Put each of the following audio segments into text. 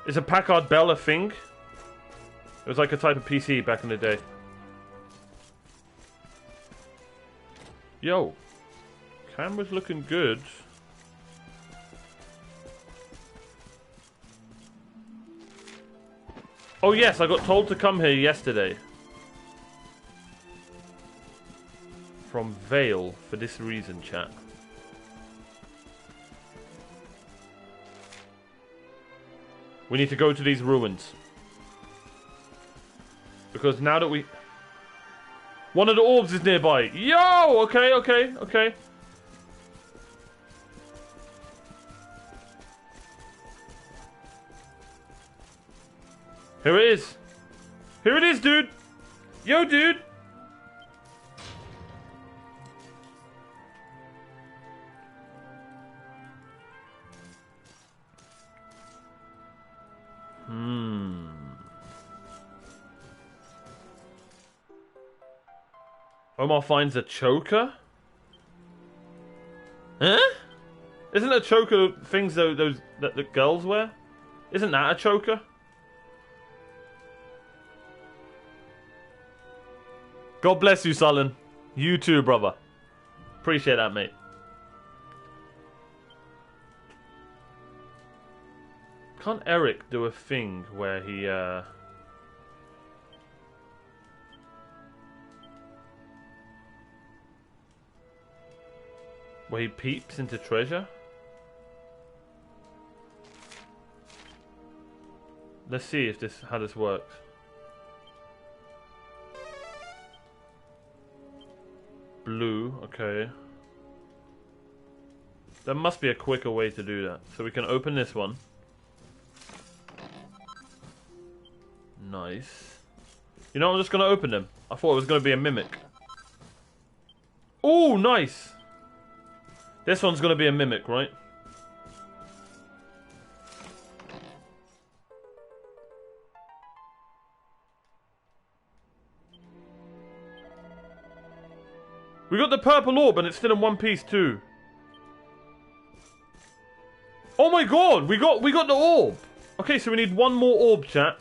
Is a Packard Bell a thing? It was like a type of PC back in the day. Yo. Camera's looking good. Oh yes, I got told to come here yesterday. From Vale, for this reason, chat. We need to go to these ruins. Because now that we... One of the orbs is nearby. Yo! Okay, okay, okay. Here it is. Here it is, dude. Yo, dude. Omar finds a choker? Huh? Isn't a choker things those that the girls wear? Isn't that a choker? God bless you, Sullen. You too, brother. Appreciate that, mate. Can't Eric do a thing where he, where he peeps into treasure? Let's see if how this works. Blue, okay. There must be a quicker way to do that. So we can open this one. Nice. You know, I'm just going to open them. I thought it was going to be a mimic. Oh, nice. This one's going to be a mimic, right? We got the purple orb and it's still in one piece too. Oh my god, we got the orb. Okay, so we need one more orb, chat.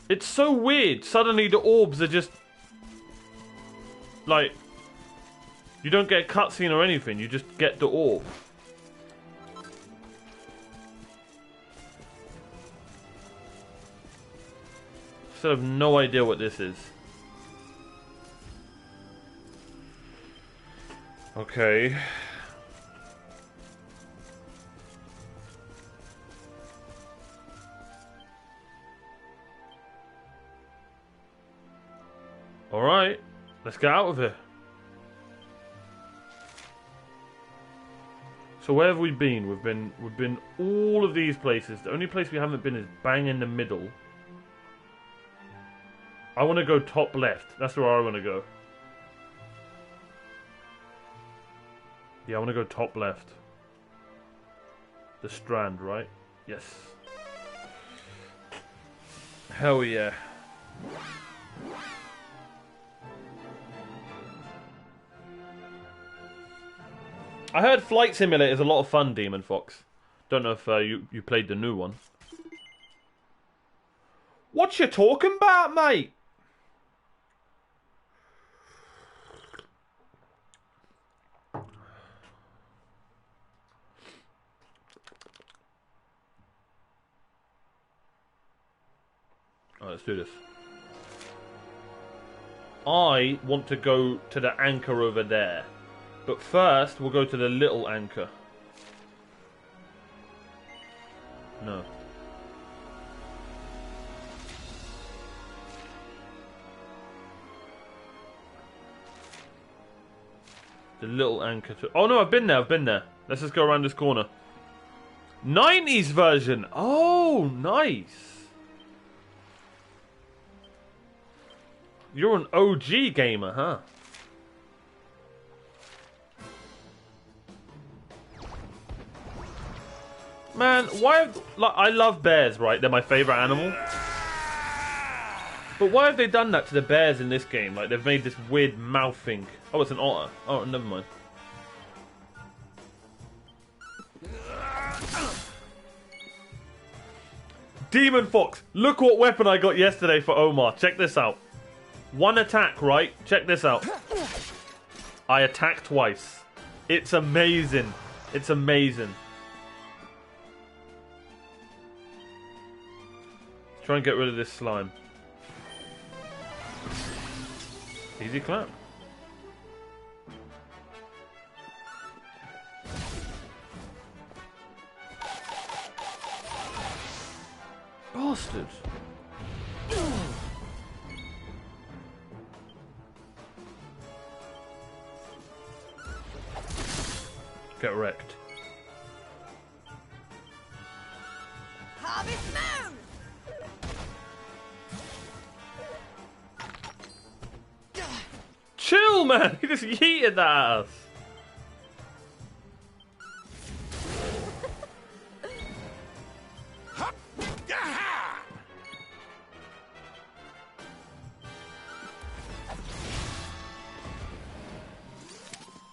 It's so weird. Suddenly the orbs are just like, you don't get a cutscene or anything, you just get the orb. I have no idea what this is. Okay. Alright, let's get out of here. So where have we been? We've been all of these places. The only place we haven't been is bang in the middle. I want to go top left. That's where I want to go. Yeah, I want to go top left. The Strand, right? Yes. Hell yeah. I heard Flight Simulator is a lot of fun, Demon Fox. Don't know if you played the new one. What you talking about, mate? Alright, let's do this. I want to go to the anchor over there. But first, we'll go to the little anchor. No. The little anchor to... Oh no, I've been there. Let's just go around this corner. 90s version! Oh, nice! You're an OG gamer, huh? Man, why... Like, I love bears, right? They're my favourite animal. But why have they done that to the bears in this game? Like, they've made this weird mouth thing. Oh, it's an otter. Oh, never mind. Demon Fox. Look what weapon I got yesterday for Omar. Check this out. One attack, right? Check this out. I attack twice. It's amazing. It's amazing. Let's try and get rid of this slime. Easy clap. Bastard. Get wrecked. Harvest Moon! Chill, man! He just yeeted that at us.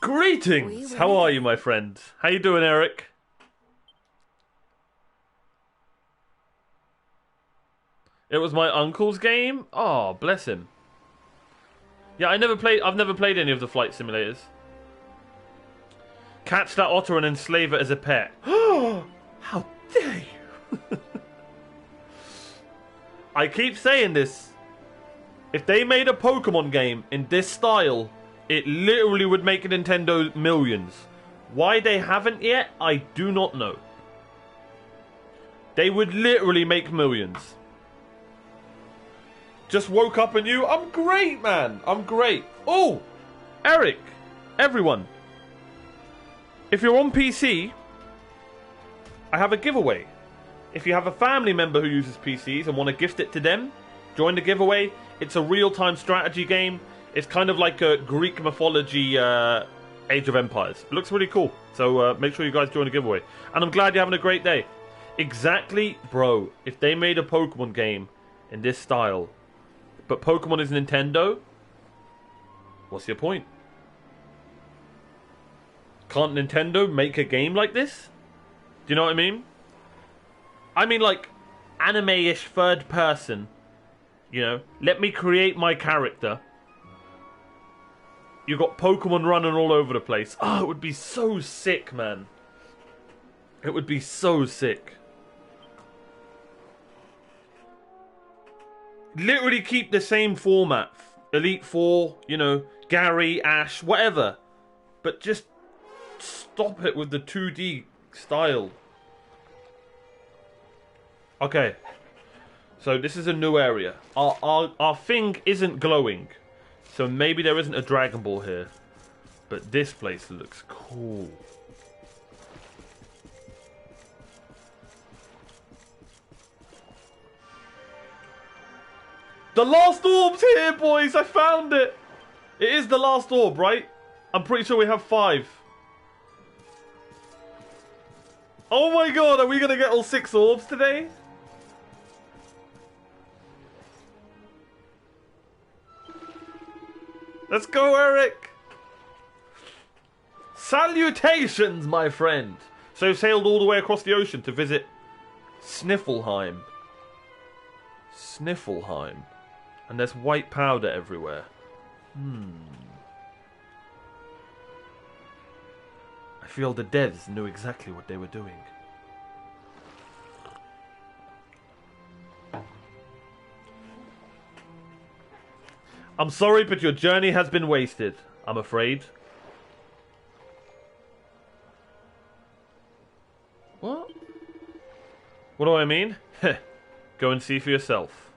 Greetings! How are you, my friend? How you doing, Eric? It was my uncle's game? Oh, bless him. Yeah, I've never played any of the flight simulators. Catch that otter and enslave it as a pet. How dare you! I keep saying this. If they made a Pokemon game in this style, it literally would make Nintendo millions. Why they haven't yet, I do not know. They would literally make millions. Just woke up and you, I'm great, man. I'm great. Oh, Eric, everyone. If you're on PC, I have a giveaway. If you have a family member who uses PCs and want to gift it to them, join the giveaway. It's a real-time strategy game. It's kind of like a Greek mythology Age of Empires. It looks really cool. So make sure you guys join the giveaway. And I'm glad you're having a great day. Exactly, bro. If they made a Pokemon game in this style, but Pokemon is Nintendo, what's your point? Can't Nintendo make a game like this? Do you know what I mean? I mean, like, anime-ish third person. You know, let me create my character. You got Pokemon running all over the place. Oh, it would be so sick, man. It would be so sick. Literally keep the same format. Elite Four, you know, Gary, Ash, whatever. But just stop it with the 2D style. Okay. So this is a new area. Our thing isn't glowing. So maybe there isn't a Dragon Ball here. But this place looks cool. The last orb's here, boys! I found it! It is the last orb, right? I'm pretty sure we have 5. Oh my god, are we gonna get all 6 orbs today? Let's go, Eric! Salutations, my friend! So you've sailed all the way across the ocean to visit Schnifelheim. Schnifelheim. And there's white powder everywhere. I feel the devs knew exactly what they were doing. I'm sorry, but your journey has been wasted, I'm afraid. What? What do I mean? Go and see for yourself.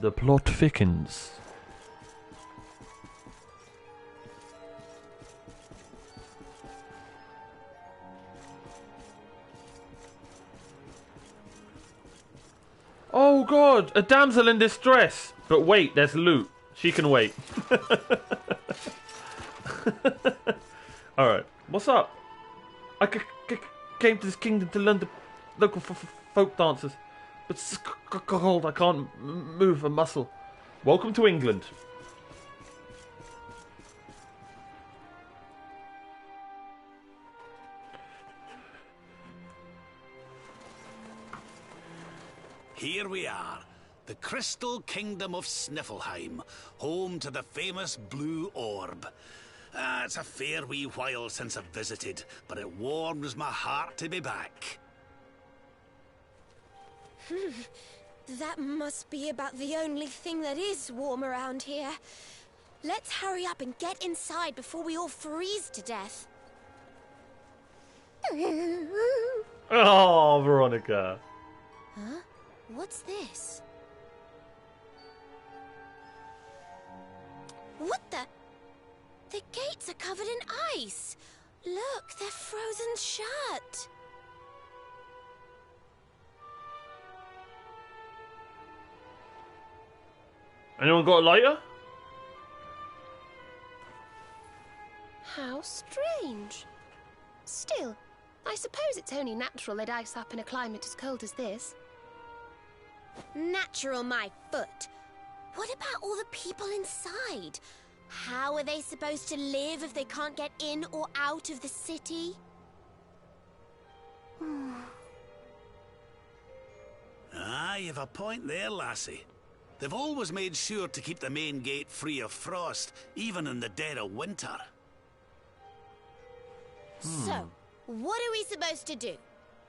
The plot thickens. Oh god, a damsel in distress. But wait, there's loot. She can wait. Alright, what's up? I came to this kingdom to learn the local folk dances. But it's cold. I can't move a muscle. Welcome to England. Here we are, the Crystal Kingdom of Sniffleheim, home to the famous Blue Orb. It's a fair wee while since I've visited, but it warms my heart to be back. That must be about the only thing that is warm around here. Let's hurry up and get inside before we all freeze to death. Oh, Veronica. Huh? What's this? What the? The gates are covered in ice. Look, they're frozen shut. Anyone got a lighter? How strange. Still, I suppose it's only natural they'd ice up in a climate as cold as this. Natural, my foot. What about all the people inside? How are they supposed to live if they can't get in or out of the city? You've a point there, lassie. They've always made sure to keep the main gate free of frost, even in the dead of winter. So, what are we supposed to do?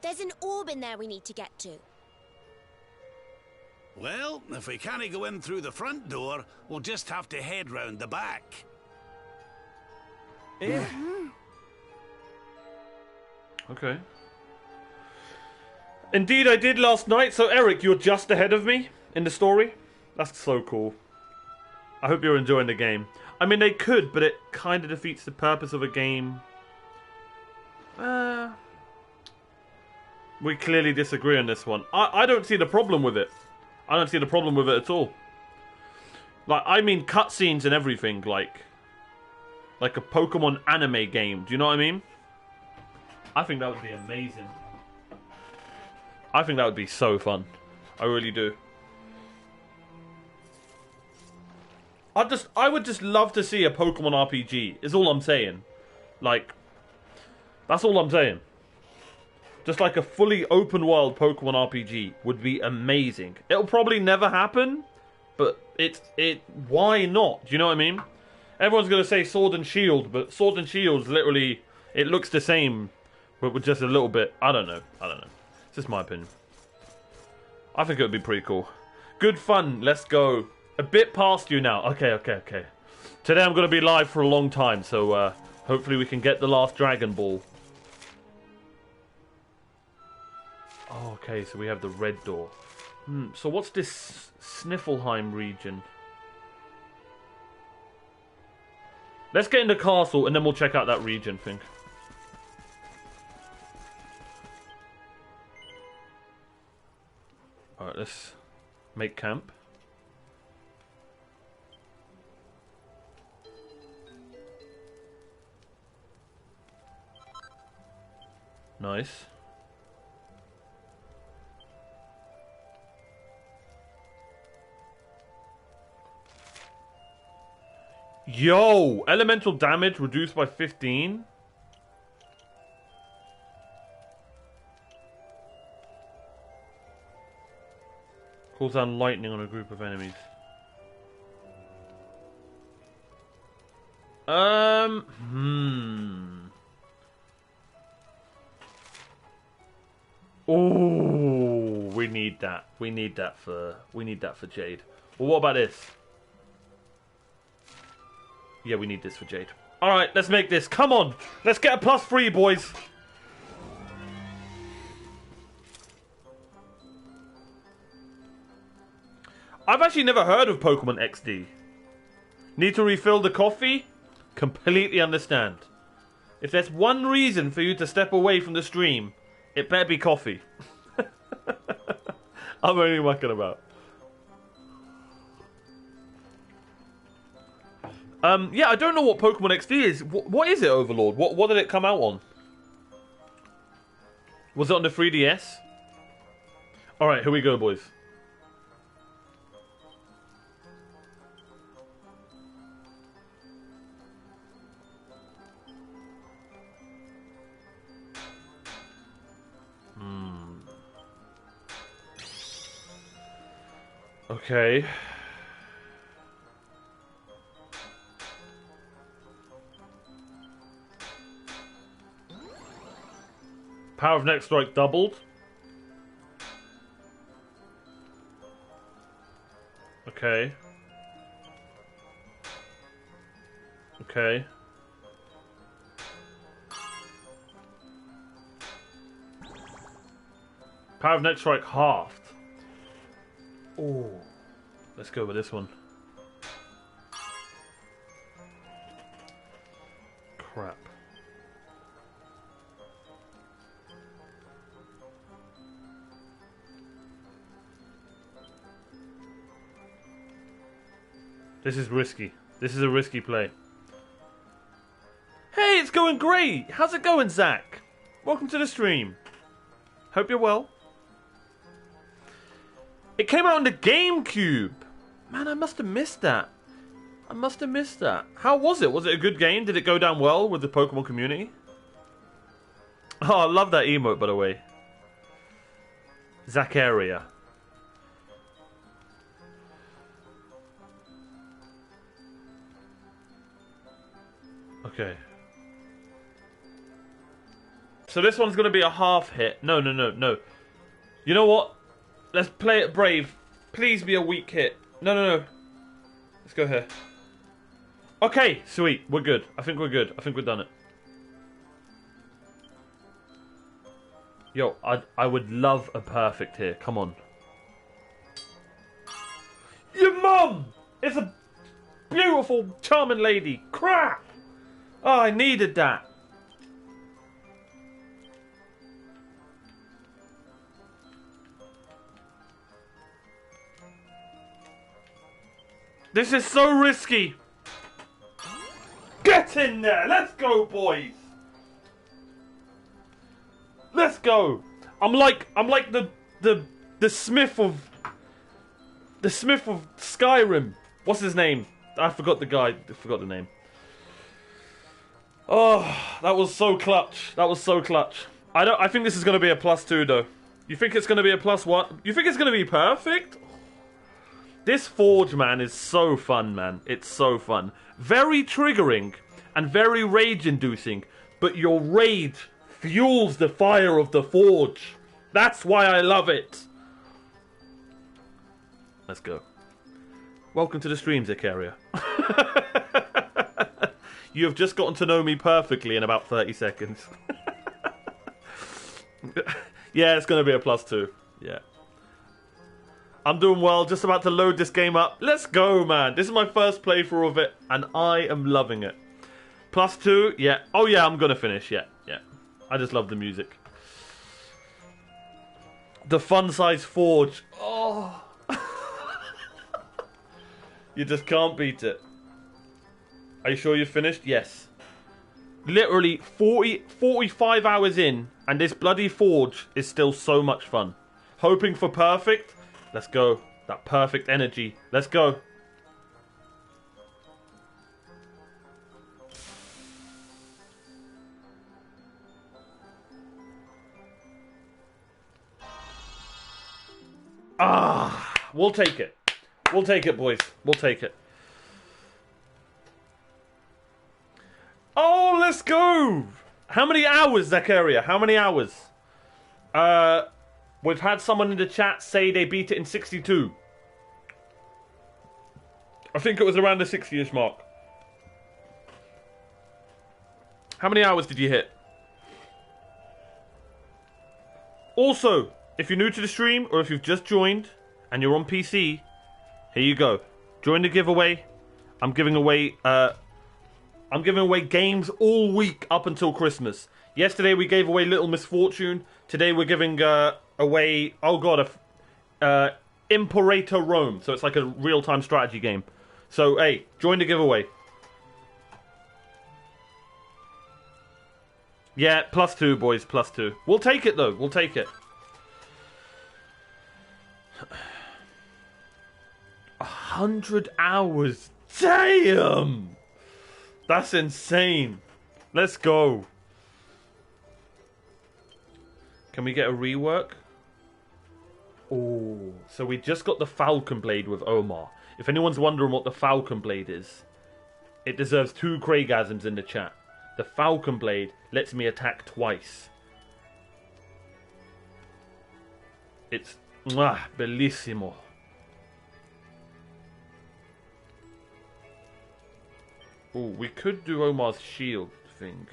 There's an orb in there we need to get to. Well, if we can't go in through the front door, we'll just have to head round the back. Yeah. Okay. Indeed, I did last night. So, Eric, you're just ahead of me in the story. That's so cool. I hope you're enjoying the game. I mean, they could, but it kind of defeats the purpose of a game. We clearly disagree on this one. I don't see the problem with it. I don't see the problem with it at all. Like, I mean cutscenes and everything, like a Pokemon anime game. Do you know what I mean? I think that would be amazing. I think that would be so fun. I really do. I would just love to see a Pokemon RPG, is all I'm saying. Like, that's all I'm saying. Just like a fully open world Pokemon RPG would be amazing. It'll probably never happen, but why not? Do you know what I mean? Everyone's gonna say Sword and Shield, but Sword and Shield's literally, it looks the same, but with just a little bit. I don't know. It's just my opinion. I think it would be pretty cool. Good fun. Let's go. A bit past you now. Okay. Today I'm gonna be live for a long time, so hopefully we can get the last Dragon Ball. Oh, okay, so we have the red door. So what's this Schnifelheim region? Let's get in the castle and then we'll check out that region thing. Alright, let's make camp. Nice. Yo! Elemental damage reduced by 15? Calls down lightning on a group of enemies. Oh, we need that. We need that for Jade. Well, what about this? Yeah, we need this for Jade. Alright, let's make this. Come on! Let's get a +3, boys! I've actually never heard of Pokemon XD. Need to refill the coffee? Completely understand. If there's one reason for you to step away from the stream, it better be coffee. I'm only mucking about. Yeah, I don't know what Pokemon XD is. What is it, Overlord? What did it come out on? Was it on the 3DS? Alright, here we go, boys. Okay. Power of next strike doubled. Okay. Okay. Power of next strike halved. Oh, let's go with this one. Crap. This is risky. This is a risky play. Hey, it's going great! How's it going, Zach? Welcome to the stream. Hope you're well. It came out on the GameCube. Man, I must have missed that. I must have missed that. How was it? Was it a good game? Did it go down well with the Pokemon community? Oh, I love that emote, by the way. Zacharia. Okay. So this one's going to be a half hit. No. You know what? Let's play it brave. Please be a weak hit. No. Let's go here. Okay, sweet. We're good. I think we're good. I think we've done it. Yo, I would love a perfect here. Come on. Your mum is a beautiful, charming lady. Crap! Oh, I needed that. This is so risky. Get in there. Let's go, boys. Let's go. I'm like the Smith of Skyrim. What's his name? I forgot the guy. I forgot the name. Oh, that was so clutch. That was so clutch. I think this is going to be a +2 though. You think it's going to be a +1? You think it's going to be perfect? This Forge, man, is so fun, man. It's so fun. Very triggering and very rage-inducing, but your rage fuels the fire of the Forge. That's why I love it. Let's go. Welcome to the stream, Zacharia. You have just gotten to know me perfectly in about 30 seconds. Yeah, it's going to be a +2. Yeah. I'm doing well, just about to load this game up. Let's go, man. This is my first playthrough of it, and I am loving it. +2, yeah. Oh, yeah, I'm going to finish, yeah. I just love the music. The fun-size Forge. Oh. You just can't beat it. Are you sure you've finished? Yes. Literally 45 hours in, and this bloody Forge is still so much fun. Hoping for perfect. Let's go. That perfect energy. Let's go. Ah, we'll take it. We'll take it, boys. We'll take it. Oh, let's go. How many hours, Zacharia? How many hours? We've had someone in the chat say they beat it in 62. I think it was around the 60-ish mark. How many hours did you hit? Also, if you're new to the stream or if you've just joined and you're on PC, here you go. Join the giveaway. I'm giving away games all week up until Christmas. Yesterday we gave away Little Miss Fortune. Today we're giving away, oh god, Imperator Rome. So it's like a real-time strategy game. So hey, join the giveaway. Yeah, +2, boys, +2. We'll take it though. We'll take it. 100 hours. Damn! That's insane. Let's go. Can we get a rework? Oh, so we just got the Falcon Blade with Omar. If anyone's wondering what the Falcon Blade is, it deserves 2 Craigasms in the chat. The Falcon Blade lets me attack twice. It's bellissimo. Oh, we could do Omar's shield thing.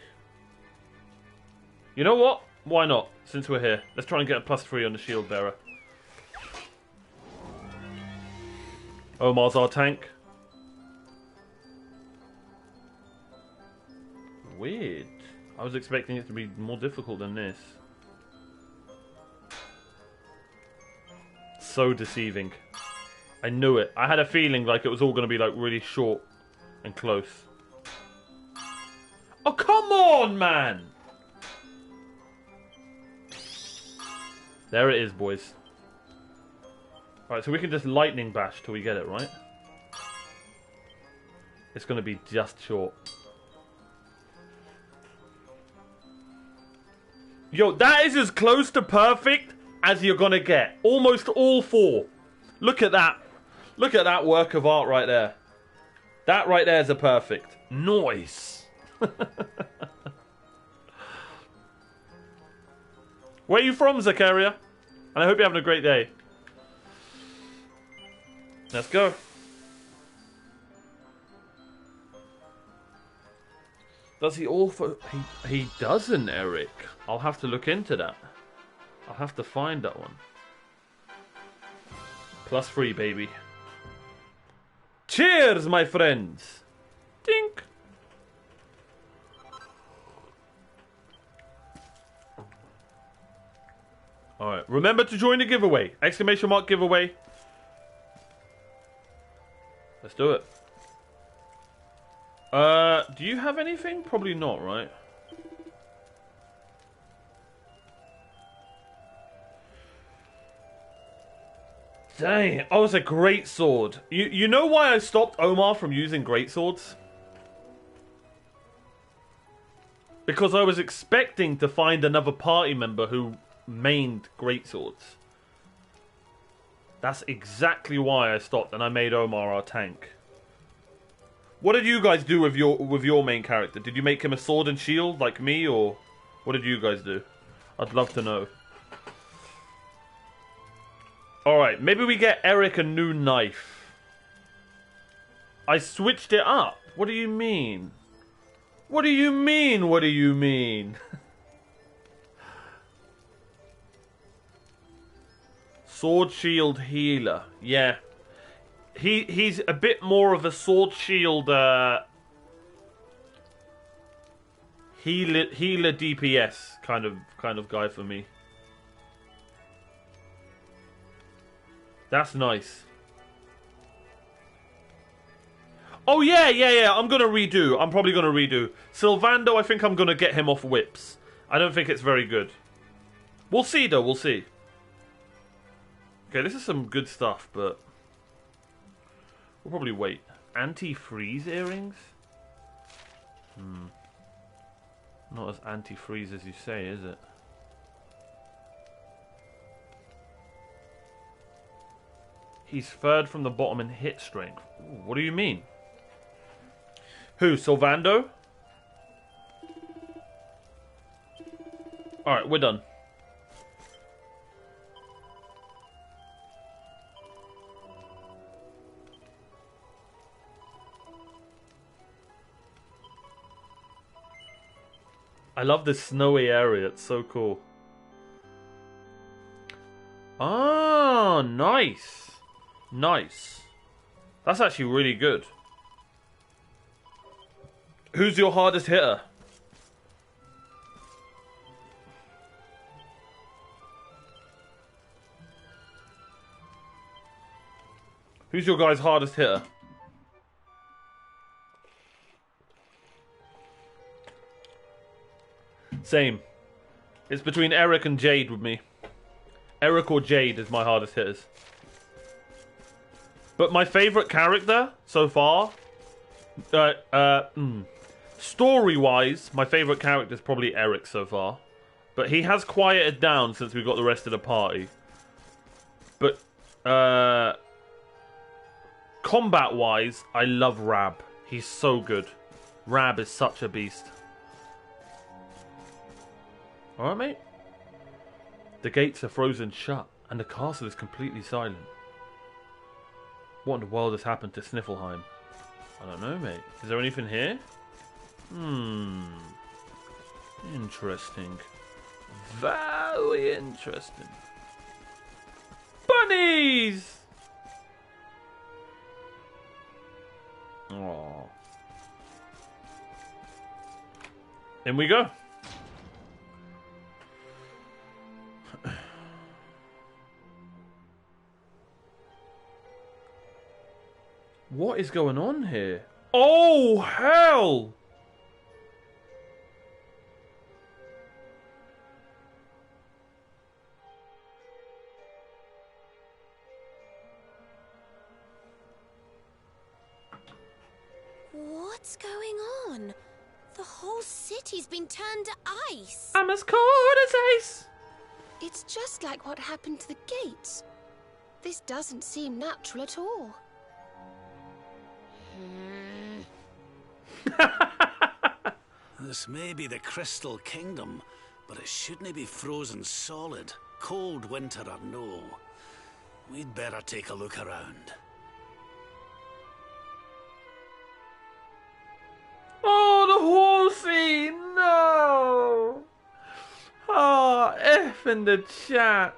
You know what? Why not? Since we're here, let's try and get a +3 on the shield bearer. Omar's our tank. Weird. I was expecting it to be more difficult than this. So deceiving. I knew it. I had a feeling like it was all going to be like really short and close. Oh, come on, man! There it is, boys. Alright, so we can just lightning bash till we get it, right? It's going to be just short. Yo, that is as close to perfect as you're going to get. Almost all 4. Look at that. Look at that work of art right there. That right there is a perfect. Nice. Where are you from, Zakaria? And I hope you're having a great day. Let's go. Does he also... He doesn't, Eric. I'll have to look into that. I'll have to find that one. +3, baby. Cheers, my friends. Dink. Alright, remember to join the giveaway. ! Giveaway. Let's do it. Do you have anything? Probably not, right? Dang, oh, it's a great sword. You know why I stopped Omar from using great swords? Because I was expecting to find another party member who mained great swords. That's exactly why I stopped and I made Omar our tank. What did you guys do with your main character? Did you make him a sword and shield like me, or what did you guys do? I'd love to know. Alright, maybe we get Eric a new knife. I switched it up. What do you mean? What do you mean? What do you mean? Sword shield healer. Yeah. He's a bit more of a sword shield healer DPS kind of guy for me. That's nice. Oh yeah. I'm probably gonna redo. Sylvando, I think I'm gonna get him off whips. I don't think it's very good. We'll see though, we'll see. Okay, this is some good stuff, but we'll probably wait. Anti-freeze earrings? Not as anti-freeze as you say, is it? He's third from the bottom in hit strength. Ooh, what do you mean? Who, Sylvando? Alright, we're done. I love this snowy area, it's so cool. Ah, nice. Nice. That's actually really good. Who's your hardest hitter? Who's your guy's hardest hitter? Same. It's between Eric and Jade with me. Eric or Jade is my hardest hitters. But my favourite character so far, story-wise, my favourite character is probably Eric so far. But he has quieted down since we got the rest of the party. But, combat-wise, I love Rab. He's so good. Rab is such a beast. Alright, mate. The gates are frozen shut, and the castle is completely silent. What in the world has happened to Schnifelheim? I don't know, mate. Is there anything here? Interesting. Very interesting. Bunnies! Aww. In we go. What is going on here? Oh, hell! What's going on? The whole city's been turned to ice. I'm as cold as ice. It's just like what happened to the gates. This doesn't seem natural at all. This may be the Crystal Kingdom, but it shouldn't be frozen solid, cold winter or no. We'd better take a look around. Oh, the horsey! No! Oh, F in the chat.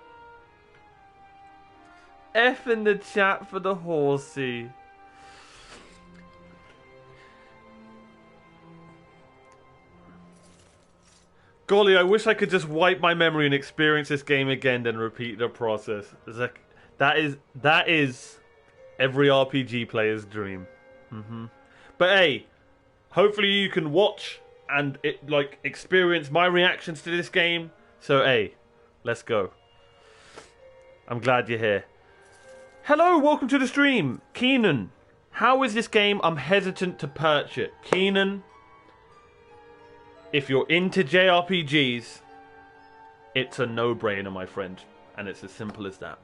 F in the chat for the horsey. Golly, I wish I could just wipe my memory and experience this game again, then repeat the process. It's like, that is every RPG player's dream. But hey, hopefully you can watch and experience my reactions to this game. So hey, let's go. I'm glad you're here. Hello, welcome to the stream, Keenan. How is this game? I'm hesitant to purchase it, Keenan. If you're into JRPGs, it's a no-brainer, my friend. And it's as simple as that.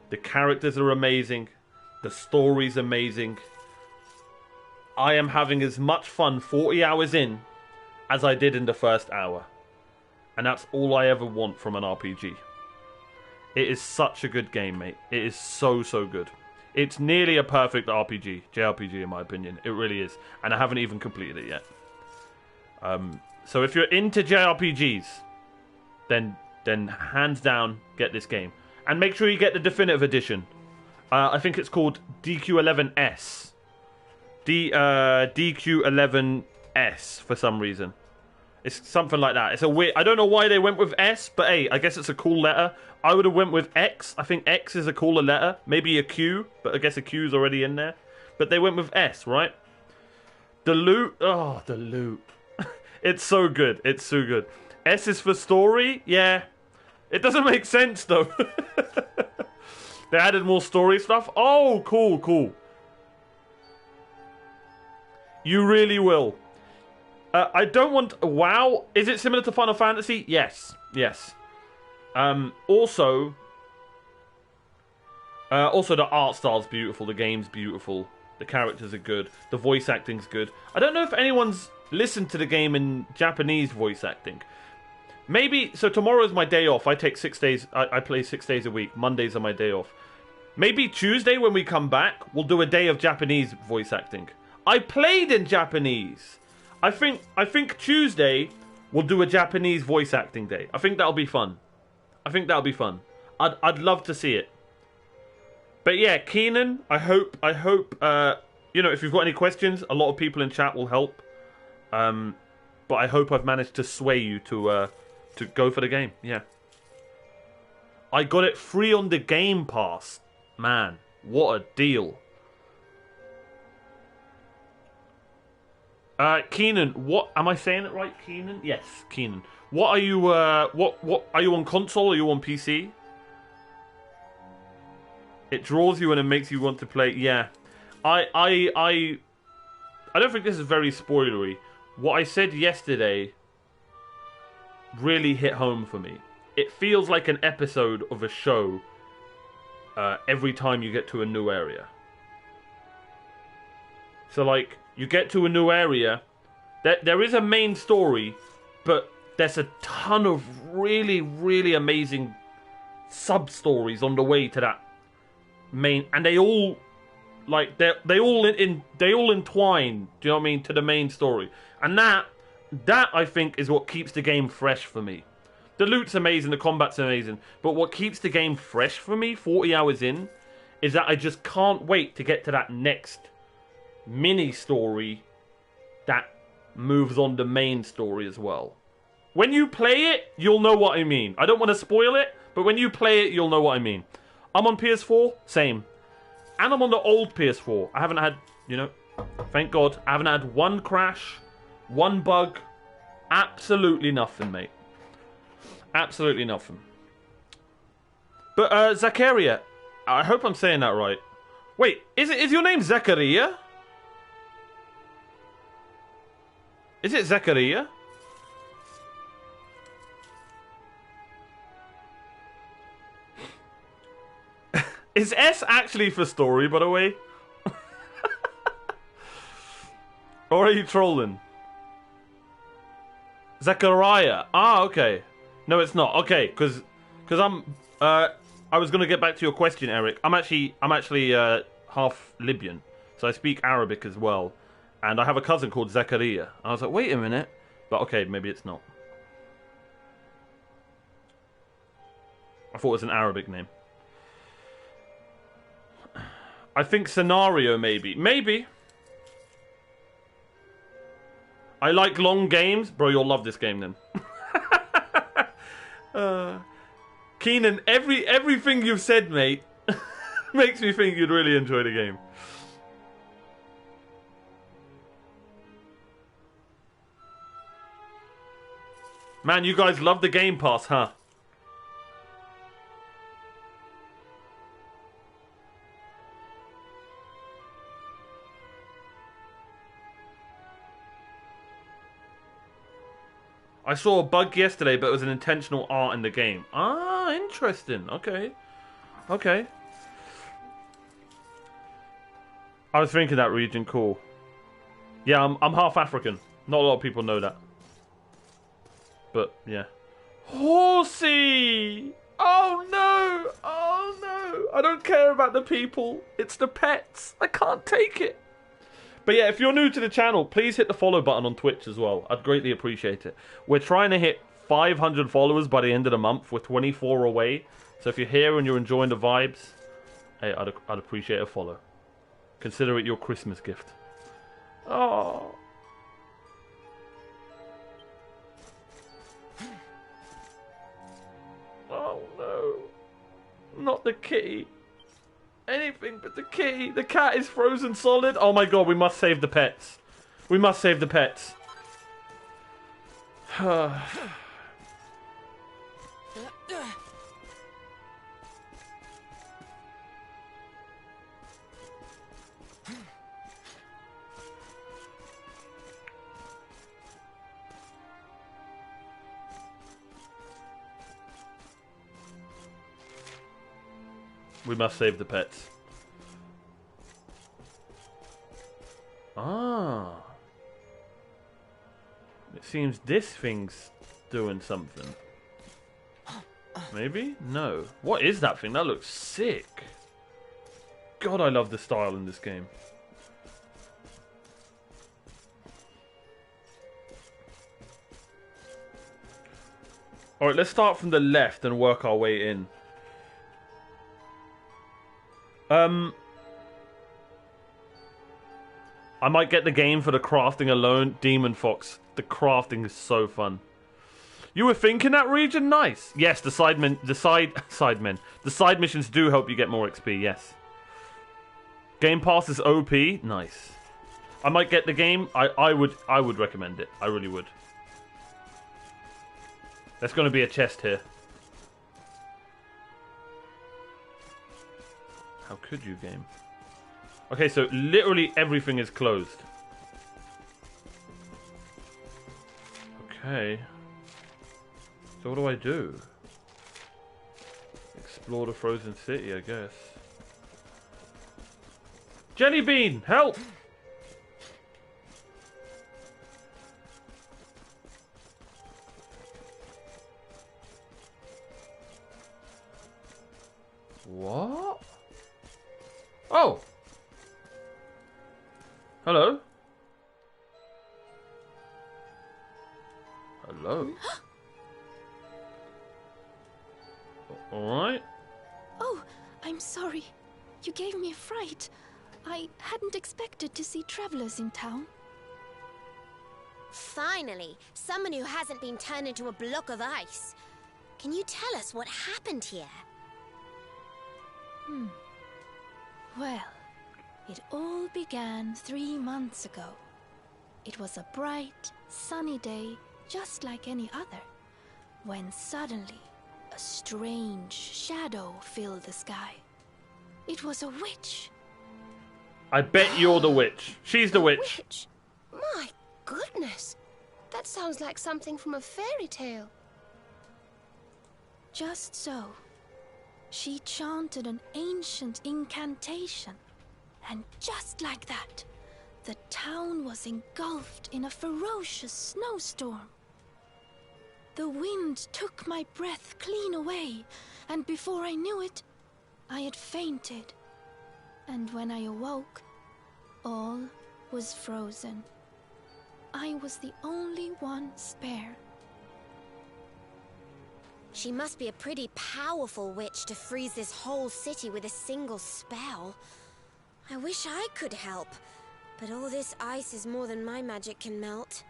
The characters are amazing. The story's amazing. I am having as much fun 40 hours in as I did in the first hour. And that's all I ever want from an RPG. It is such a good game, mate. It is so, so good. It's nearly a perfect RPG, JRPG in my opinion. It really is. And I haven't even completed it yet. So if you're into JRPGs, then hands down, get this game. And make sure you get the definitive edition. I think it's called DQ11S. DQ11S for some reason. It's something like that. It's a weird... I don't know why they went with S, but hey, I guess it's a cool letter. I would have went with X. I think X is a cooler letter. Maybe a Q, but I guess a Q is already in there. But they went with S, right? The loot... Oh, the loot. It's so good. It's so good. S is for story? Yeah. It doesn't make sense, though. They added more story stuff. Oh, cool, cool. You really will. I don't want... WoW? Is it similar to Final Fantasy? Yes. Yes. Also, the art style's beautiful. The game's beautiful. The characters are good. The voice acting's good. I don't know if anyone's listened to the game in Japanese voice acting. Maybe... So tomorrow's my day off. I take 6 days... I play 6 days a week. Mondays are my day off. Maybe Tuesday when we come back, we'll do a day of Japanese voice acting. I played in Japanese. I think Tuesday we'll do a Japanese voice acting day. I think that'll be fun. I'd love to see it. But yeah, Keenan, I hope you know, if you've got any questions, a lot of people in chat will help. But I hope I've managed to sway you to go for the game. Yeah. I got it free on the Game Pass. Man, what a deal. Keenan, what am I saying it right? Keenan? Yes, Keenan. What are you what are you on console or are you on PC? It draws you and it makes you want to play. Yeah, I don't think this is very spoilery. What I said yesterday really hit home for me. It feels like an episode of a show every time you get to a new area. So, like, you get to a new area, there is a main story, but there's a ton of really, really amazing sub-stories on the way to that main, and they all, like, they all entwine, do you know what I mean, to the main story. And that I think is what keeps the game fresh for me. The loot's amazing, the combat's amazing, but what keeps the game fresh for me 40 hours in is that I just can't wait to get to that next mini story that moves on the main story as well. When you play it, you'll know what I mean. I don't want to spoil it, but when you play it, you'll know what I mean. I'm on PS4, same. And I'm on the old PS4. I haven't had, you know, thank God, I haven't had one crash, one bug, absolutely nothing, mate. Absolutely nothing. But, Zakaria, I hope I'm saying that right. Wait, is your name Zakaria? Is it Zakaria? Is S actually for story, by the way? Or are you trolling? Zachariah. Ah, okay. No, it's not. Okay, because I was gonna get back to your question, Eric. I'm actually half Libyan, so I speak Arabic as well, and I have a cousin called Zakaria. I was like, wait a minute, but okay, maybe it's not. I thought it was an Arabic name. I think scenario, maybe. Maybe. I like long games. Bro, you'll love this game then. Keenan, everything you've said, mate, makes me think you'd really enjoy the game. Man, you guys love the Game Pass, huh? I saw a bug yesterday, but it was an intentional art in the game. Ah, interesting. Okay. Okay. I was thinking that region, cool. Yeah, I'm half African. Not a lot of people know that. But, yeah. Horsey! Oh, no! Oh, no! I don't care about the people. It's the pets. I can't take it. But yeah, if you're new to the channel, please hit the follow button on Twitch as well. I'd greatly appreciate it. We're trying to hit 500 followers by the end of the month. We're 24 away. So if you're here and you're enjoying the vibes, hey, I'd appreciate a follow. Consider it your Christmas gift. Oh. Oh no. Not the kitty. Anything but the kitty. The cat is frozen solid. Oh my god, we must save the pets. We must save the pets. We must save the pets. Ah. It seems this thing's doing something. Maybe? No. What is that thing? That looks sick. God, I love the style in this game. Alright, let's start from the left and work our way in. I might get the game for the crafting alone. Demon Fox. The crafting is so fun. You were thinking that region? Nice. Yes, the side missions do help you get more XP, yes. Game Pass is OP. Nice. I might get the game. I would recommend it. I really would. There's going to be a chest here. How could you, game? Okay, so literally everything is closed. Okay. So what do I do? Explore the frozen city, I guess. Jelly bean, help! What? Oh! Hello? Hello? Alright. Oh, I'm sorry. You gave me a fright. I hadn't expected to see travelers in town. Finally, someone who hasn't been turned into a block of ice. Can you tell us what happened here? Well, it all began 3 months ago. It was a bright, sunny day, just like any other, when suddenly a strange shadow filled the sky. It was a witch. I bet you're the witch. She's the witch. Witch? My goodness. That sounds like something from a fairy tale. Just so. She chanted an ancient incantation, and just like that, the town was engulfed in a ferocious snowstorm. The wind took my breath clean away, and before I knew it, I had fainted. And when I awoke, all was frozen. I was the only one spare. She must be a pretty powerful witch to freeze this whole city with a single spell. I wish I could help, but all this ice is more than my magic can melt.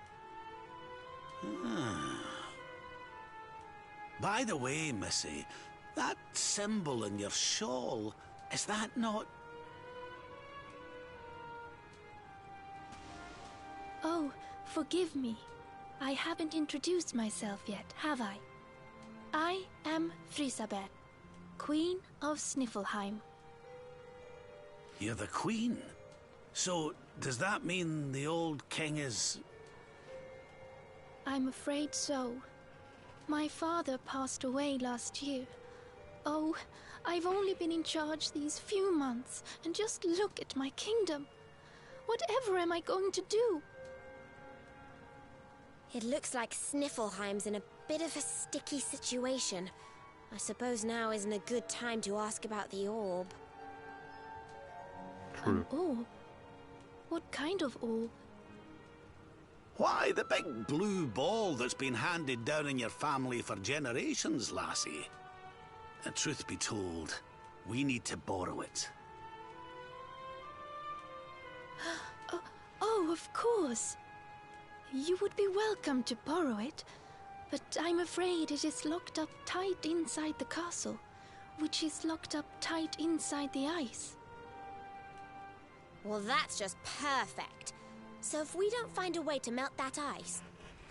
By the way, Missy, that symbol in your shawl, is that not... Oh, forgive me. I haven't introduced myself yet, have I? I am Frisabeth, Queen of Schnifelheim. You're the queen? So, does that mean the old king is... I'm afraid so. My father passed away last year. Oh, I've only been in charge these few months, and just look at my kingdom. Whatever am I going to do? It looks like Schnifelheim's in a bit of a sticky situation. I suppose now isn't a good time to ask about the orb. True. An orb? What kind of orb? Why, the big blue ball that's been handed down in your family for generations, lassie. And truth be told, we need to borrow it. Oh, of course. You would be welcome to borrow it, but I'm afraid it is locked up tight inside the castle, which is locked up tight inside the ice. Well, that's just perfect. So if we don't find a way to melt that ice,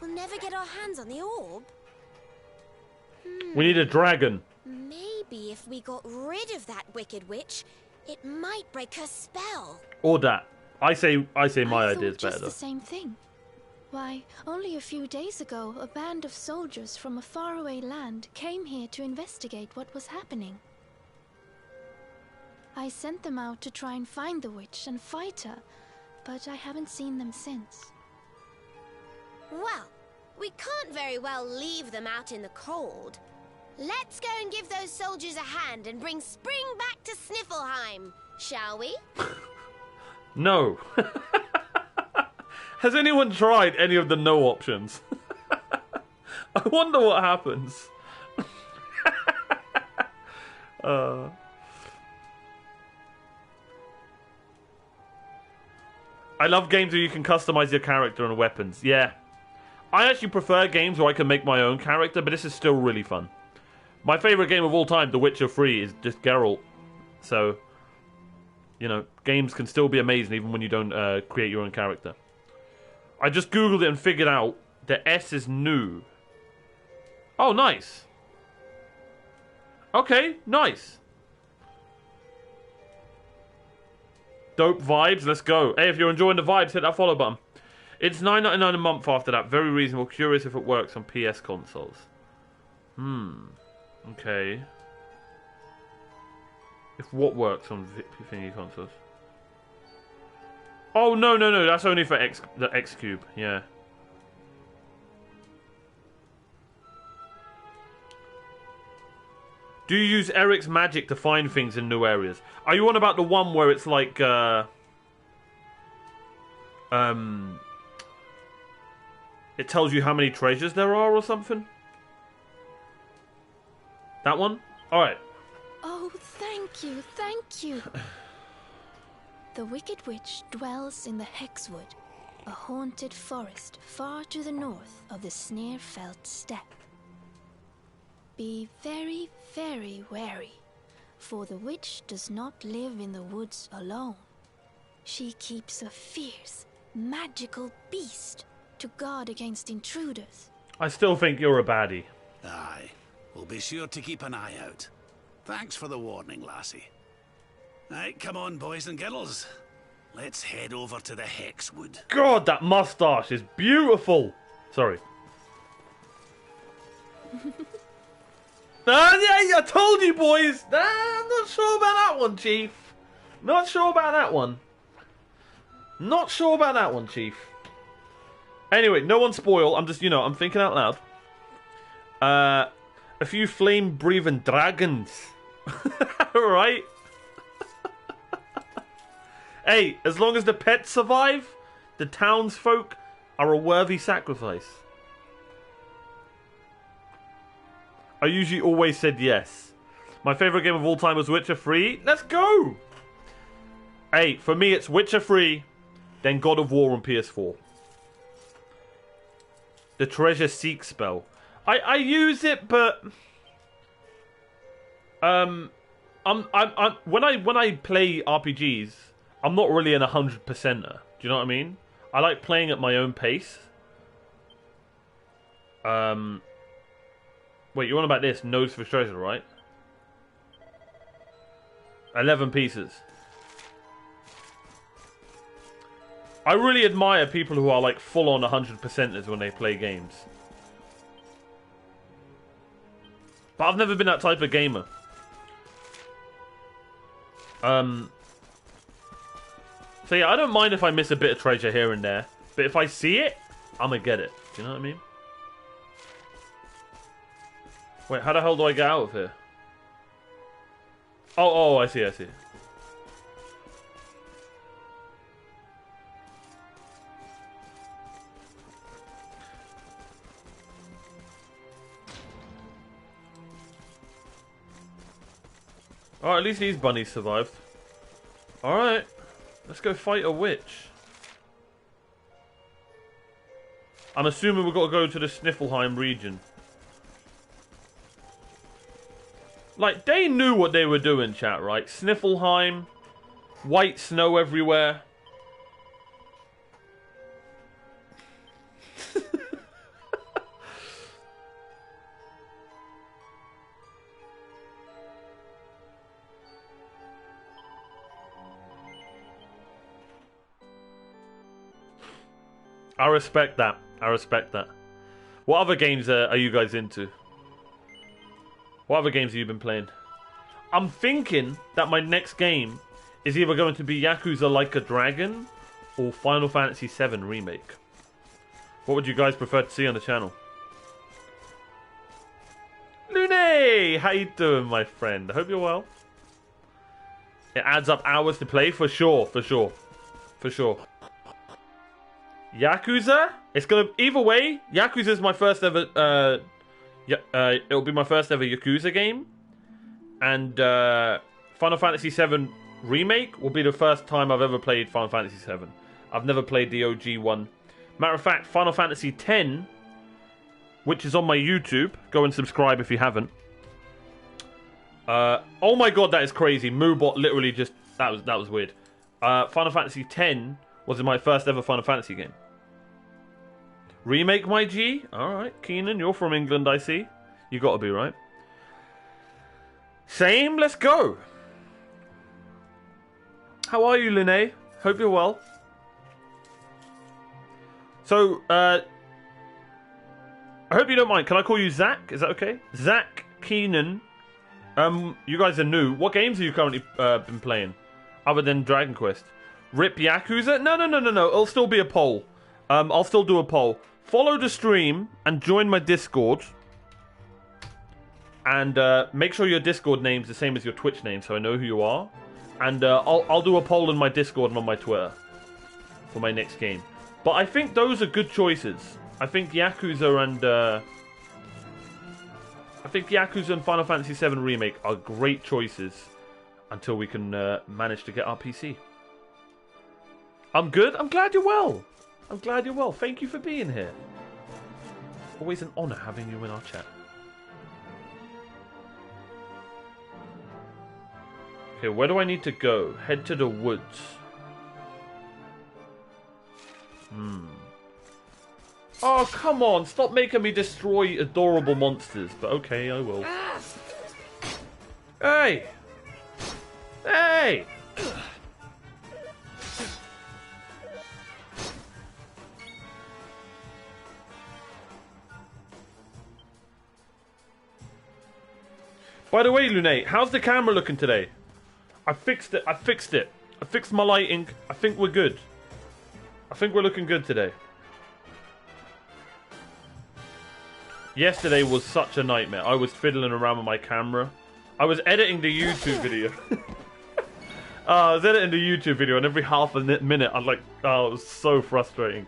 we'll never get our hands on the orb. We need a dragon. Maybe if we got rid of that wicked witch, it might break her spell. Or that. I say my I idea is thought just better. the same thing. Why, only a few days ago, a band of soldiers from a faraway land came here to investigate what was happening. I sent them out to try and find the witch and fight her, but I haven't seen them since. Well, we can't very well leave them out in the cold. Let's go and give those soldiers a hand and bring spring back to Schnifelheim, shall we? No. Has anyone tried any of the no options? I wonder what happens. I love games where you can customize your character and weapons. Yeah. I actually prefer games where I can make my own character, but this is still really fun. My favorite game of all time, The Witcher 3, is just Geralt. So, you know, games can still be amazing even when you don't create your own character. I just googled it and figured out that S is new. Oh, nice. Okay, nice. Dope vibes. Let's go. Hey, if you're enjoying the vibes, hit that follow button. It's $9.99 a month after that. Very reasonable. Curious if it works on PS consoles. Okay. If what works on thingy consoles? Oh, no. That's only for the X Cube. Yeah. Do you use Eric's magic to find things in new areas? Are you on about the one where it's like, it tells you how many treasures there are or something? That one? Alright. Oh, thank you. The Wicked Witch dwells in the Hexwood, a haunted forest far to the north of the Snarefelt steppe. Be very, very wary, for the witch does not live in the woods alone. She keeps a fierce, magical beast to guard against intruders. I still think you're a baddie. Aye. We'll be sure to keep an eye out. Thanks for the warning, lassie. Right, come on, boys and girls. Let's head over to the Hexwood. God, that mustache is beautiful. Sorry. Yeah, I told you, boys. I'm not sure about that one, Chief. Not sure about that one. Not sure about that one, Chief. Anyway, no one spoil. I'm just, I'm thinking out loud. A few flame-breathing dragons. Right? Hey, as long as the pets survive, the townsfolk are a worthy sacrifice. I usually always said yes. My favourite game of all time was Witcher 3. Let's go! Hey, for me it's Witcher 3, then God of War on PS4. The Treasure Seek spell. I use it, but when I play RPGs, I'm not really an 100%er. Do you know what I mean? I like playing at my own pace. Wait, you're on about this? Nose for treasure, right? 11 pieces. I really admire people who are like full-on 100%ers when they play games. But I've never been that type of gamer. So yeah, I don't mind if I miss a bit of treasure here and there. But if I see it, I'm gonna get it. Do you know what I mean? Wait, how the hell do I get out of here? Oh, I see. Alright, at least these bunnies survived. Alright, let's go fight a witch. I'm assuming we've got to go to the Schnifelheim region. Like, they knew what they were doing, chat, right? Schnifelheim, white snow everywhere. I respect that. I respect that. What other games are you guys into? What other games have you been playing? I'm thinking that my next game is either going to be Yakuza Like a Dragon or Final Fantasy VII Remake. What would you guys prefer to see on the channel? Lune! How you doing, my friend? I hope you're well. It adds up hours to play, for sure. Yakuza? It's gonna... Either way, Yakuza is my first ever... it'll be my first ever Yakuza game. And Final Fantasy VII Remake will be the first time I've ever played Final Fantasy VII. I've never played the OG one. Matter of fact, Final Fantasy X, which is on my YouTube. Go and subscribe if you haven't. Oh my god, that is crazy. Moobot literally just... That was weird. Final Fantasy X was my first ever Final Fantasy game. Remake, my G? Alright, Keenan, you're from England, I see. You gotta be, right? Same, let's go. How are you, Linnae? Hope you're well. So, I hope you don't mind. Can I call you Zach? Is that okay? Zach Keenan. You guys are new. What games have you currently been playing? Other than Dragon Quest? Rip Yakuza? No. It'll still be a poll. I'll still do a poll. Follow the stream and join my Discord. And make sure your Discord name's the same as your Twitch name so I know who you are. And I'll do a poll in my Discord and on my Twitter for my next game. But I think those are good choices. I think Yakuza and Final Fantasy VII Remake are great choices until we can manage to get our PC. I'm good. I'm glad you're well. Thank you for being here. Always an honor having you in our chat. Okay, where do I need to go? Head to the woods. Oh, come on. Stop making me destroy adorable monsters. But okay, I will. Hey! Hey! By the way, Lunate, how's the camera looking today? I fixed it. I fixed my lighting. I think we're good. I think we're looking good today. Yesterday was such a nightmare. I was fiddling around with my camera. I was editing the YouTube video. And every half a minute I'd like... Oh, it was so frustrating.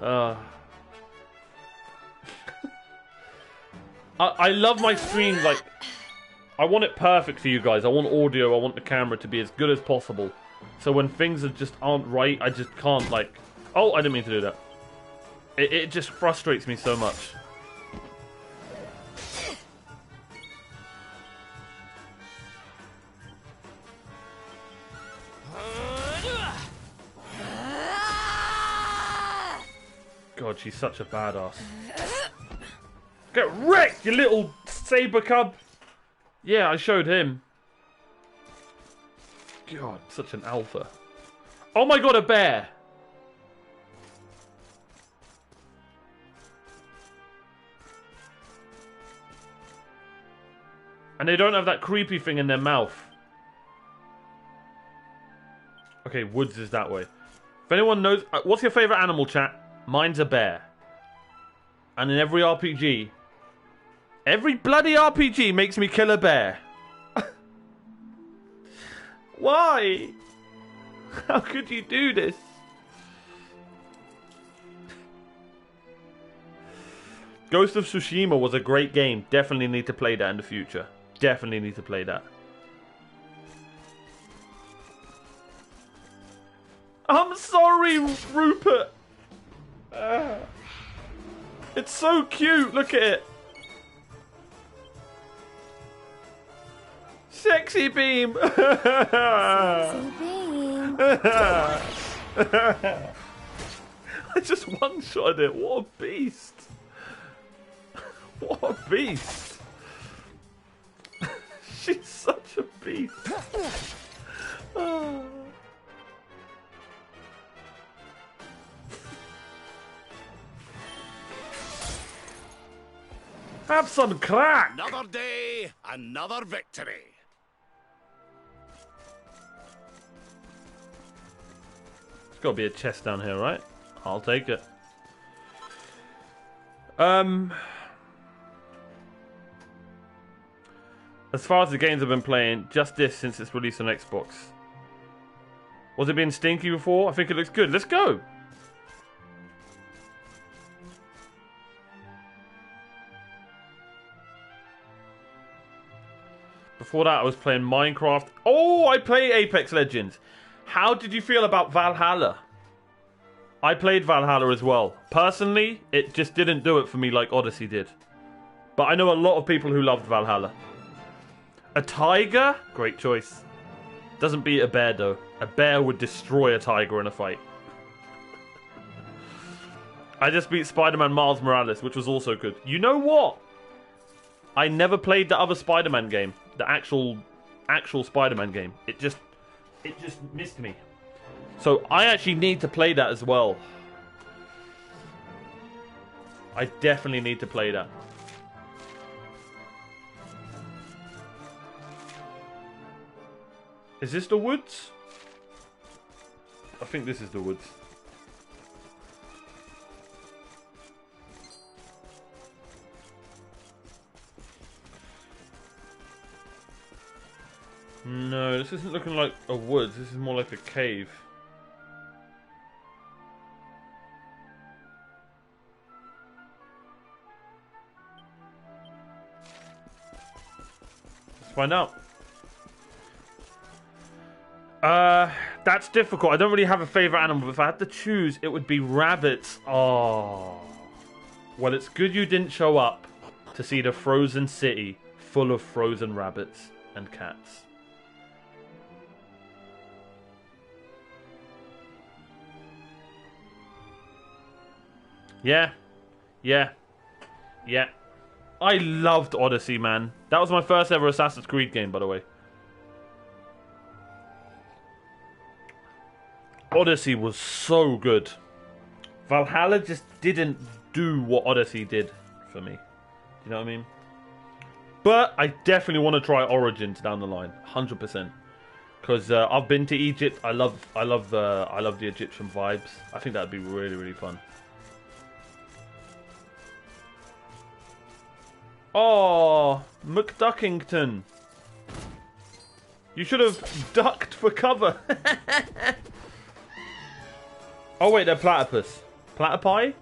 I love my stream, like... I want it perfect for you guys. I want audio, I want the camera to be as good as possible. So when things just aren't right, I just can't, like... Oh, I didn't mean to do that. It just frustrates me so much. God, she's such a badass. Get wrecked, you little saber cub! Yeah, I showed him. God, such an alpha. Oh my god, a bear! And they don't have that creepy thing in their mouth. Okay, woods is that way. If anyone knows... what's your favourite animal, chat? Mine's a bear. And in every RPG... Every bloody RPG makes me kill a bear. Why? How could you do this? Ghost of Tsushima was a great game. Definitely need to play that in the future. Definitely need to play that. I'm sorry, Rupert. It's so cute. Look at it. Sexy beam. Sexy beam. I just one-shotted it. What a beast. What a beast. She's such a beast. Have some crack. Another day, another victory. There's got to be a chest down here, right? I'll take it. As far as the games I've been playing, just this since its release on Xbox. Was it being stinky before? I think it looks good. Let's go! Before that, I was playing Minecraft. Oh, I play Apex Legends. How did you feel about Valhalla? I played Valhalla as well. Personally, it just didn't do it for me like Odyssey did. But I know a lot of people who loved Valhalla. A tiger? Great choice. Doesn't beat a bear, though. A bear would destroy a tiger in a fight. I just beat Spider-Man Miles Morales, which was also good. You know what? I never played the other Spider-Man game. The actual Spider-Man game. It just It just missed me. So I actually need to play that as well. I definitely need to play that. Is this the woods? I think this is the woods. No, this isn't looking like a woods. This is more like a cave. Let's find out. That's difficult. I don't really have a favorite animal, but if I had to choose, it would be rabbits. Oh. Well, it's good you didn't show up to see the frozen city full of frozen rabbits and cats. Yeah. I loved Odyssey, man. That was my first ever Assassin's Creed game, by the way. Odyssey was so good. Valhalla just didn't do what Odyssey did for me. Do you know what I mean? But I definitely want to try Origins down the line, 100%. Because I've been to Egypt. I love the Egyptian vibes. I think that'd be really, really fun. Oh, McDuckington. You should have ducked for cover. Oh wait, they're platypus. Platypi?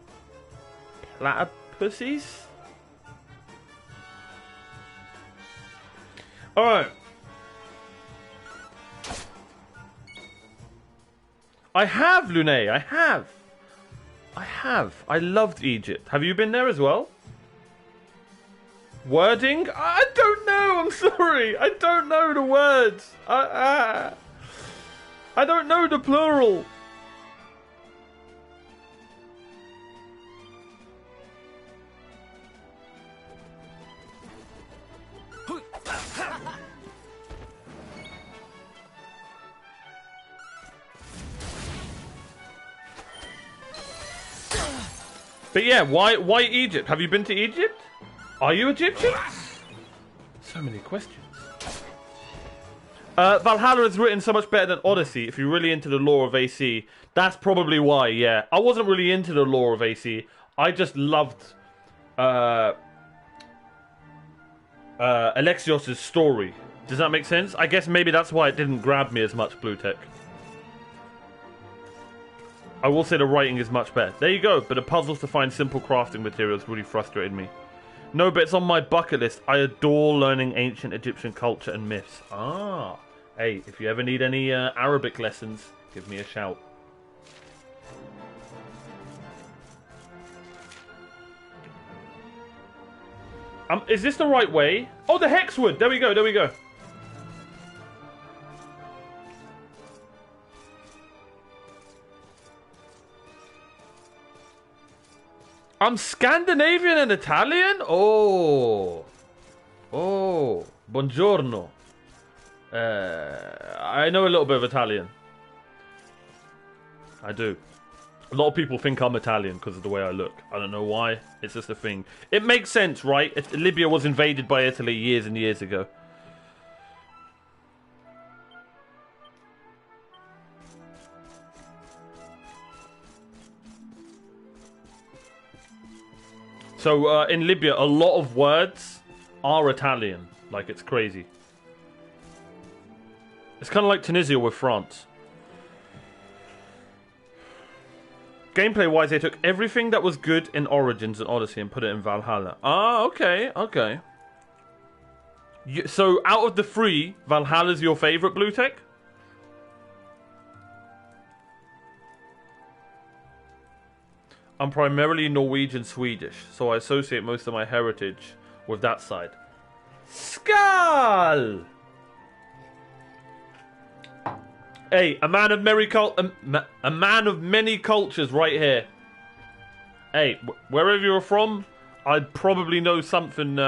Platypuses? Alright. I have, Lune. I have. I loved Egypt. Have you been there as well? Wording? I don't know. I'm sorry. I don't know the words. I don't know the plural. But yeah, why Egypt? Have you been to Egypt? Are you Egyptian? So many questions. Valhalla is written so much better than Odyssey. If you're really into the lore of AC, that's probably why. Yeah, I wasn't really into the lore of AC. I just loved Alexios' story. Does that make sense? I guess maybe that's why it didn't grab me as much, Blue Tech. I will say the writing is much better. There you go. But the puzzles to find simple crafting materials really frustrated me. No, but it's on my bucket list. I adore learning ancient Egyptian culture and myths. Ah. Hey, if you ever need any Arabic lessons, give me a shout. Is this the right way? Oh, the Hexwood. There we go. There we go. I'm Scandinavian and Italian? Oh. Oh. Buongiorno. I know a little bit of Italian. I do. A lot of people think I'm Italian because of the way I look. I don't know why. It's just a thing. It makes sense, right? Libya was invaded by Italy years and years ago. So, in Libya, a lot of words are Italian. Like, it's crazy. It's kind of like Tunisia with France. Gameplay-wise, they took everything that was good in Origins and Odyssey and put it in Valhalla. Ah, okay, okay. So, out of the three, Valhalla's your favourite, Blue Tech? I'm primarily Norwegian Swedish, so I associate most of my heritage with that side. Skull! Hey, a man of many cultures right here. Hey, wherever you're from, I'd probably know something,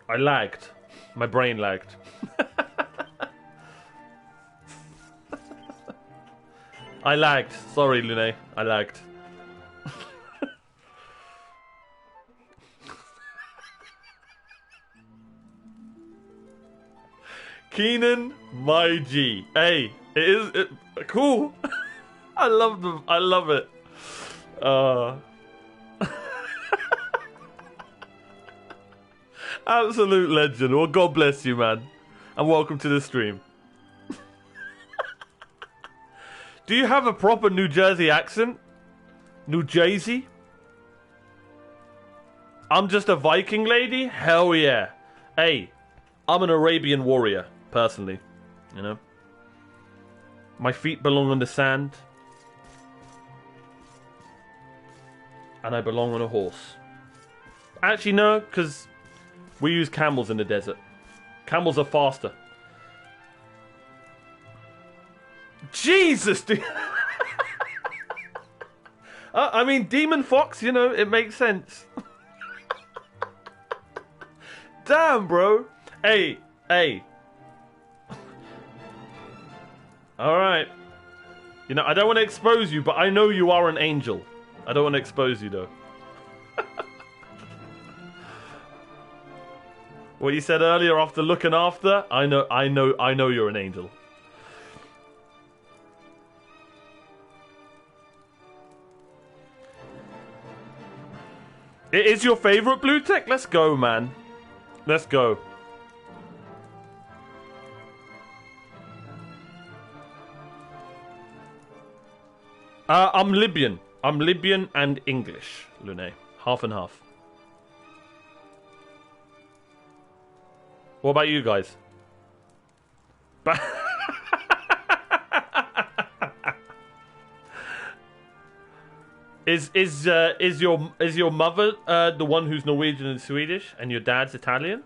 I lagged. My brain lagged. I lagged. Sorry, Lune. I lagged. Keenan, my G. Hey, it is cool. I love them. I love it. Absolute legend. Well, God bless you, man. And welcome to the stream. Do you have a proper New Jersey accent? New Jersey? I'm just a Viking lady? Hell yeah. Hey, I'm an Arabian warrior, personally. You know? My feet belong on the sand. And I belong on a horse. Actually, no, because we use camels in the desert. Camels are faster. Jesus, dude. I mean, Demon Fox, you know, it makes sense. Damn, bro. Hey. Alright. You know, I don't want to expose you, but I know you are an angel. I don't want to expose you, though. What you said earlier after looking after, I know you're an angel. It is your favorite blue tech? Let's go, man. Let's go. I'm Libyan. I'm Libyan and English, Lune. Half and half. What about you guys? Is your mother the one who's Norwegian and Swedish, and your dad's Italian?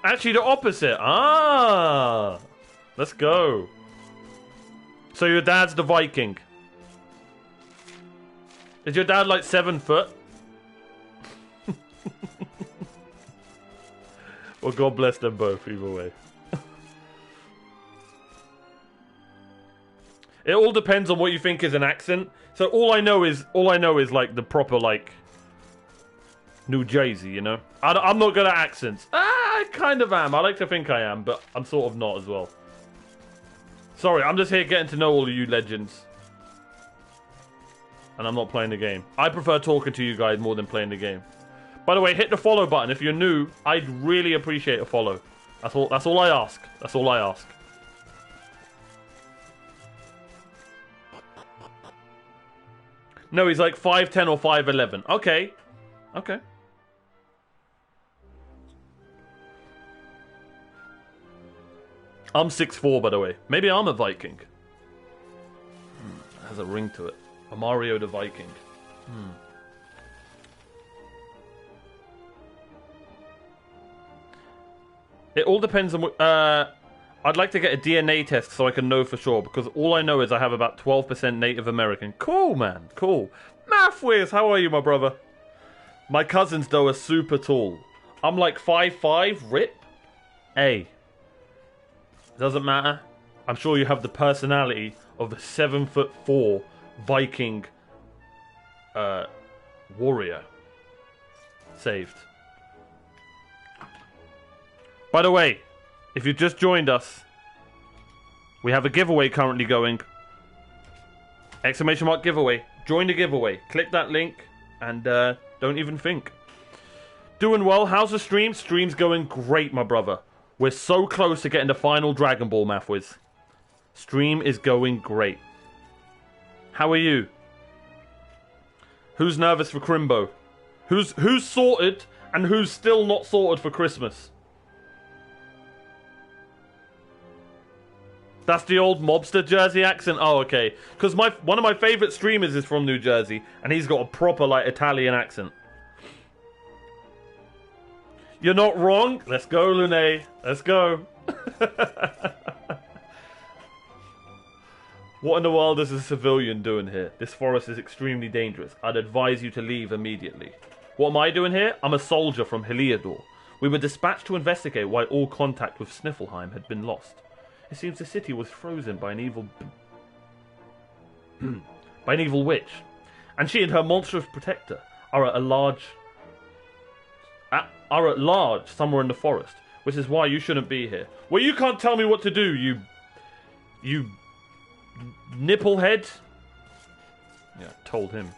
Actually, the opposite. Ah, let's go. So your dad's the Viking. Is your dad like 7 foot? Well, God bless them both, either way. It all depends on what you think is an accent. So all I know is like the proper like New Jersey, you know. I'm not good at accents. I kind of am. I like to think I am, but I'm sort of not as well. Sorry, I'm just here getting to know all of you legends. And I'm not playing the game. I prefer talking to you guys more than playing the game. By the way, hit the follow button if you're new. I'd really appreciate a follow. That's all I ask. That's all I ask. No, he's like 5'10" or 5'11". Okay. Okay. I'm 6'4", by the way. Maybe I'm a Viking. It has a ring to it. A Mario the Viking. It all depends on what... I'd like to get a DNA test so I can know for sure, because all I know is I have about 12% Native American. Cool, man. Cool. Mathwiz, how are you, my brother? My cousins, though, are super tall. I'm like 5'5", rip. Hey. Doesn't matter. I'm sure you have the personality of a 7'4" Viking warrior. Saved. By the way, if you've just joined us, we have a giveaway currently going. Exclamation mark giveaway. Join the giveaway. Click that link and don't even think. Doing well. How's the stream? Stream's going great, my brother. We're so close to getting the final Dragon Ball, Mathwiz. Stream is going great. How are you? Who's nervous for Crimbo? Who's sorted and who's still not sorted for Christmas? That's the old mobster Jersey accent? Oh, okay. Because one of my favourite streamers is from New Jersey, and he's got a proper, like, Italian accent. You're not wrong? Let's go, Lune. Let's go. What in the world is a civilian doing here? This forest is extremely dangerous. I'd advise you to leave immediately. What am I doing here? I'm a soldier from Heliodor. We were dispatched to investigate why all contact with Schnifelheim had been lost. It seems the city was frozen by an evil... by an evil witch. And she and her monstrous protector are at large somewhere in the forest, which is why you shouldn't be here. Well, you can't tell me what to do, you nipplehead. Yeah, told him.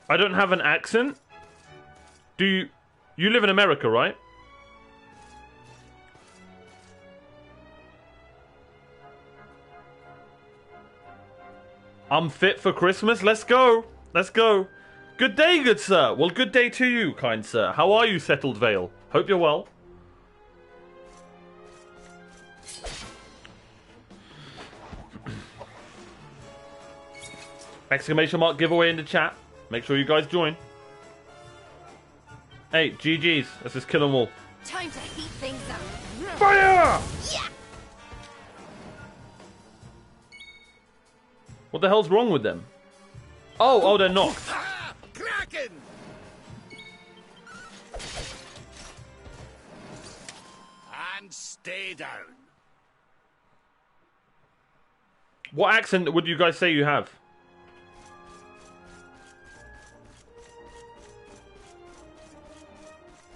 I don't have an accent. Do you? You live in America, right? I'm fit for Christmas. Let's go. Let's go. Good day, good sir. Well, good day to you, kind sir. How are you, Settled Vale? Hope you're well. Exclamation mark giveaway in the chat. Make sure you guys join. Hey, GG's. Let's just kill them all. Time to heat things up. Fire! Yeah! What the hell's wrong with them? Oh, they're knocked. Ah! Kraken! And stay down. What accent would you guys say you have?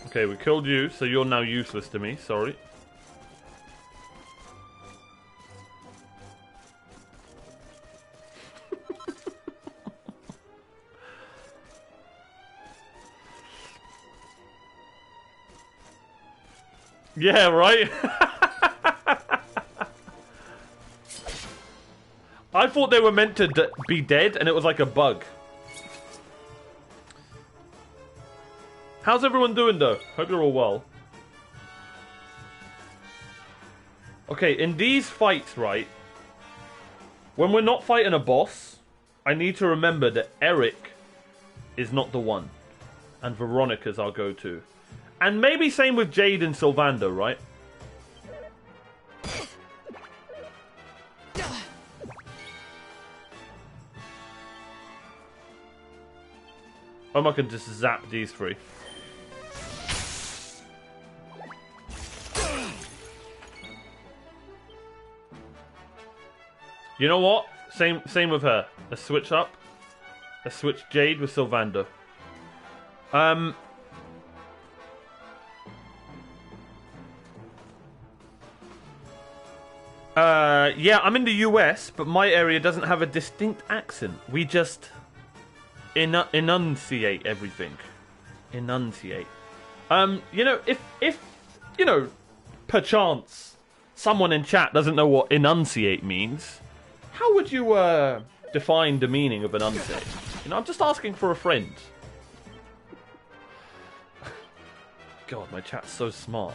Okay, we killed you, so you're now useless to me. Sorry. Yeah, right? I thought they were meant to be dead, and it was like a bug. How's everyone doing, though? Hope you're all well. Okay, in these fights, right? When we're not fighting a boss, I need to remember that Eric is not the one. And Veronica's our go-to. And maybe same with Jade and Sylvander, right? I'm not going to just zap these three. You know what? Same with her. Let's switch up. Let's switch Jade with Sylvander. Yeah, I'm in the US, but my area doesn't have a distinct accent. We just enunciate everything. Enunciate. You know, if you know, perchance someone in chat doesn't know what enunciate means, how would you define the meaning of enunciate? You know, I'm just asking for a friend. God, my chat's so smart.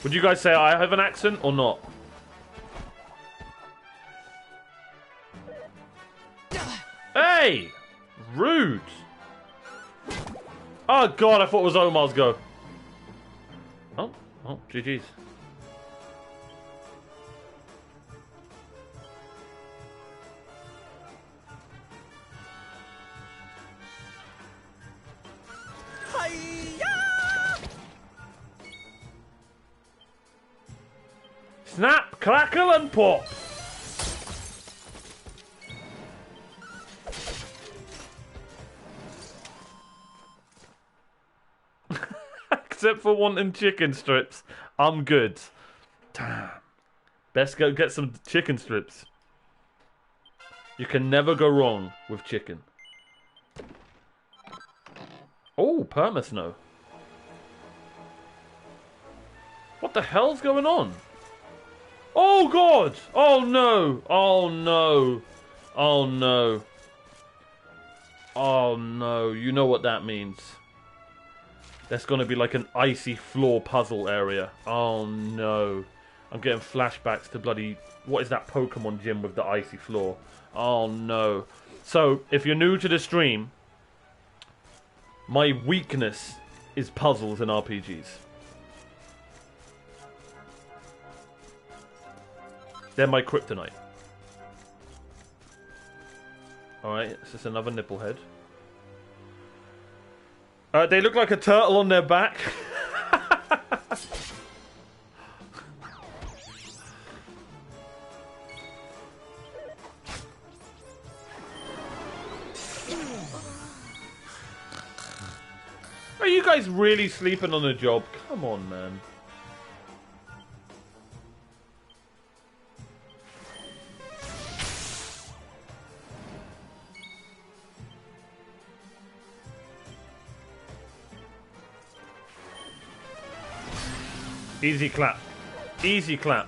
Would you guys say I have an accent or not? Hey! Rude! Oh god, I thought it was Omar's go. Oh, GG's. Snap, crackle, and pop. Except for wanting chicken strips, I'm good. Damn. Best go get some chicken strips. You can never go wrong with chicken. Oh, permasnow. What the hell's going on? Oh god! Oh no! Oh no! Oh no! Oh no! You know what that means. There's gonna be like an icy floor puzzle area. Oh no! I'm getting flashbacks to bloody... What is that Pokemon gym with the icy floor? Oh, no. So, if you're new to the stream, my weakness is puzzles and RPGs. They're my kryptonite. Alright, this is another nipple head. They look like a turtle on their back. Are you guys really sleeping on the job? Come on, man. Easy clap. Easy clap.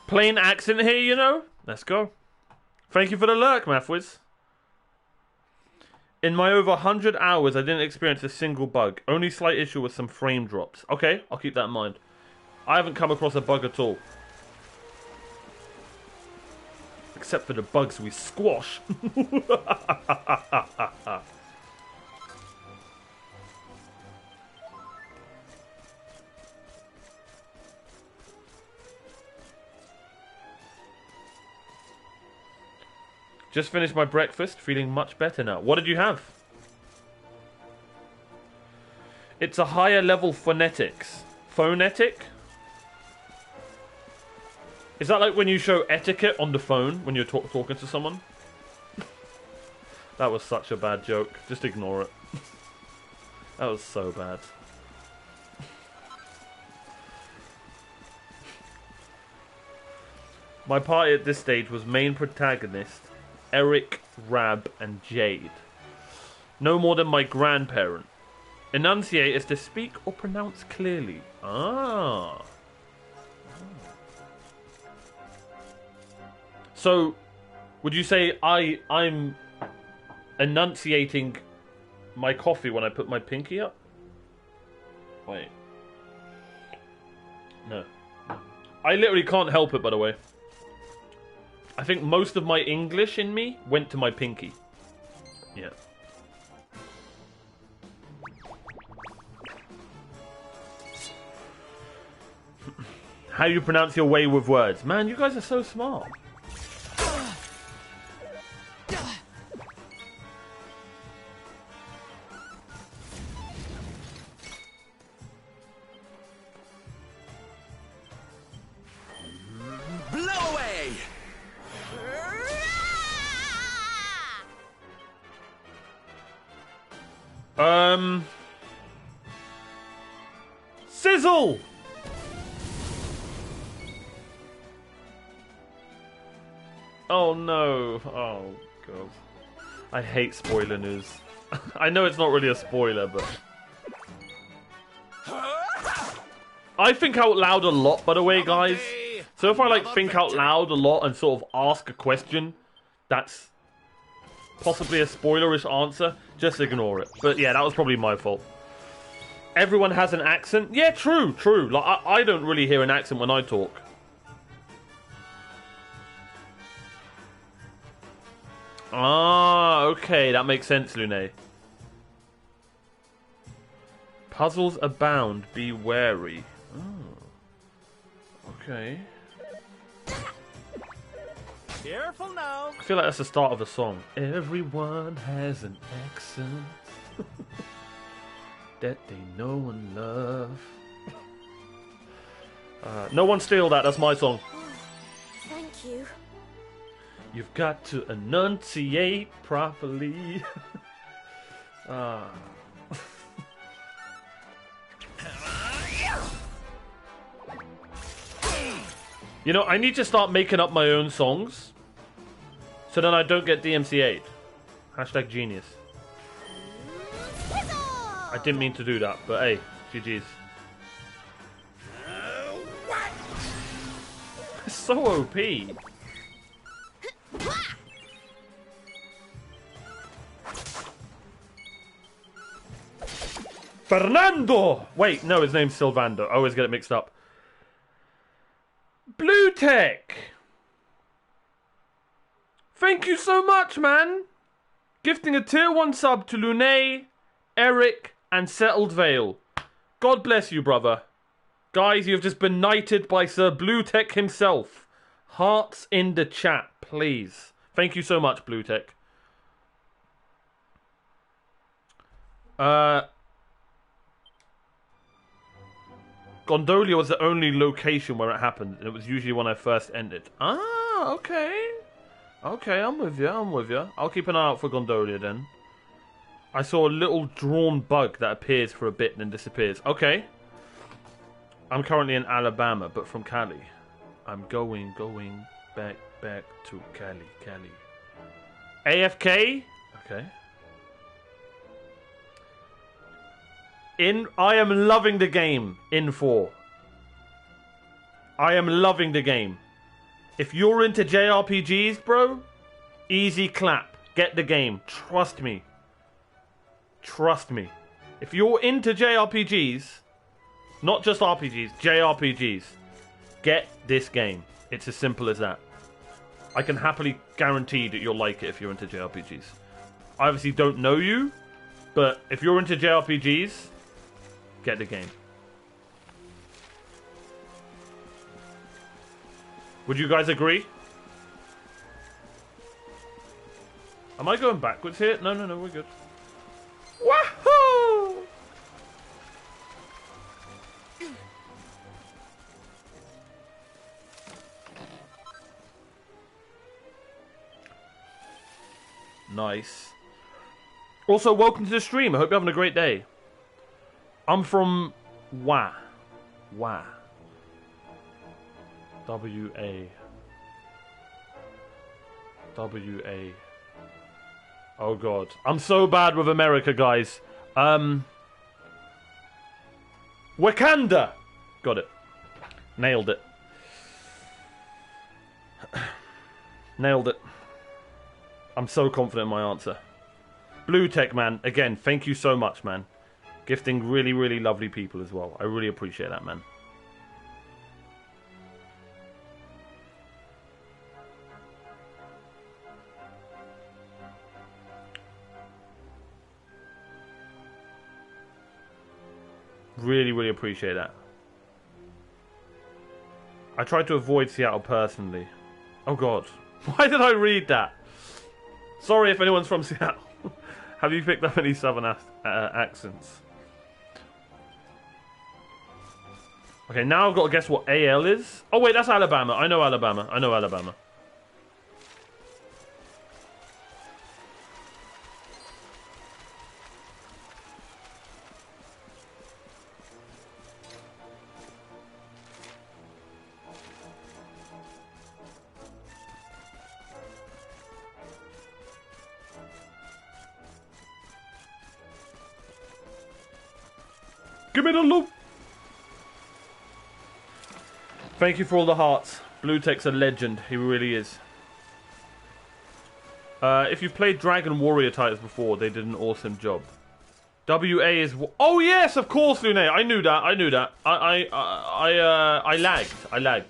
Plain accent here, you know? Let's go. Thank you for the lurk, Mathwiz. In my over 100 hours, I didn't experience a single bug. Only slight issue with some frame drops. Okay, I'll keep that in mind. I haven't come across a bug at all. Except for the bugs we squash. Just finished my breakfast, feeling much better now. What did you have? It's a higher level phonetics. Phonetic? Is that like when you show etiquette on the phone when you're talking to someone? That was such a bad joke. Just ignore it. That was so bad. My party at this stage was main protagonist Eric, Rab, and Jade. No more than my grandparent. Enunciate is to speak or pronounce clearly. Ah. So, would you say I'm enunciating my coffee when I put my pinky up? Wait. No. I literally can't help it, by the way. I think most of my English in me went to my pinky. Yeah. How do you pronounce your way with words? Man, you guys are so smart. Sizzle! Oh no. Oh god. I hate spoiler news. I know it's not really a spoiler, but... I think out loud a lot, by the way, guys. So if I like think out loud a lot and sort of ask a question that's possibly a spoilerish answer, just ignore it. But yeah, that was probably my fault. Everyone has an accent. Yeah, true, true. Like I don't really hear an accent when I talk. Ah, okay, that makes sense, Lune. Puzzles abound, be wary. Oh. Okay. Careful now. I feel like that's the start of the song. Everyone has an accent that they know and love. No one steal that, that's my song. Thank you. You've got to enunciate properly. You know, I need to start making up my own songs so then I don't get DMCA'd. Hashtag genius. I didn't mean to do that, but hey, GG's. It's so OP. Fernando! Wait, no, his name's Silvando. I always get it mixed up. Blue Tech! Thank you so much, man! Gifting a tier 1 sub to Lune, Eric, and Settled Vale. God bless you, brother. Guys, you've just been knighted by Sir Blue Tech himself. Hearts in the chat, please. Thank you so much, Blue Tech. Gondolia was the only location where it happened, and it was usually when I first entered. Ah, okay. Okay, I'm with you, I'm with you. I'll keep an eye out for Gondolia then. I saw a little drawn bug that appears for a bit and then disappears. Okay. I'm currently in Alabama, but from Cali. I'm going back to Cali. AFK? Okay. I am loving the game, Infor. I am loving the game. If you're into JRPGs, bro, easy clap. Get the game. Trust me. Trust me. If you're into JRPGs, not just RPGs, JRPGs, get this game. It's as simple as that. I can happily guarantee that you'll like it if you're into JRPGs. I obviously don't know you, but if you're into JRPGs, get the game. Would you guys agree? Am I going backwards here? No, we're good. Wahoo! Nice. Also, welcome to the stream. I hope you're having a great day. I'm from WA. W-A. Oh god. I'm so bad with America, guys. Wakanda! Got it. Nailed it. Nailed it. I'm so confident in my answer. Blue Tech, man. Again, thank you so much, man. Gifting really, really lovely people as well. I really appreciate that, man. Really, really appreciate that. I tried to avoid Seattle personally. Oh god. Why did I read that? Sorry if anyone's from Seattle. Have you picked up any southern accents? Okay, now I've got to guess what AL is. Oh wait, that's Alabama. I know Alabama. Give me the loot! Thank you for all the hearts. Blue Tech's a legend. He really is. If you've played Dragon Warrior titles before, they did an awesome job. WA is... Oh, yes, of course, Lune. I knew that. I lagged.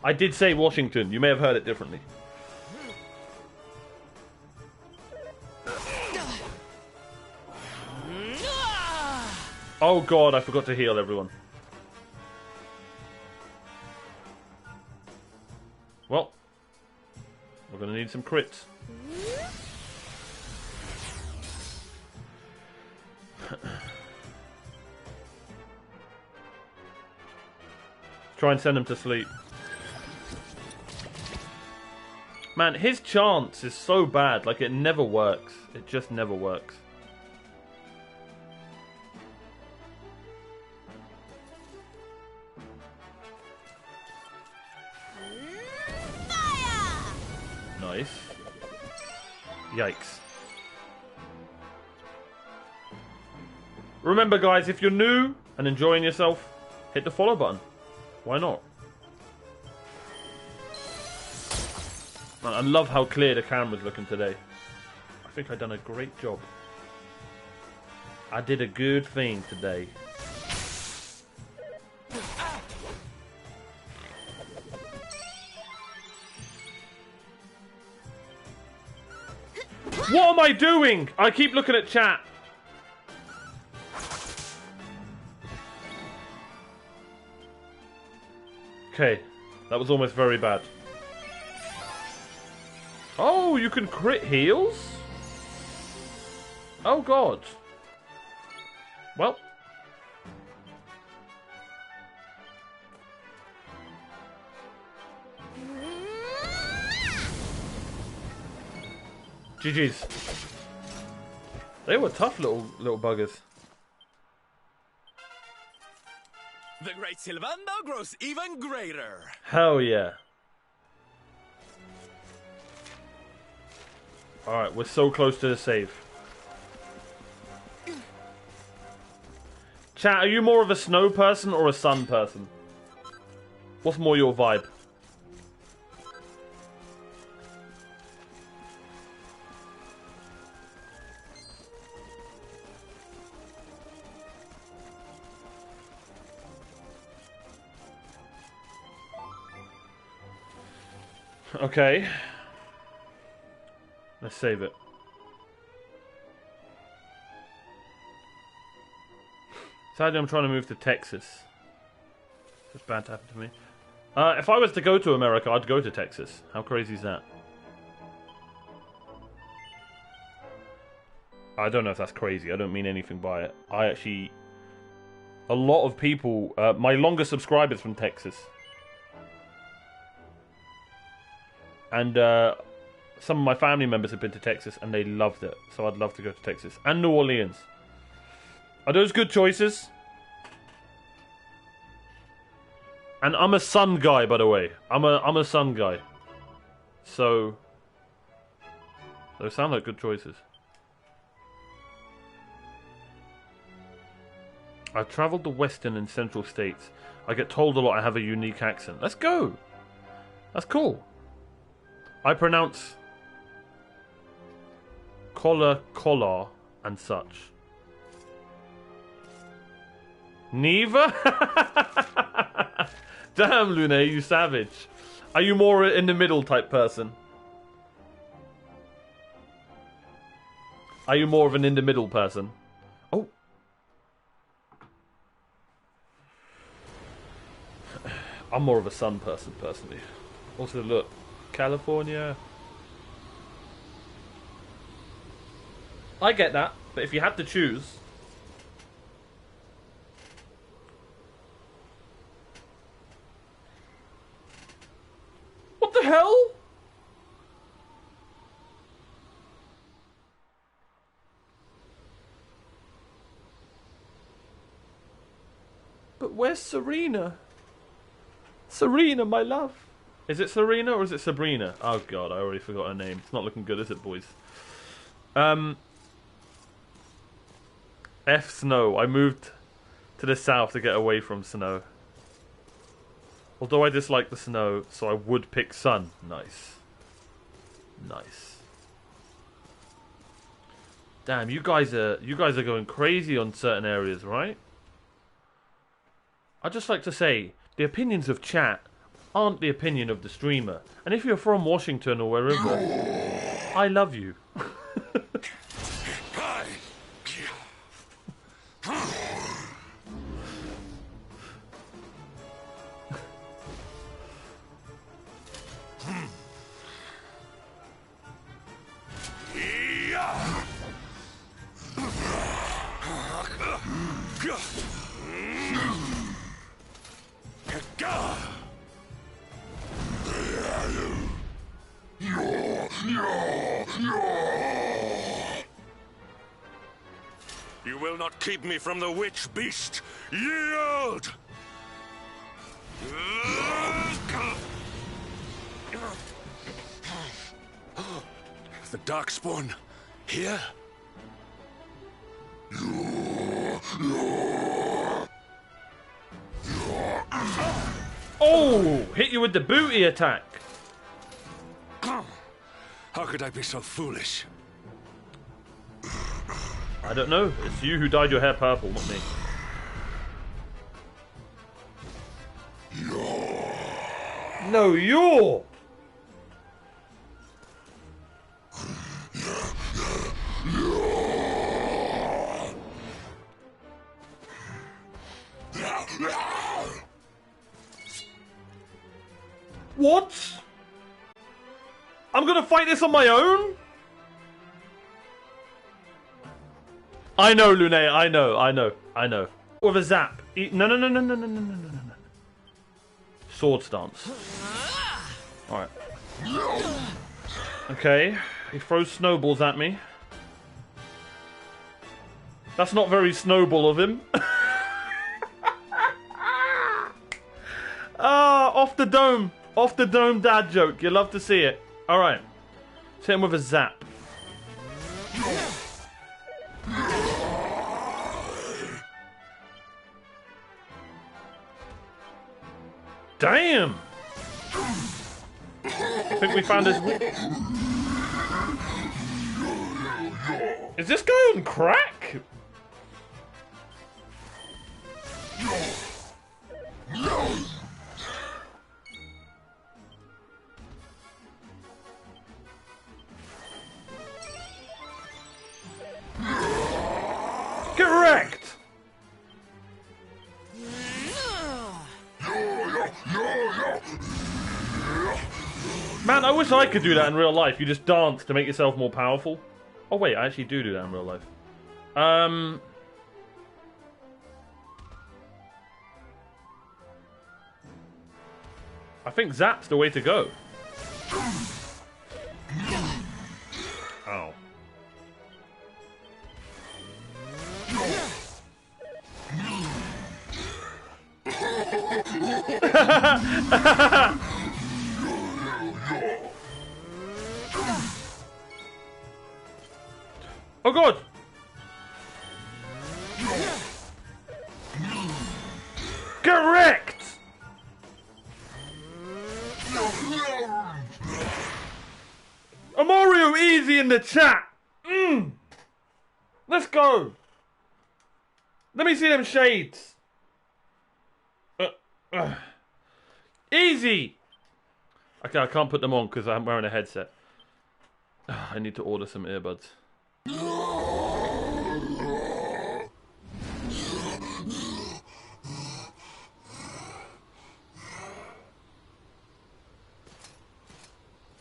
I did say Washington. You may have heard it differently. Oh, God, I forgot to heal everyone. Well, we're going to need some crits. Try and send him to sleep. Man, his chance is so bad. Like, it never works. It just never works. Nice. Yikes. Remember, guys, if you're new and enjoying yourself, hit the follow button. Why not? Man, I love how clear the camera's looking today. I think I've done a great job. I did a good thing today. What am I doing? I keep looking at chat. Okay, that was almost very bad. Oh, you can crit heals? Oh god. Well. GG's. They were tough little buggers. The great Sylvando grows even greater. Hell yeah. Alright, we're so close to the save. Chat, are you more of a snow person or a sun person? What's more your vibe? Okay. Let's save it. Sadly, I'm trying to move to Texas. It's bad to happen to me. If I was to go to America, I'd go to Texas. How crazy is that? I don't know if that's crazy. I don't mean anything by it. I actually... A lot of people... my longest subscribers from Texas. And some of my family members have been to Texas and they loved it. So I'd love to go to Texas. And New Orleans. Are those good choices? And I'm a sun guy, by the way. I'm a sun guy. So those sound like good choices. I've travelled the western and central states. I get told a lot I have a unique accent. Let's go. That's cool. I pronounce collar and such. Neither? Damn, Lune, you savage. Are you more in the middle type person? Are you more of an in the middle person? Oh. I'm more of a sun person, personally. Also, look. California. I get that, but if you had to choose... What the hell? But where's Serena? Serena, my love. Is it Serena or is it Sabrina? Oh god, I already forgot her name. It's not looking good, is it, boys? F snow. I moved to the south to get away from snow. Although I dislike the snow, so I would pick sun. Nice. Nice. Damn, you guys are going crazy on certain areas, right? I'd just like to say, the opinions of chat aren't the opinion of the streamer. And if you're from Washington or wherever, I love you. You will not keep me from the witch beast. Yield! The Darkspawn here? Oh! Hit you with the booty attack. How could I be so foolish? I don't know. It's you who dyed your hair purple, not me. No, you're... What? I'm gonna fight this on my own? I know, Lune, I know. With a zap. No. Sword stance. Alright. Okay. He throws snowballs at me. That's not very snowball of him. Ah, off the dome. Off the dome dad joke. You love to see it. Alright. Hit him with a zap. Damn! I think we found his... Is this guy on crack? Get wrecked! Man, I wish I could do that in real life. You just dance to make yourself more powerful. Oh wait, I actually do that in real life. I think Zap's the way to go. Ow. Oh god! Get wrecked! Mario easy in the chat! Let's go! Let me see them shades! Easy! Okay, I can't put them on because I'm wearing a headset. I need to order some earbuds.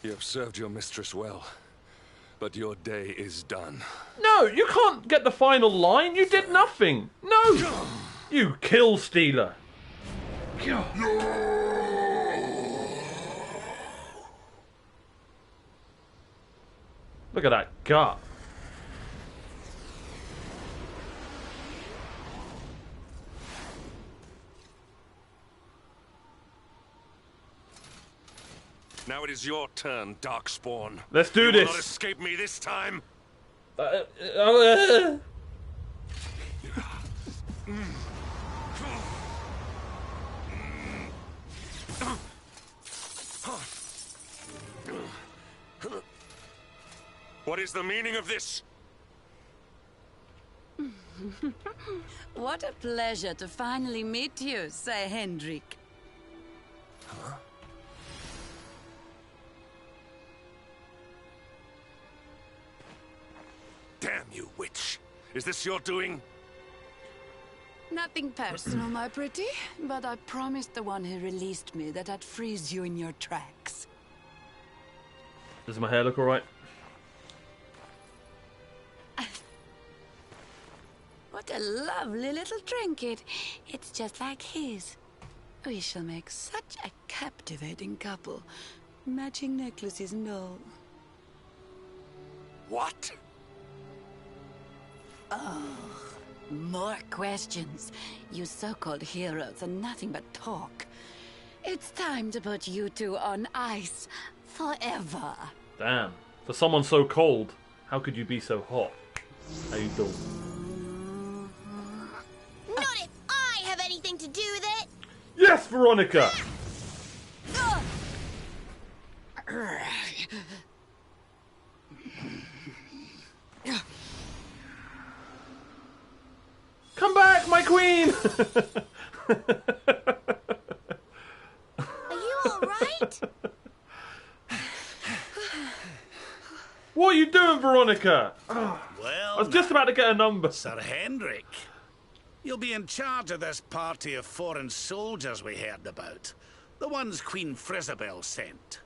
You have served your mistress well, but your day is done. No, you can't get the final line. You did nothing. No! You kill stealer. Look at that gut. Now it is your turn, Darkspawn. Let's do you this. Will not escape me this time. What is the meaning of this? What a pleasure to finally meet you, Sir Hendrik. Huh? Damn you, witch! Is this your doing? Nothing personal, my pretty, but I promised the one who released me that I'd freeze you in your tracks. Does my hair look alright? What a lovely little trinket. It's just like his. We shall make such a captivating couple. Matching necklaces and all. What? Oh, more questions. You so-called heroes are nothing but talk. It's time to put you two on ice forever. Damn. For someone so cold, how could you be so hot? How you doing? Not if I have anything to do with it! Yes, Veronica! Are you all right? What are you doing, Veronica? Well, I was just about to get a number. Sir Henrik, you'll be in charge of this party of foreign soldiers we heard about. The ones Queen Frisabel sent.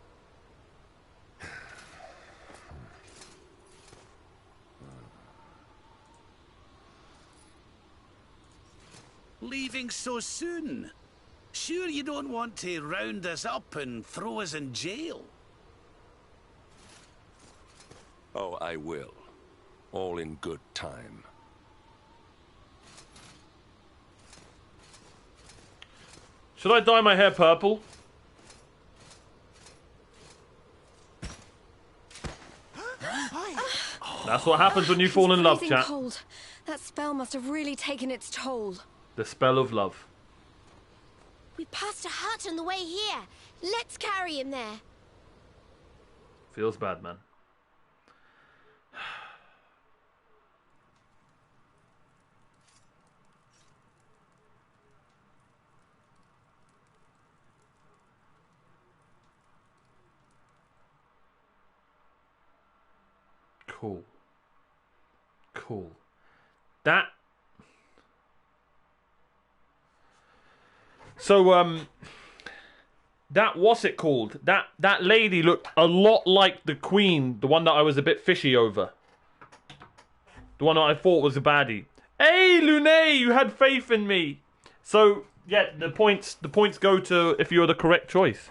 Leaving so soon? Sure you don't want to round us up and throw us in jail? Oh, I will. All in good time. Should I dye my hair purple? That's what happens when you fall in love, Freezing chat. cold. That spell must have really taken its toll. The spell of love. We passed a hut on the way here. Let's carry him there. Feels bad, man. Cool. Cool. That... So, that, what's it called? That lady looked a lot like the queen, the one that I was a bit fishy over. The one that I thought was a baddie. Hey, Lune, you had faith in me. So, yeah, the points go to if you're the correct choice.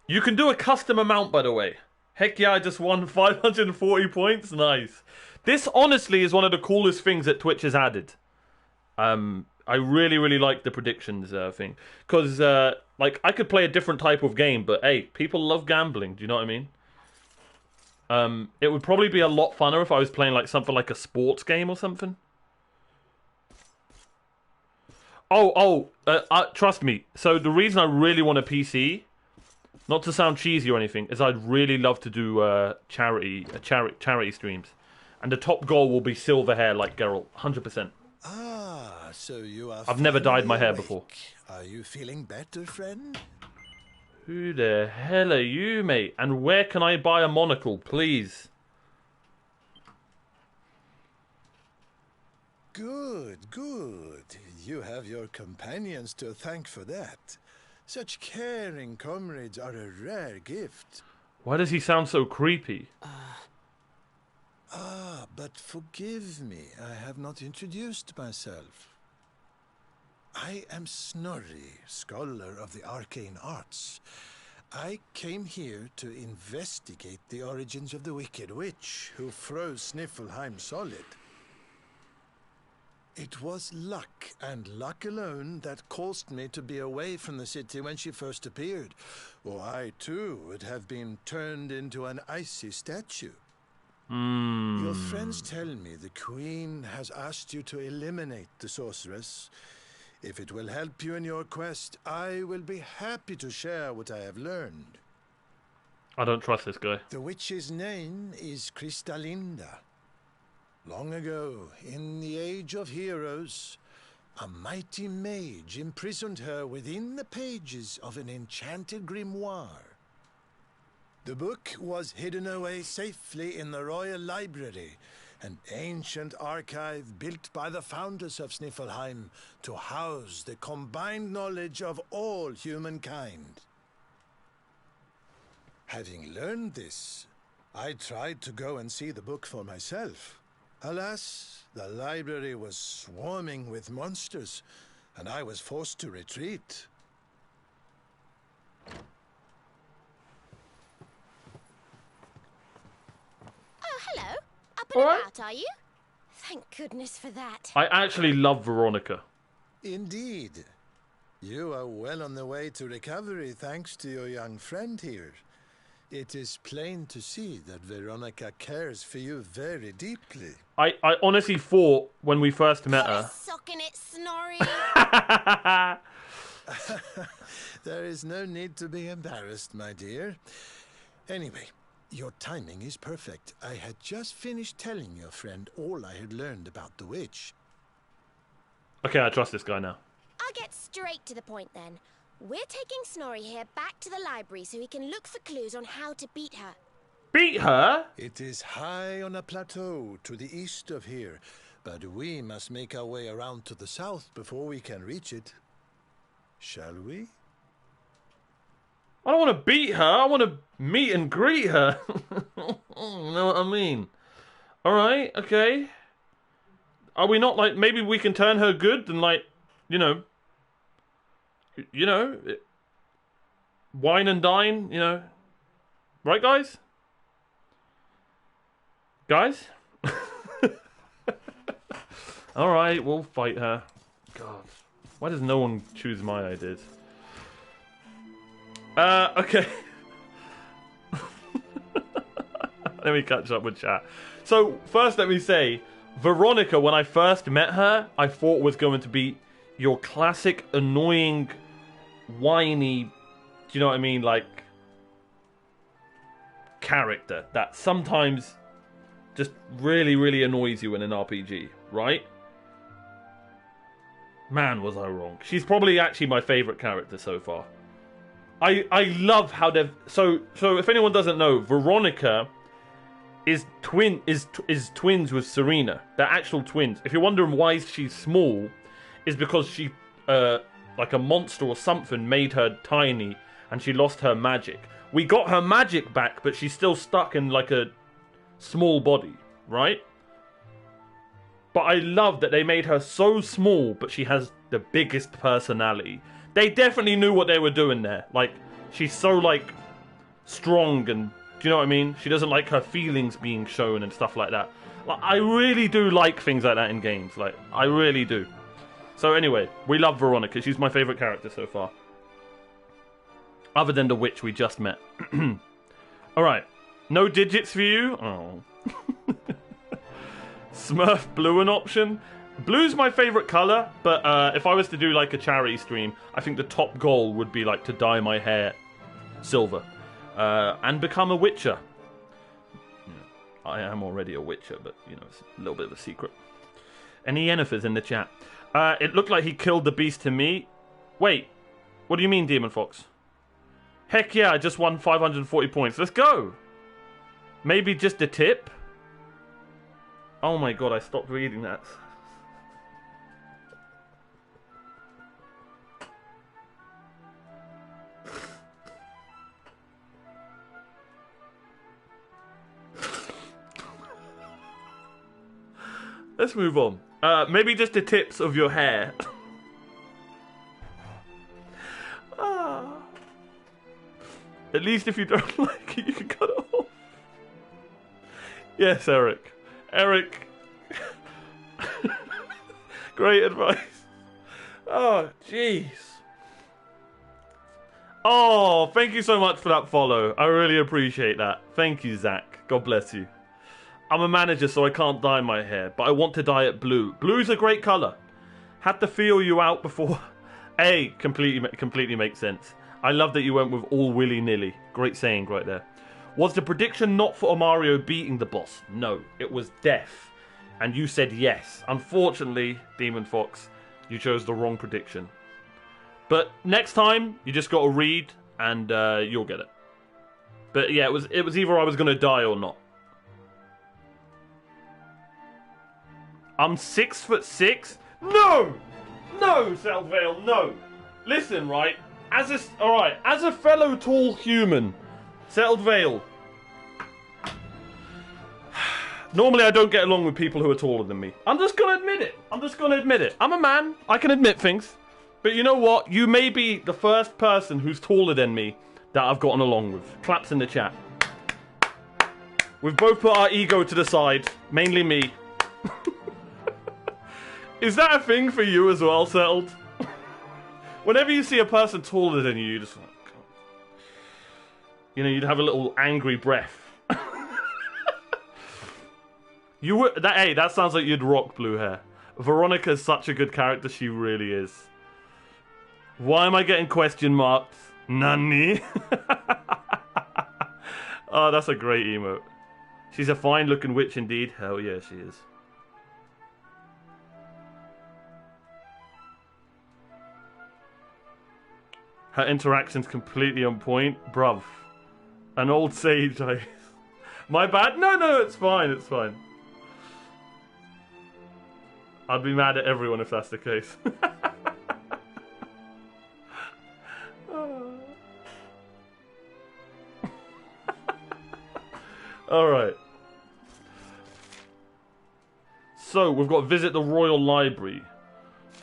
You can do a custom amount, by the way. Heck yeah, I just won 540 points. Nice. This, honestly, is one of the coolest things that Twitch has added. I really, really like the predictions thing. Because, like, I could play a different type of game, but, hey, people love gambling. Do you know what I mean? It would probably be a lot funner if I was playing, like, something like a sports game or something. Trust me. So, the reason I really want a PC... Not to sound cheesy or anything, is I'd really love to do charity streams, and the top goal will be silver hair like Geralt, 100%. Ah, so you are. I've never dyed my hair awake. before. Are you feeling better, friend? Who the hell are you, mate? And where can I buy a monocle, please? Good, good. You have your companions to thank for that. Such caring comrades are a rare gift. Why does he sound so creepy? But forgive me, I have not introduced myself. I am Snorri, scholar of the arcane arts. I came here to investigate the origins of the wicked witch who froze Schnifelheim solid. It was luck, and luck alone, that caused me to be away from the city when she first appeared, or I too would have been turned into an icy statue. Your friends tell me the Queen has asked you to eliminate the sorceress. If it will help you in your quest, I will be happy to share what I have learned. I don't trust this guy. The witch's name is Kristalinda. Long ago, in the Age of Heroes, a mighty mage imprisoned her within the pages of an enchanted grimoire. The book was hidden away safely in the Royal Library, an ancient archive built by the founders of Schnifelheim to house the combined knowledge of all humankind. Having learned this, I tried to go and see the book for myself. Alas, the library was swarming with monsters, and I was forced to retreat. Oh, hello. Up and Alright. about, are you? Thank goodness for that. I actually love Veronica. Indeed. You are well on the way to recovery thanks to your young friend here. It is plain to see that Veronica cares for you very deeply. I honestly thought when we first met her... Socking it, Snorri. There is no need to be embarrassed, my dear. Anyway, your timing is perfect. I had just finished telling your friend all I had learned about the witch. Okay, I trust this guy now. I'll get straight to the point then. We're taking Snorri here back to the library so he can look for clues on how to beat her. Beat her? It is high on a plateau to the east of here, but we must make our way around to the south before we can reach it. Shall we? I don't want to beat her. I want to meet and greet her. You know what I mean? Alright, okay. Are we not like, maybe we can turn her good and like, you know, wine and dine, you know. Right, guys? Guys? Alright, we'll fight her. God. Why does no one choose my ideas? Okay. Let me catch up with chat. So, first let me say, Veronica, when I first met her, I thought was going to be your classic annoying, whiny, do you know what I mean, like, character that sometimes just really, really annoys you in an RPG, right? Man, was I wrong. She's probably actually my favourite character so far. I love how they've... So if anyone doesn't know, Veronica is twins with Serena. They're actual twins. If you're wondering why she's small, is because she, like a monster or something, made her tiny and she lost her magic. We got her magic back, but she's still stuck in like a small body, right? But I love that they made her so small, but she has the biggest personality. They definitely knew what they were doing there. Like, she's so, like, strong and, do you know what I mean? She doesn't like her feelings being shown and stuff like that. Like, I really do like things like that in games. Like, I really do. So anyway, we love Veronica. She's my favourite character so far. Other than the witch we just met. Alright. No digits for you? Oh. Smurf blue an option? Blue's my favourite colour, but if I was to do like a charity stream, I think the top goal would be like to dye my hair silver and become a witcher. I am already a witcher, but you know, it's a little bit of a secret. Any Yennifers in the chat? It looked like he killed the beast to me. Wait, what do you mean, Demon Fox? Heck yeah, I just won 540 points. Let's go! Maybe just a tip? Oh my god, I stopped reading that. Let's move on. Maybe just the tips of your hair. At least if you don't like it, you can cut it off. Yes, Eric. Eric. Great advice. Oh, jeez. Oh, thank you so much for that follow. I really appreciate that. Thank you, Zach. God bless you. I'm a manager, so I can't dye my hair, but I want to dye it blue. Blue's a great colour. Had to feel you out before. Hey, completely makes sense. I love that you went with all willy-nilly. Great saying right there. Was the prediction not for Mario beating the boss? No, it was death. And you said yes. Unfortunately, Demon Fox, you chose the wrong prediction. But next time, you just got to read, and you'll get it. But yeah, it was either I was going to die or not. I'm 6'6"? No! No, Selvale, no! Listen, right? As a fellow tall human, Settled Vale. Normally I don't get along with people who are taller than me. I'm just gonna admit it. I'm a man. I can admit things. But you know what? You may be the first person who's taller than me that I've gotten along with. Claps in the chat. We've both put our ego to the side. Mainly me. Is that a thing for you as well, Settled? Whenever you see a person taller than you, you just like, you know, you'd have a little angry breath. You would that sounds like you'd rock blue hair. Veronica's such a good character, she really is. Why am I getting question marked? Nani? Oh, that's a great emote. She's a fine looking witch indeed. Hell yeah, she is. Her interaction's completely on point. Bruv. An old sage, My bad? No, it's fine, it's fine. I'd be mad at everyone if that's the case. Alright. So, we've got to visit the Royal Library.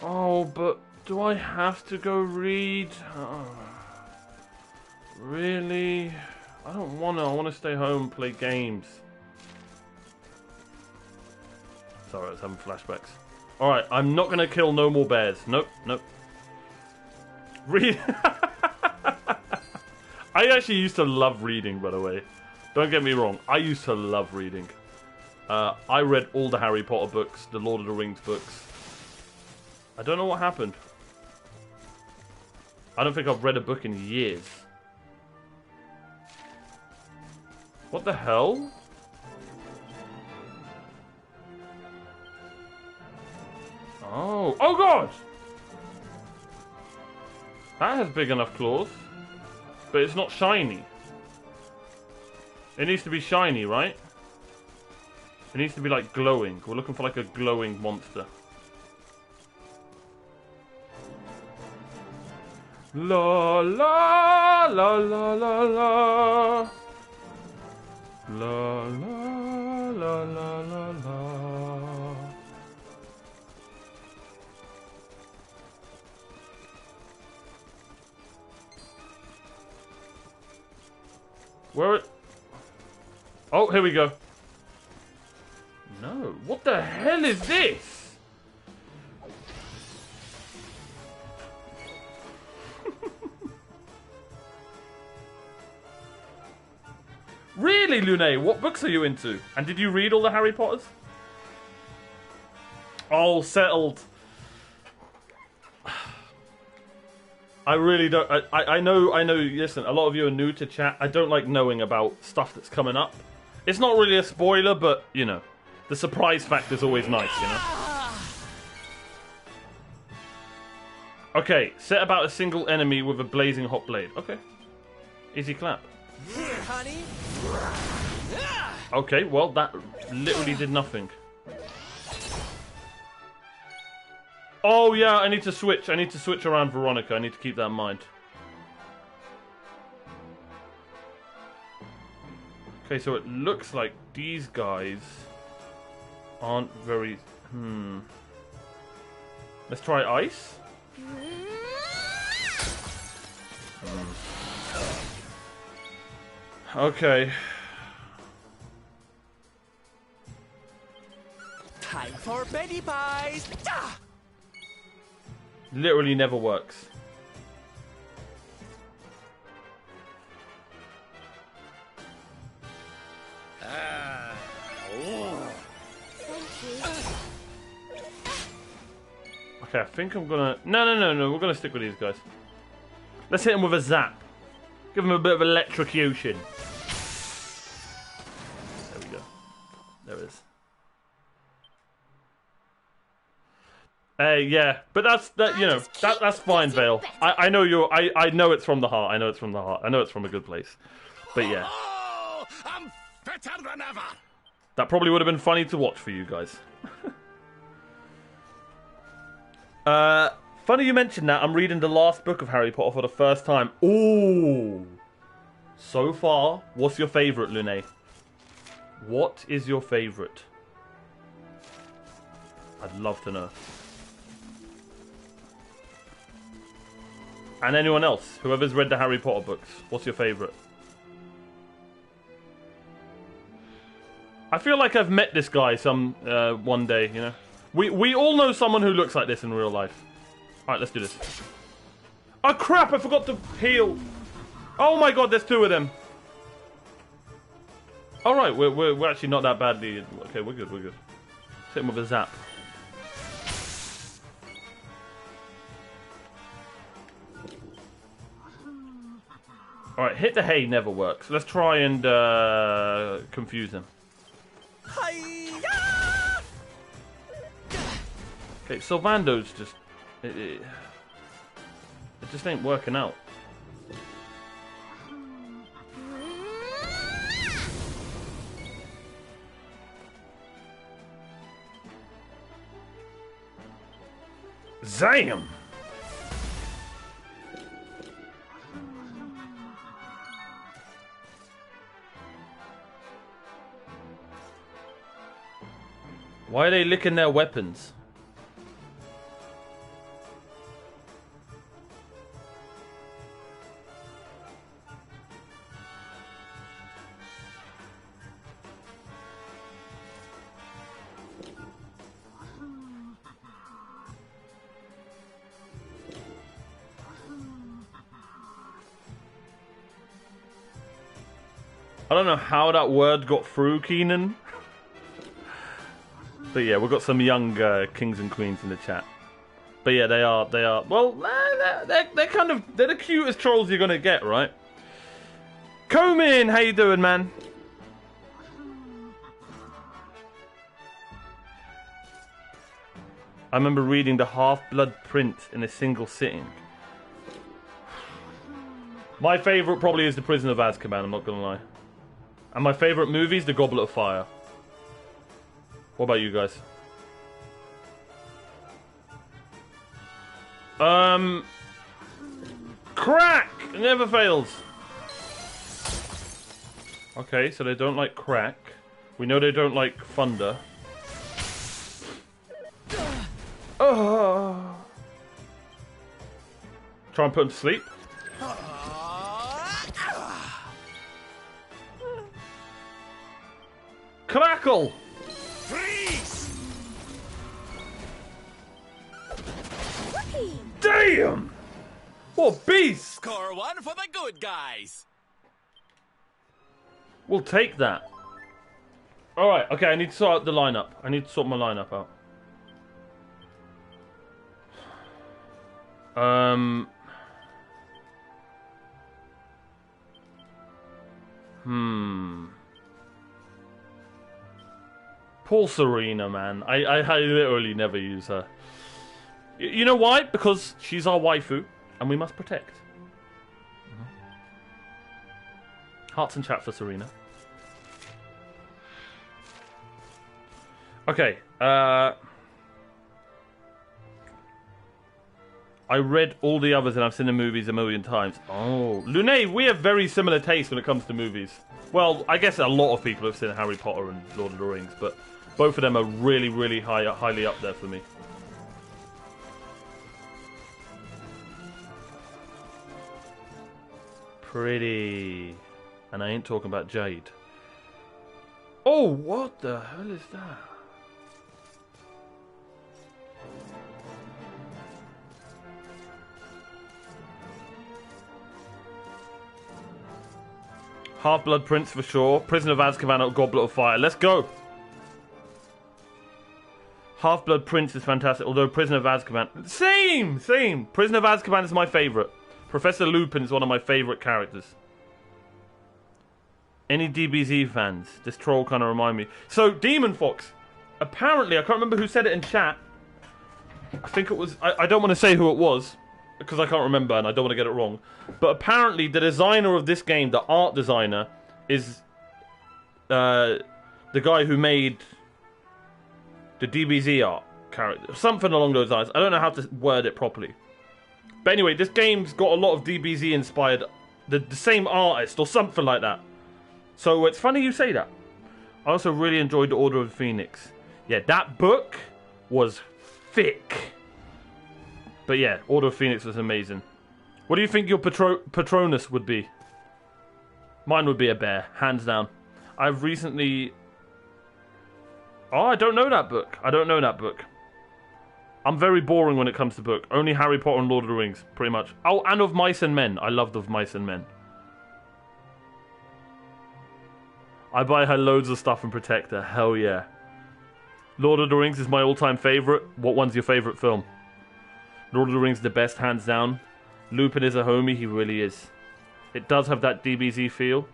Oh, but do I have to go read? Really? I don't want to. I want to stay home and play games. Sorry, I was having flashbacks. Alright, I'm not going to kill no more bears. Nope. Read. I actually used to love reading, by the way. Don't get me wrong. I used to love reading. I read all the Harry Potter books, the Lord of the Rings books. I don't know what happened. I don't think I've read a book in years. What the hell? Oh god! That has big enough claws. But it's not shiny. It needs to be shiny, right? It needs to be like glowing. We're looking for like a glowing monster. La la la la la la. La la la la la la. Where? Oh, here we go. No. What the hell is this? Really, Lune? What books are you into? And did you read all the Harry Potters? Oh, settled. I really don't. I know. Listen, a lot of you are new to chat. I don't like knowing about stuff that's coming up. It's not really a spoiler, but you know, the surprise factor is always nice. You know. Okay, set about a single enemy with a blazing hot blade. Okay, easy clap. Here, honey. Okay, well that literally did nothing. Oh yeah, I need to switch. I need to switch around Veronica. I need to keep that in mind. Okay, so it looks like these guys aren't very... Let's try ice. Okay. Time for Betty Pies. Ah! Literally never works. Okay, I think I'm gonna... No. We're gonna stick with these guys. Let's hit them with a zap. Give them a bit of electrocution. There we go. There it is. Yeah, but that's fine, Vale. I know I know it's from the heart. I know it's from the heart. I know it's from a good place. But yeah. Oh, I'm fitter than ever. That probably would have been funny to watch for you guys. Funny you mentioned that. I'm reading the last book of Harry Potter for the first time. Ooh. So far, what's your favourite, Lune? What is your favourite? I'd love to know. And anyone else, whoever's read the Harry Potter books, what's your favourite? I feel like I've met this guy one day, you know. We all know someone who looks like this in real life. Alright, let's do this. Oh crap, I forgot to heal. Oh my god, there's two of them. Alright, we're actually not that badly. Okay, we're good. Let's hit him with a zap. Alright, hit the hay never works. Let's try and confuse him. Okay, Sylvando's just... It just ain't working out. Zam! Why are they licking their weapons? I don't know how that word got through, Keenan. But yeah, we've got some young kings and queens in the chat. But yeah, they are. Well, they're kind of they're the cutest trolls you're gonna get, right? Comin, how you doing, man? I remember reading the Half-Blood Prince in a single sitting. My favourite probably is The Prisoner of Azkaban, I'm not gonna lie. And my favourite movie is The Goblet of Fire. What about you guys? Crack! It never fails. Okay, so they don't like crack. We know they don't like thunder. Oh. Try and put him to sleep. Crackle! Freeze! Damn! What beast! Score one for the good guys. We'll take that. Alright, okay, I need to sort out the lineup. I need to sort my lineup out. Poor Serena, man. I literally never use her. You know why? Because she's our waifu, and we must protect. Hearts and chat for Serena. Okay. I read all the others and I've seen the movies a million times. Oh. Lune, we have very similar tastes when it comes to movies. Well, I guess a lot of people have seen Harry Potter and Lord of the Rings, but both of them are really, really highly up there for me. Pretty. And I ain't talking about Jade. Oh, what the hell is that? Half-Blood Prince for sure. Prisoner of Azkaban or Goblet of Fire. Let's go. Half-Blood Prince is fantastic, although Prisoner of Azkaban... Same! Prisoner of Azkaban is my favourite. Professor Lupin is one of my favourite characters. Any DBZ fans? This troll kind of remind me. So, Demon Fox. Apparently, I can't remember who said it in chat. I think it was... I don't want to say who it was, because I can't remember and I don't want to get it wrong. But apparently, the designer of this game, the art designer, is the guy who made the DBZ art character. Something along those lines. I don't know how to word it properly. But anyway, this game's got a lot of DBZ inspired, the same artist or something like that. So it's funny you say that. I also really enjoyed The Order of the Phoenix. Yeah, that book was thick. But yeah, Order of Phoenix was amazing. What do you think your Patronus would be? Mine would be a bear, hands down. I've recently... Oh, I don't know that book. I'm very boring when it comes to book. Only Harry Potter and Lord of the Rings, pretty much. Oh, and Of Mice and Men. I loved Of Mice and Men. I buy her loads of stuff and protect her. Hell yeah. Lord of the Rings is my all-time favourite. What one's your favourite film? Lord of the Rings is the best, hands down. Lupin is a homie, he really is. It does have that DBZ feel.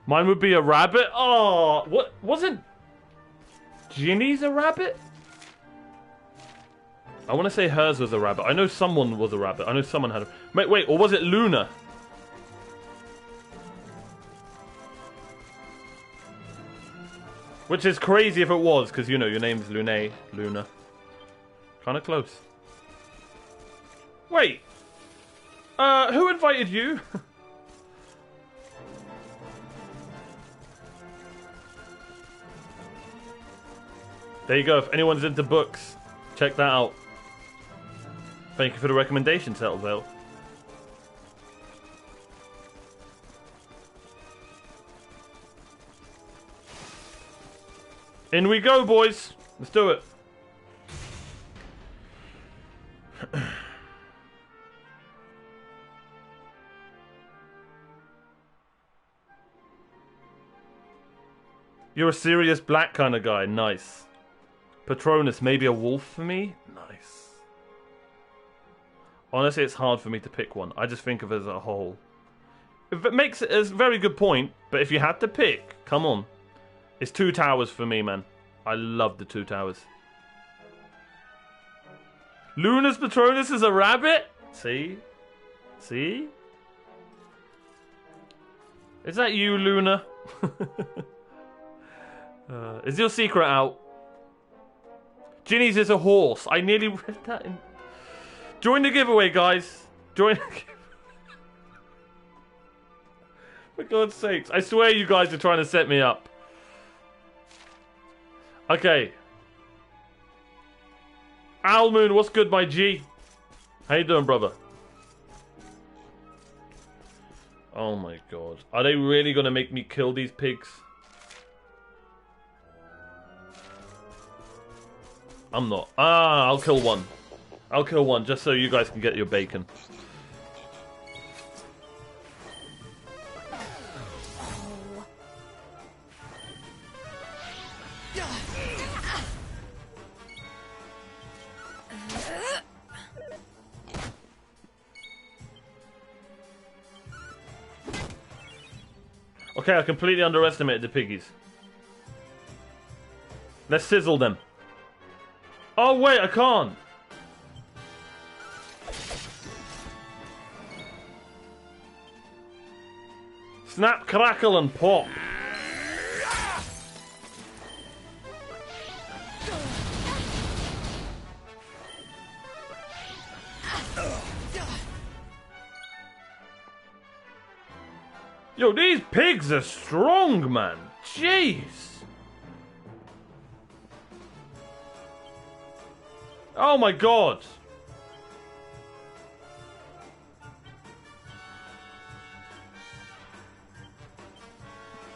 Mine would be a rabbit. Oh, what wasn't Ginny's a rabbit? I want to say hers was a rabbit. I know someone was a rabbit. I know someone had a... Wait, or was it Luna? Which is crazy if it was, because, you know, your name's Luna. Kind of close. Wait. Who invited you? There you go. If anyone's into books, check that out. Thank you for the recommendation, Tattletale. In we go, boys. Let's do it. You're a serious black kind of guy. Nice. Patronus, maybe a wolf for me? Nice. Honestly, it's hard for me to pick one. I just think of it as a whole. If it makes it a very good point, but if you had to pick, come on. It's Two Towers for me, man. I love the Two Towers. Luna's Patronus is a rabbit? See? See? Is that you, Luna? Is your secret out? Ginny's is a horse. I nearly read that in... Join the giveaway, guys. Join the giveaway. For God's sakes. I swear you guys are trying to set me up. Okay. Almoon, what's good, my G? How you doing, brother? Oh my god. Are they really going to make me kill these pigs? I'm not. Ah, I'll kill one. I'll kill one just so you guys can get your bacon. Okay, I completely underestimated the piggies. Let's sizzle them. Oh wait, I can't. Snap, crackle, and pop. Yo, these pigs are strong, man. Jeez. Oh my god.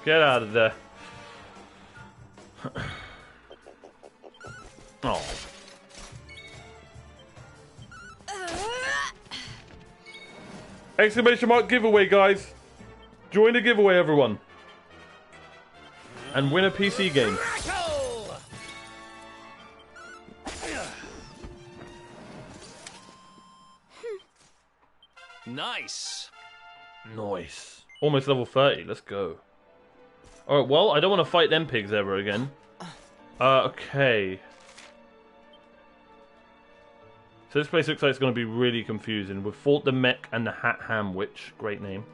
Get out of there. Oh. Exclamation mark giveaway, guys. Join the giveaway, everyone. And win a PC game. Nice. Nice. Almost level 30. Let's go. Alright, well, I don't want to fight them pigs ever again. Okay. So this place looks like it's going to be really confusing. We've fought the mech and the Ham Witch. Great name.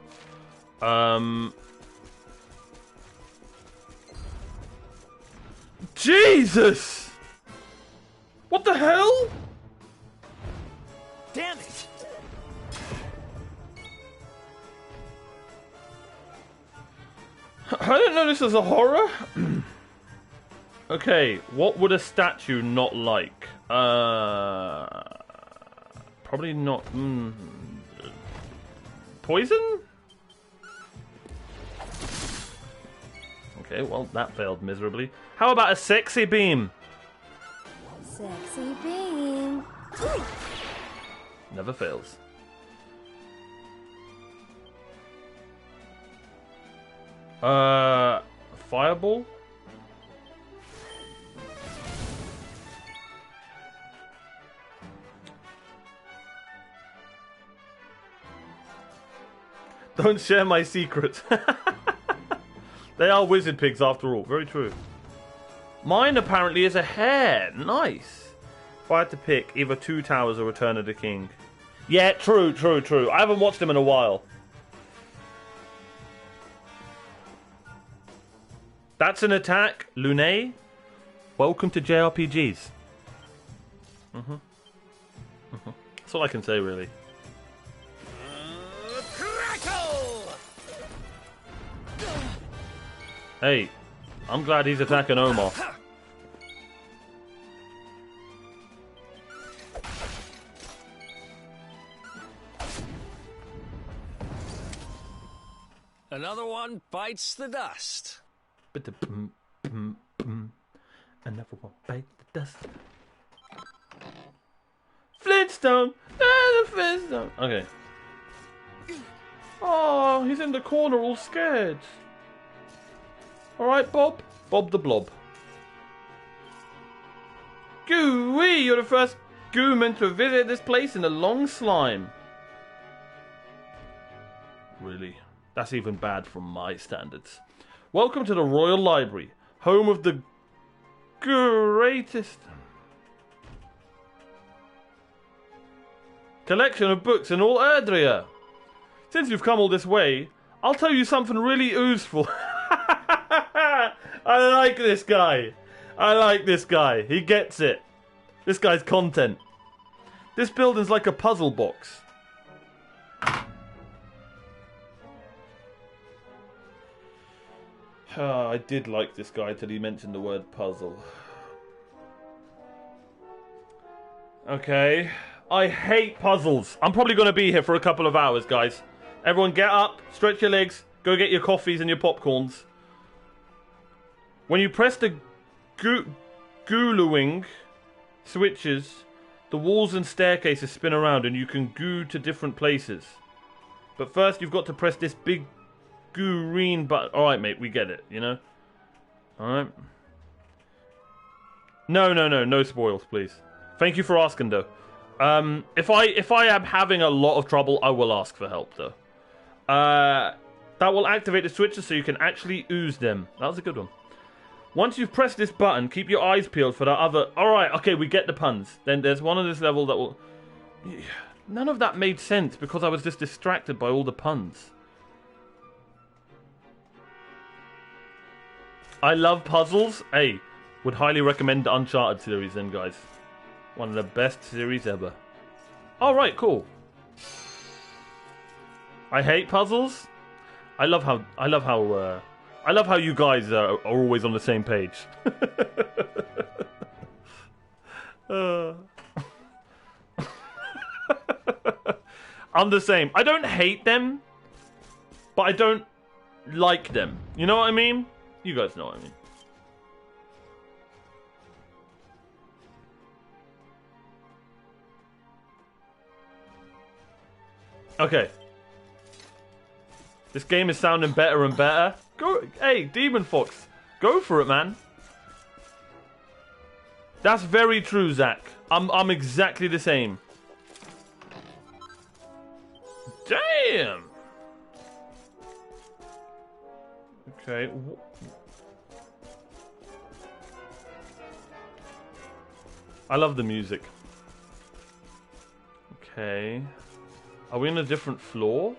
Jesus! What the hell? Damn it! I didn't know this was a horror. Okay, what would a statue not like? Probably not... Poison? Okay, well, that failed miserably. How about a sexy beam? Sexy beam. Never fails. Fireball? Don't share my secrets. They are wizard pigs after all. Very true. Mine apparently is a hare. Nice. If I had to pick either Two Towers or Return of the King. Yeah, true. I haven't watched them in a while. That's an attack, Lune. Welcome to JRPGs. That's all I can say, really. Hey, I'm glad he's attacking Omar. Another one bites the dust. Another one bites the dust. Flintstone! Flintstone! Okay. Oh, he's in the corner all scared. Alright, Bob. Bob the Blob. Gooey! You're the first gooman to visit this place in a long slime. Really? That's even bad from my standards. Welcome to the Royal Library, home of the greatest collection of books in all Erdrea. Since you've come all this way, I'll tell you something really oozeful. I like this guy. He gets it. This guy's content. This building's like a puzzle box. I did like this guy till he mentioned the word puzzle. Okay. I hate puzzles. I'm probably going to be here for a couple of hours, guys. Everyone get up, stretch your legs, go get your coffees and your popcorns. When you press the guluing switches, the walls and staircases spin around and you can goo to different places. But first you've got to press this big green button. Alright, mate, we get it, you know? Alright. No spoils, please. Thank you for asking, though. If I am having a lot of trouble, I will ask for help, though. That will activate the switches so you can actually ooze them. That was a good one. Once you've pressed this button, keep your eyes peeled for the other... Alright, okay, we get the puns. Then there's one on this level that will... None of that made sense because I was just distracted by all the puns. I love puzzles. Hey, would highly recommend the Uncharted series then, guys. One of the best series ever. Alright, cool. I hate puzzles. I love how you guys are always on the same page. I'm the same. I don't hate them, but I don't like them. You know what I mean? You guys know what I mean. Okay. This game is sounding better and better. Go, hey, Demon Fox, go for it, man. That's very true, Zach. I'm exactly the same. Damn. Okay. I love the music. Okay. Are we on a different floor?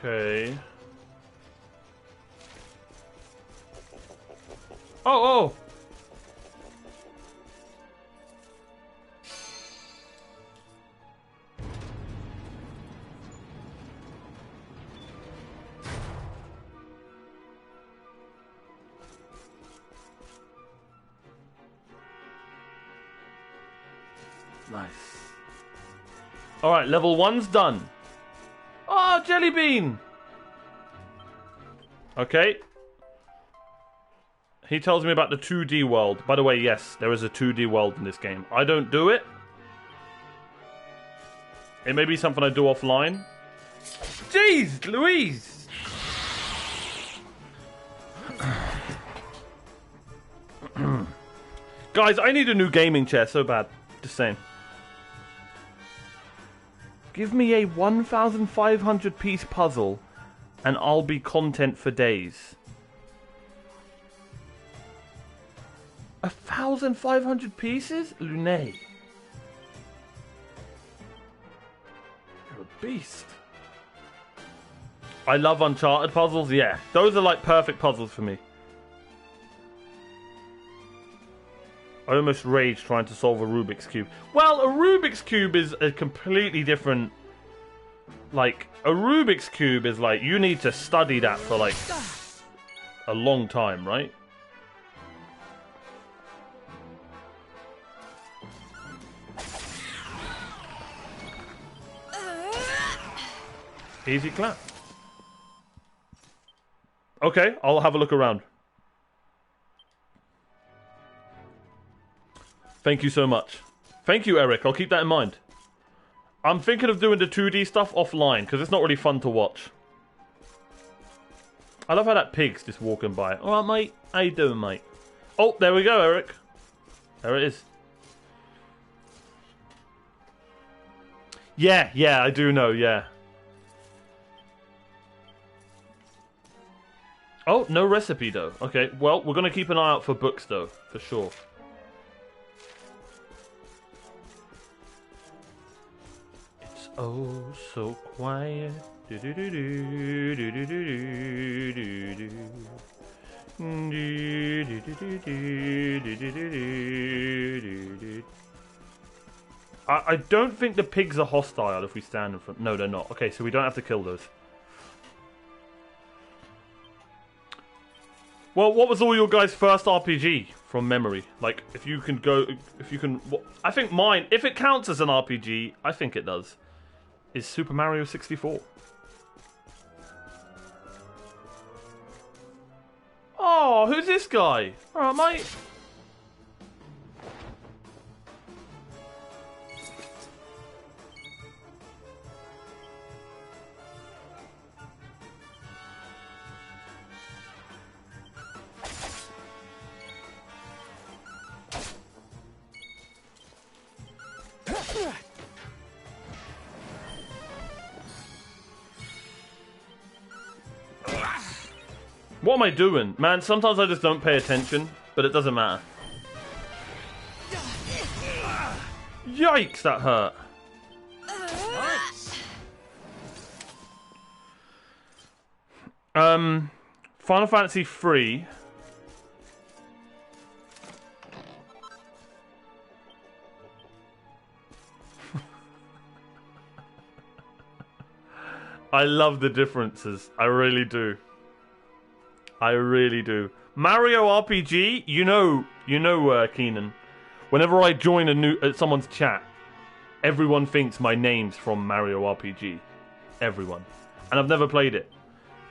Okay. Oh! Nice. Alright, level 1's done. Oh, Jelly Bean! Okay. He tells me about the 2D world. By the way, yes, there is a 2D world in this game. I don't do it. It may be something I do offline. Jeez, Louise! Guys, I need a new gaming chair so bad. Just saying. Give me a 1,500 piece puzzle and I'll be content for days. 1,500 pieces? Luné. You're a beast. I love Uncharted puzzles, yeah. Those are like perfect puzzles for me. I almost raged trying to solve a Rubik's Cube. Well, a Rubik's Cube is a completely different... Like, a Rubik's Cube is like, you need to study that for like a long time, right? Easy clap. Okay, I'll have a look around. Thank you so much. Thank you, Eric. I'll keep that in mind. I'm thinking of doing the 2D stuff offline, because it's not really fun to watch. I love how that pig's just walking by. Alright, mate. How you doing, mate? Oh, there we go, Eric. There it is. Yeah, I do know, yeah. Oh, no recipe, though. Okay, well, we're going to keep an eye out for books, though, for sure. It's oh so quiet. Do do do do do do do do do do. I don't think the pigs are hostile if we stand in front. No, they're not. Okay, so we don't have to kill those. Well, what was all your guys' first RPG from memory? Like, if you can go, if you can, I think mine, if it counts as an RPG, I think it does, is Super Mario 64. Oh, who's this guy? Alright, mate. What am I doing? Man, sometimes I just don't pay attention, but it doesn't matter. Yikes, that hurt. Final Fantasy 3. I love the differences. I really do. I really do. Mario RPG, you know, Keenan. Whenever I join someone's chat, everyone thinks my name's from Mario RPG. Everyone. And I've never played it.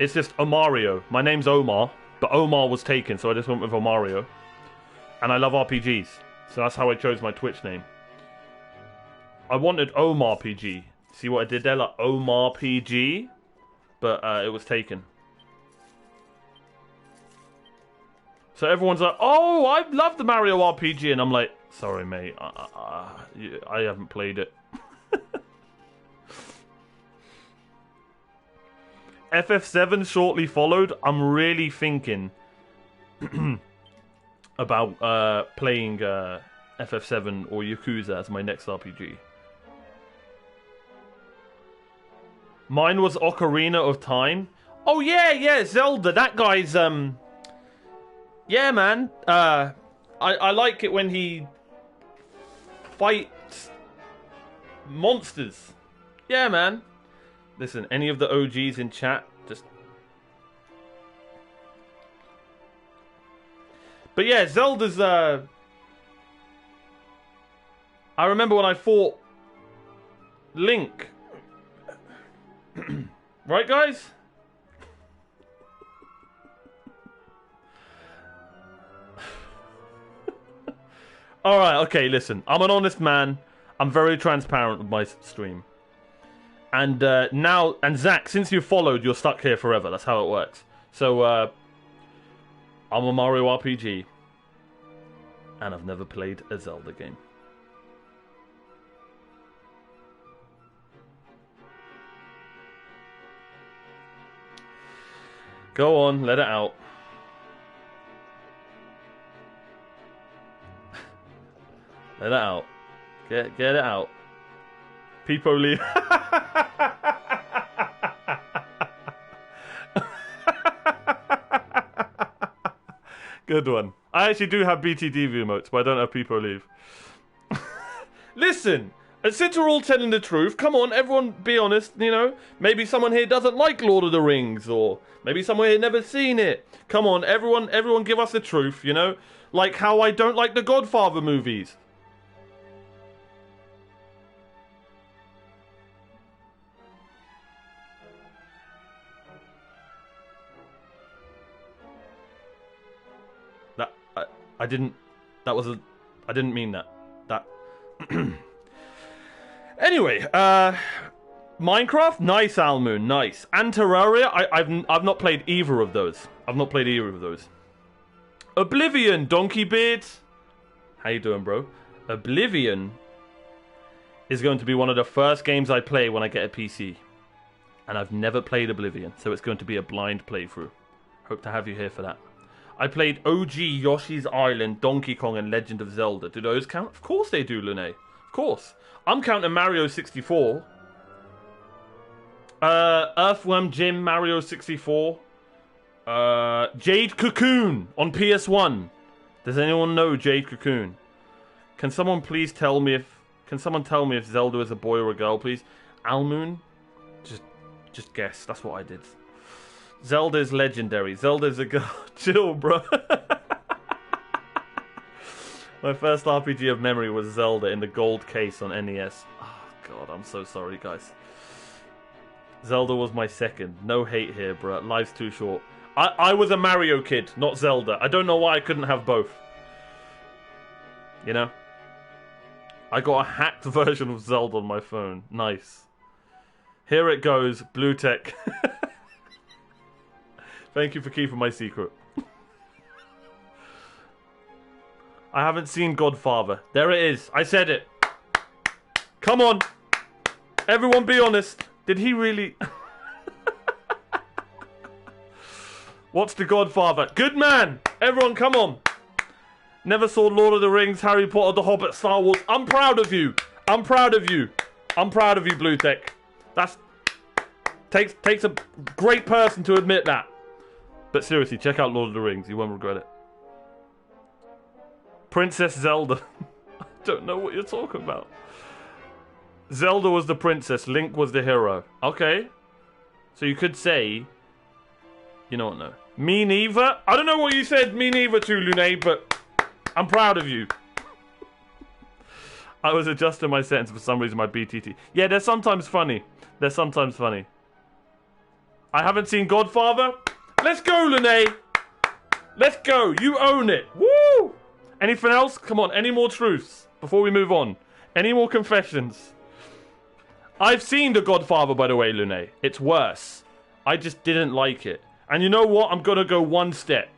It's just Omario. My name's Omar, but Omar was taken, so I just went with Omario. And I love RPGs, so that's how I chose my Twitch name. I wanted Omar PG. See what I did there? Like Omar PG? But it was taken. So everyone's like, oh, I love the Mario RPG. And I'm like, sorry, mate. I haven't played it. FF7 shortly followed. I'm really thinking about playing FF7 or Yakuza as my next RPG. Mine was Ocarina of Time. Oh, yeah, Zelda. That guy's, yeah, man. I like it when he fights monsters. Yeah, man. Listen, any of the OGs in chat, just... But yeah, Zelda's, I remember when I fought Link. Right, guys? Alright, okay, listen. I'm an honest man. I'm very transparent with my stream. And now, and Zach, since you followed, you're stuck here forever. That's how it works. So, I'm a Mario RPG. And I've never played a Zelda game. Go on, let it out. Let it out. Get it out. People leave. Good one. I actually do have BTDV emotes, but I don't have people leave. Listen, since we're all telling the truth, come on, everyone be honest, you know? Maybe someone here doesn't like Lord of the Rings, or maybe someone here never seen it. Come on, everyone give us the truth, you know? Like how I don't like the Godfather movies. I didn't mean that. Anyway, Minecraft, nice Almoon, nice. And Terraria, I've not played either of those. Oblivion, Donkey Beard. How you doing, bro? Oblivion is going to be one of the first games I play when I get a PC. And I've never played Oblivion, so it's going to be a blind playthrough. Hope to have you here for that. I played OG Yoshi's Island, Donkey Kong, and Legend of Zelda. Do those count? Of course they do, Lune. Of course. I'm counting Mario 64. Earthworm Jim, Mario 64. Jade Cocoon on PS1. Does anyone know Jade Cocoon? Can someone tell me if Zelda is a boy or a girl, please? Almoon? Just guess. That's what I did. Zelda is legendary. Zelda's a girl. Chill, bro. My first RPG of memory was Zelda in the gold case on NES. Oh, God, I'm so sorry, guys. Zelda was my second. No hate here, bro. Life's too short. I was a Mario kid, not Zelda. I don't know why I couldn't have both. You know? I got a hacked version of Zelda on my phone. Nice. Here it goes, Blue Tech. Thank you for keeping my secret. I haven't seen Godfather. There it is. I said it. Come on. Everyone be honest. Did he really... What's the Godfather? Good man. Everyone, come on. Never saw Lord of the Rings, Harry Potter, The Hobbit, Star Wars. I'm proud of you. I'm proud of you. I'm proud of you, Blue Tech. That's... Takes a great person to admit that. But seriously, check out Lord of the Rings. You won't regret it. Princess Zelda. I don't know what you're talking about. Zelda was the princess. Link was the hero. Okay. So you could say... You know what, no. Me neither. I don't know what you said me neither to, Lune, but I'm proud of you. I was adjusting my sentence for some reason, my BTT. Yeah, they're sometimes funny. They're sometimes funny. I haven't seen Godfather. Let's go, Lune. Let's go. You own it. Woo! Anything else? Come on, any more truths before we move on? Any more confessions? I've seen The Godfather, by the way, Lune. It's worse. I just didn't like it. And you know what? I'm going to go one step.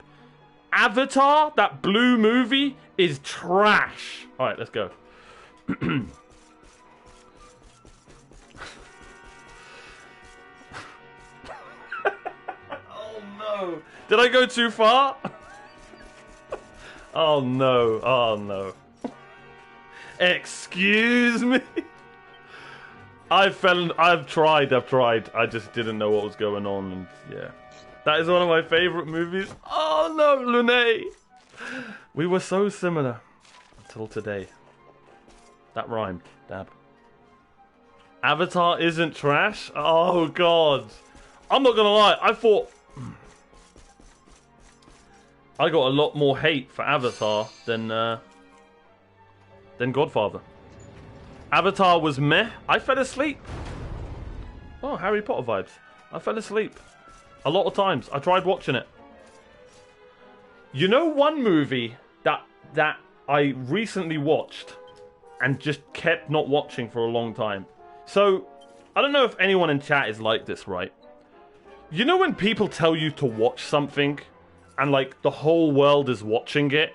Avatar, that blue movie, is trash. All right, let's go. Oh, no. Did I go too far? Oh, no. Oh, no. Excuse me? I've tried. I just didn't know what was going on. And yeah. That is one of my favourite movies. Oh, no, Lune. We were so similar. Until today. That rhymed. Dab. Avatar isn't trash? Oh, God. I'm not going to lie. I thought... I got a lot more hate for Avatar than Godfather. Avatar was meh. I fell asleep. Oh, Harry Potter vibes. I fell asleep. A lot of times. I tried watching it. You know one movie that I recently watched and just kept not watching for a long time? So, I don't know if anyone in chat is like this, right? You know when people tell you to watch something and like the whole world is watching it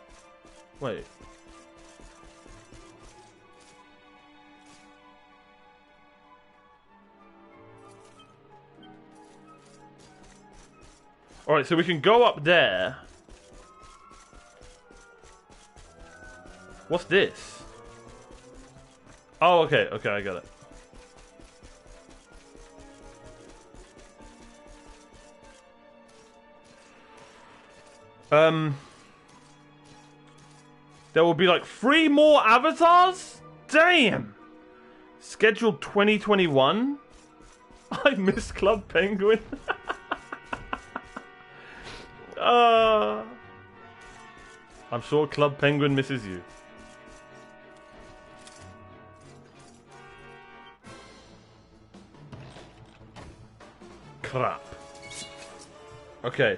Wait. Alright, so we can go up there. What's this? Oh, okay, okay, I got it. There will be like 3 more avatars? Damn! Scheduled 2021? I miss Club Penguin. I'm sure Club Penguin misses you. Crap. Okay.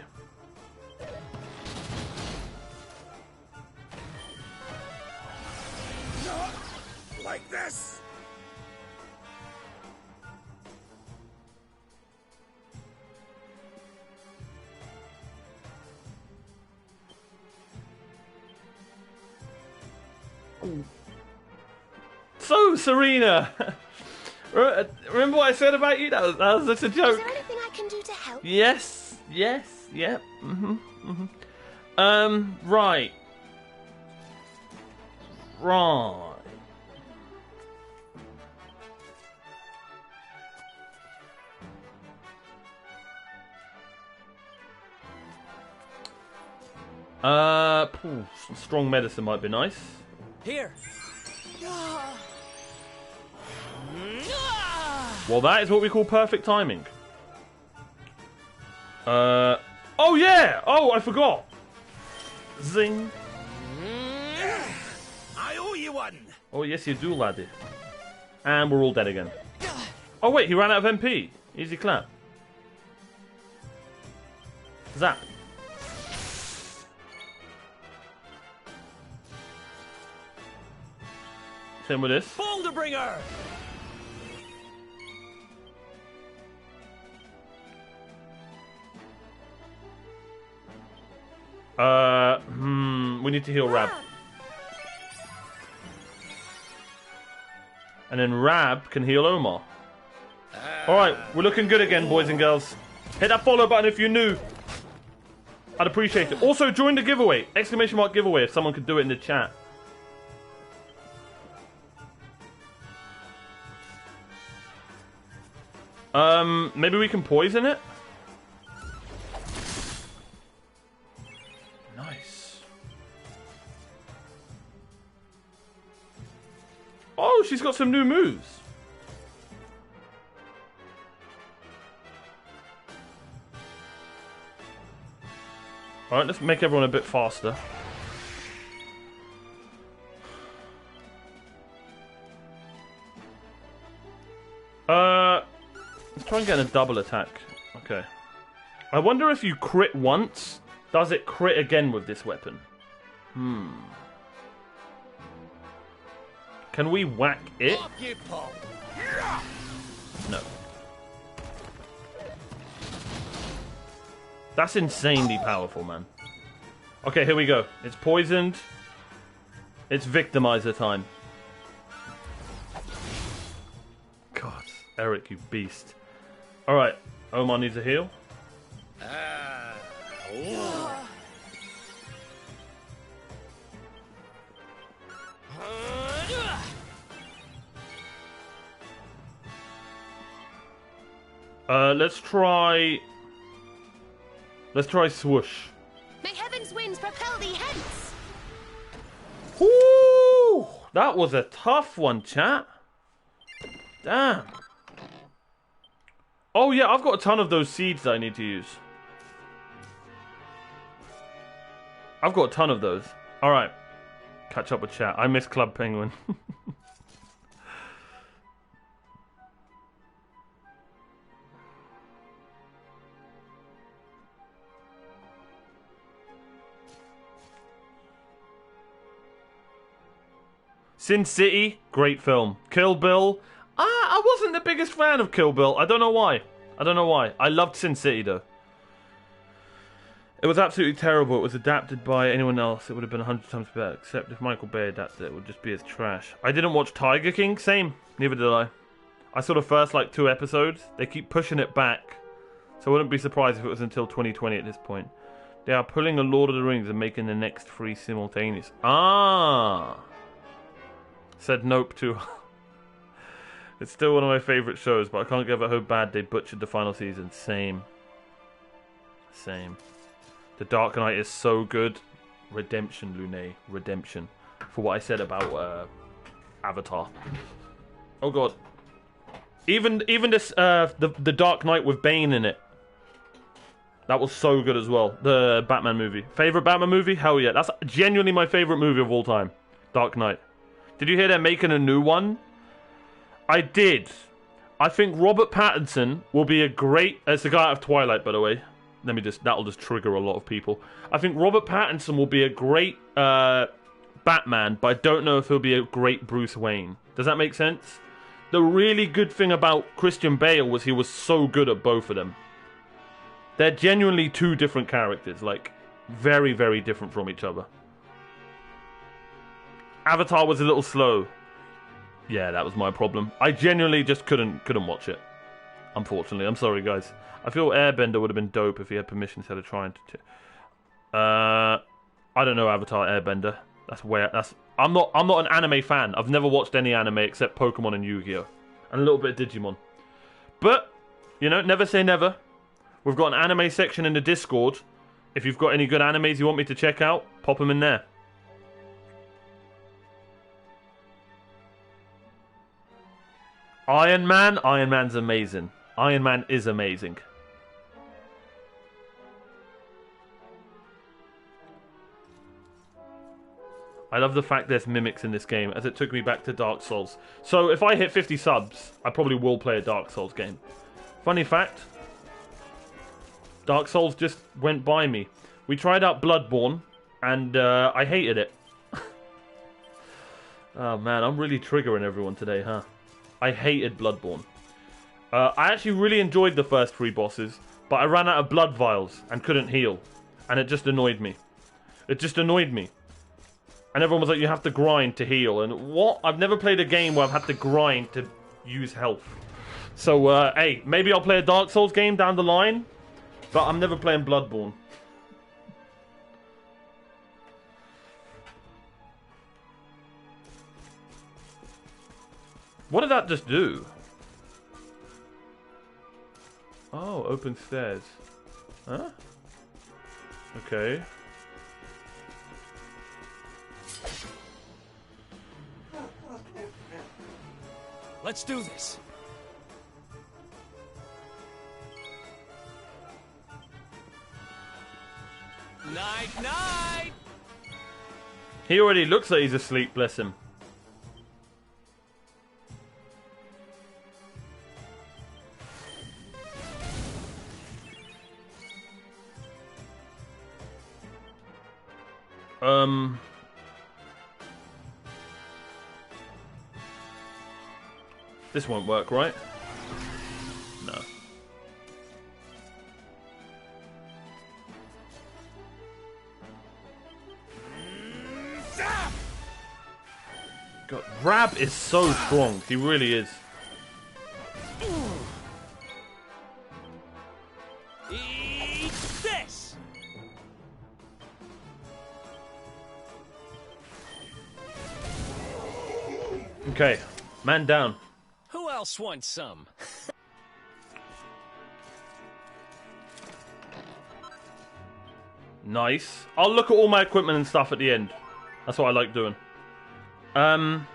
Like this. So, Serena! Remember what I said about you? That was just a joke. Is there anything I can do to help? Yes, yes, yep. Right. Right. Some strong medicine might be nice. Here. Well, that is what we call perfect timing. Oh yeah! Oh, I forgot. Zing. I owe you one. Oh yes, you do, laddie. And we're all dead again. Oh wait, he ran out of MP. Easy clap. Zap. Same with this. Boulder Bringer. We need to heal Rab. And then Rab can heal Omar. Alright, we're looking good again, boys and girls. Hit that follow button if you're new. I'd appreciate it. Also, join the giveaway. Exclamation mark giveaway if someone could do it in the chat. Maybe we can poison it? Nice. Oh, she's got some new moves. Alright, let's make everyone a bit faster. Let's try and get a double attack. Okay. I wonder if you crit once, does it crit again with this weapon? Can we whack it? No. That's insanely powerful, man. Okay, here we go. It's poisoned. It's victimizer time. God, Eric, you beast. Alright, Omar needs a heal. Let's try swoosh. May heaven's winds propel thee hence. Woo! That was a tough one, chat. Damn. Oh yeah, I've got a ton of those seeds that I need to use. I've got a ton of those. Alright. Catch up with chat. I miss Club Penguin. Sin City, great film. Kill Bill, I wasn't the biggest fan of Kill Bill. I don't know why. I loved Sin City though. It was absolutely terrible. It was adapted by anyone else, it would have been 100 times better. Except if Michael Bay adapted it, it would just be as trash. I didn't watch Tiger King. Same. Neither did I. I saw the first, like, 2 episodes. They keep pushing it back. So I wouldn't be surprised if it was until 2020 at this point. They are pulling a Lord of the Rings and making the next 3 simultaneous. Ah! Said nope to... It's still one of my favourite shows, but I can't get over how bad they butchered the final season. Same. The Dark Knight is so good. Redemption, Lune. Redemption. For what I said about Avatar. Oh god. Even this the Dark Knight with Bane in it. That was so good as well. The Batman movie. Favorite Batman movie? Hell yeah. That's genuinely my favorite movie of all time. Dark Knight. Did you hear they're making a new one? I did. I think Robert Pattinson will be a great... It's the guy out of Twilight, by the way. That'll just trigger a lot of people. I think Robert Pattinson will be a great Batman, but I don't know if he'll be a great Bruce Wayne. Does that make sense? The really good thing about Christian Bale was he was so good at both of them. They're genuinely 2 different characters, like, very, very different from each other. Avatar was a little slow. Yeah, that was my problem. I genuinely just couldn't watch it. Unfortunately, I'm sorry, guys. I feel Airbender would have been dope if he had permission instead of trying to. I don't know Avatar Airbender. I'm not an anime fan. I've never watched any anime except Pokemon and Yu-Gi-Oh, and a little bit of Digimon. But you know, never say never. We've got an anime section in the Discord. If you've got any good animes you want me to check out, pop them in there. Iron Man? Iron Man's amazing. Iron Man is amazing. I love the fact there's mimics in this game, as it took me back to Dark Souls. So if I hit 50 subs, I probably will play a Dark Souls game. Funny fact, Dark Souls just went by me. We tried out Bloodborne, and I hated it. Oh man, I'm really triggering everyone today, huh? I hated Bloodborne. I actually really enjoyed the first 3 bosses, but I ran out of blood vials and couldn't heal. And it just annoyed me. It just annoyed me. And everyone was like, you have to grind to heal. And what? I've never played a game where I've had to grind to use health. So, hey, maybe I'll play a Dark Souls game down the line, but I'm never playing Bloodborne. What did that just do? Oh, open stairs. Huh? Okay. Let's do this. Night, night. He already looks like he's asleep, bless him. This won't work, right? No. God, Rab is so strong. He really is. Eat this. Okay, man down. Who else wants some? Nice. I'll look at all my equipment and stuff at the end. That's what I like doing. The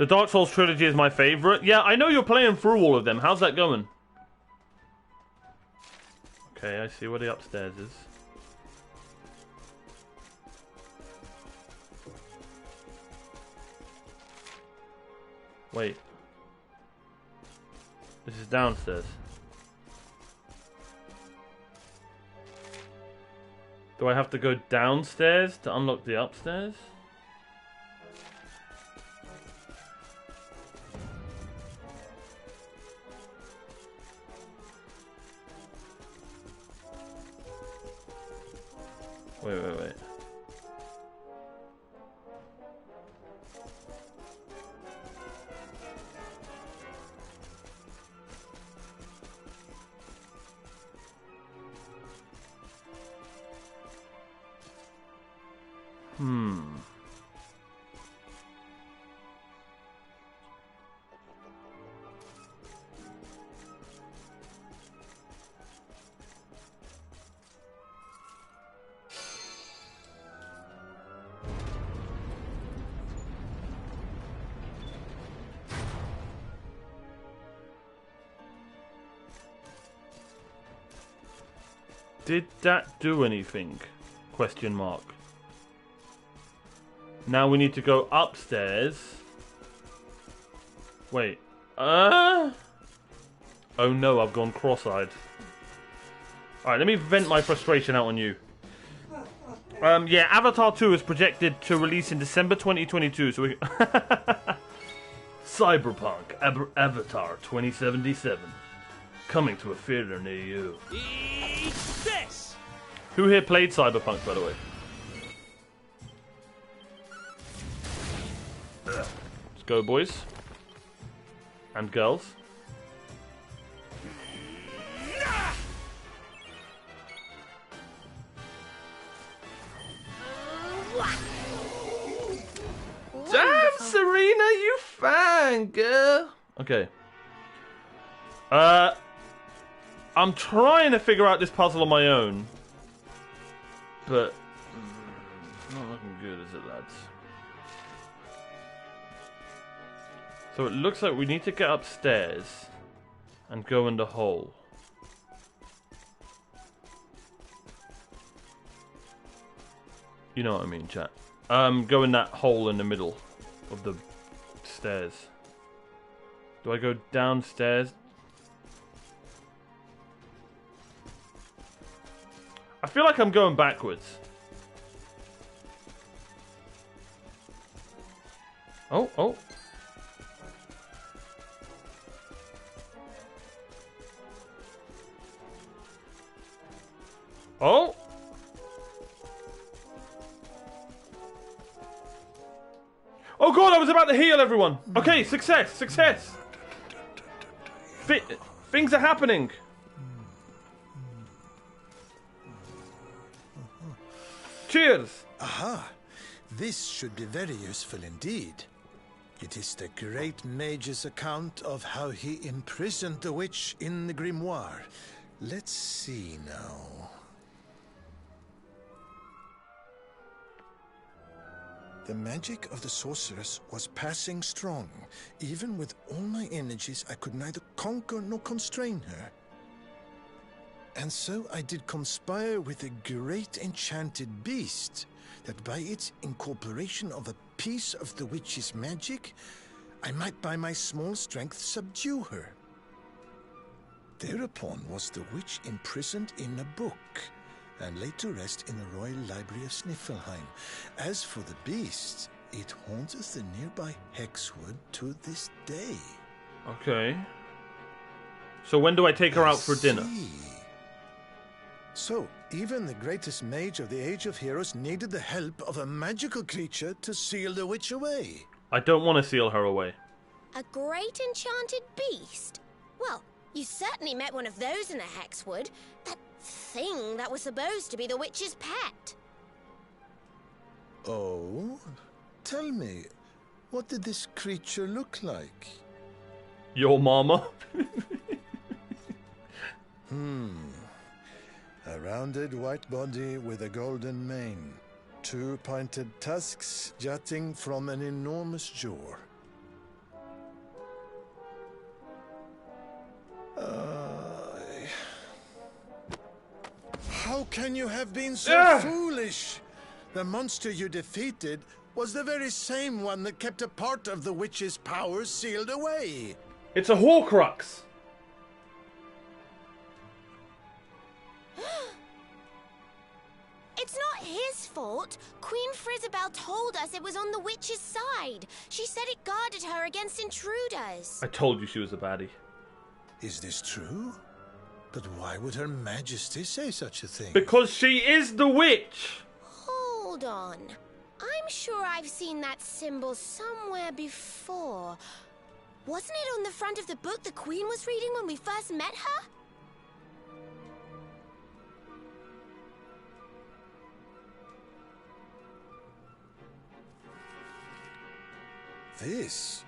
Dark Souls trilogy is my favourite. Yeah, I know you're playing through all of them. How's that going? Okay, I see where the upstairs is. Wait. This is downstairs. Do I have to go downstairs to unlock the upstairs? Wait. Did that do anything? Question mark. Now we need to go upstairs. Wait. Oh no, I've gone cross-eyed. Alright, let me vent my frustration out on you. Yeah, Avatar 2 is projected to release in December 2022, so we... Cyberpunk Avatar 2077. Coming to a theater near you. Eat this! Who here played Cyberpunk, by the way? Let's go, boys. And girls. Damn, Serena, you fine, girl. Okay. I'm trying to figure out this puzzle on my own. But... it's not looking good, is it, lads? So it looks like we need to get upstairs and go in the hole. You know what I mean, chat. Go in that hole in the middle of the stairs. Do I go downstairs? I feel like I'm going backwards. Oh. Oh! Oh god, I was about to heal everyone! Okay, success! Things are happening! Cheers! Aha! This should be very useful indeed. It is the great mage's account of how he imprisoned the witch in the grimoire. Let's see now. The magic of the sorceress was passing strong. Even with all my energies, I could neither conquer nor constrain her. And so I did conspire with a great enchanted beast, that by its incorporation of a piece of the witch's magic, I might by my small strength subdue her. Thereupon was the witch imprisoned in a book, and laid to rest in the royal library of Schnifelheim. As for the beast, it haunteth the nearby Hexwood to this day. Okay. So when do I take her out for dinner? So, even the greatest mage of the Age of Heroes needed the help of a magical creature to seal the witch away. I don't want to seal her away. A great enchanted beast? Well, you certainly met one of those in the Hexwood. That thing that was supposed to be the witch's pet. Oh? Tell me, what did this creature look like? Your mama? A rounded white body with a golden mane. 2 pointed tusks jutting from an enormous jaw. How can you have been so foolish? The monster you defeated was the very same one that kept a part of the witch's powers sealed away. It's a Horcrux. It's not his fault. Queen Frizzabelle told us it was on the witch's side. She said it guarded her against intruders. I told you she was a baddie. Is this true? But why would Her Majesty say such a thing? Because she is the witch! hold on. I'm sure I've seen that symbol somewhere before. Wasn't it on the front of the book the Queen was reading when we first met her? This?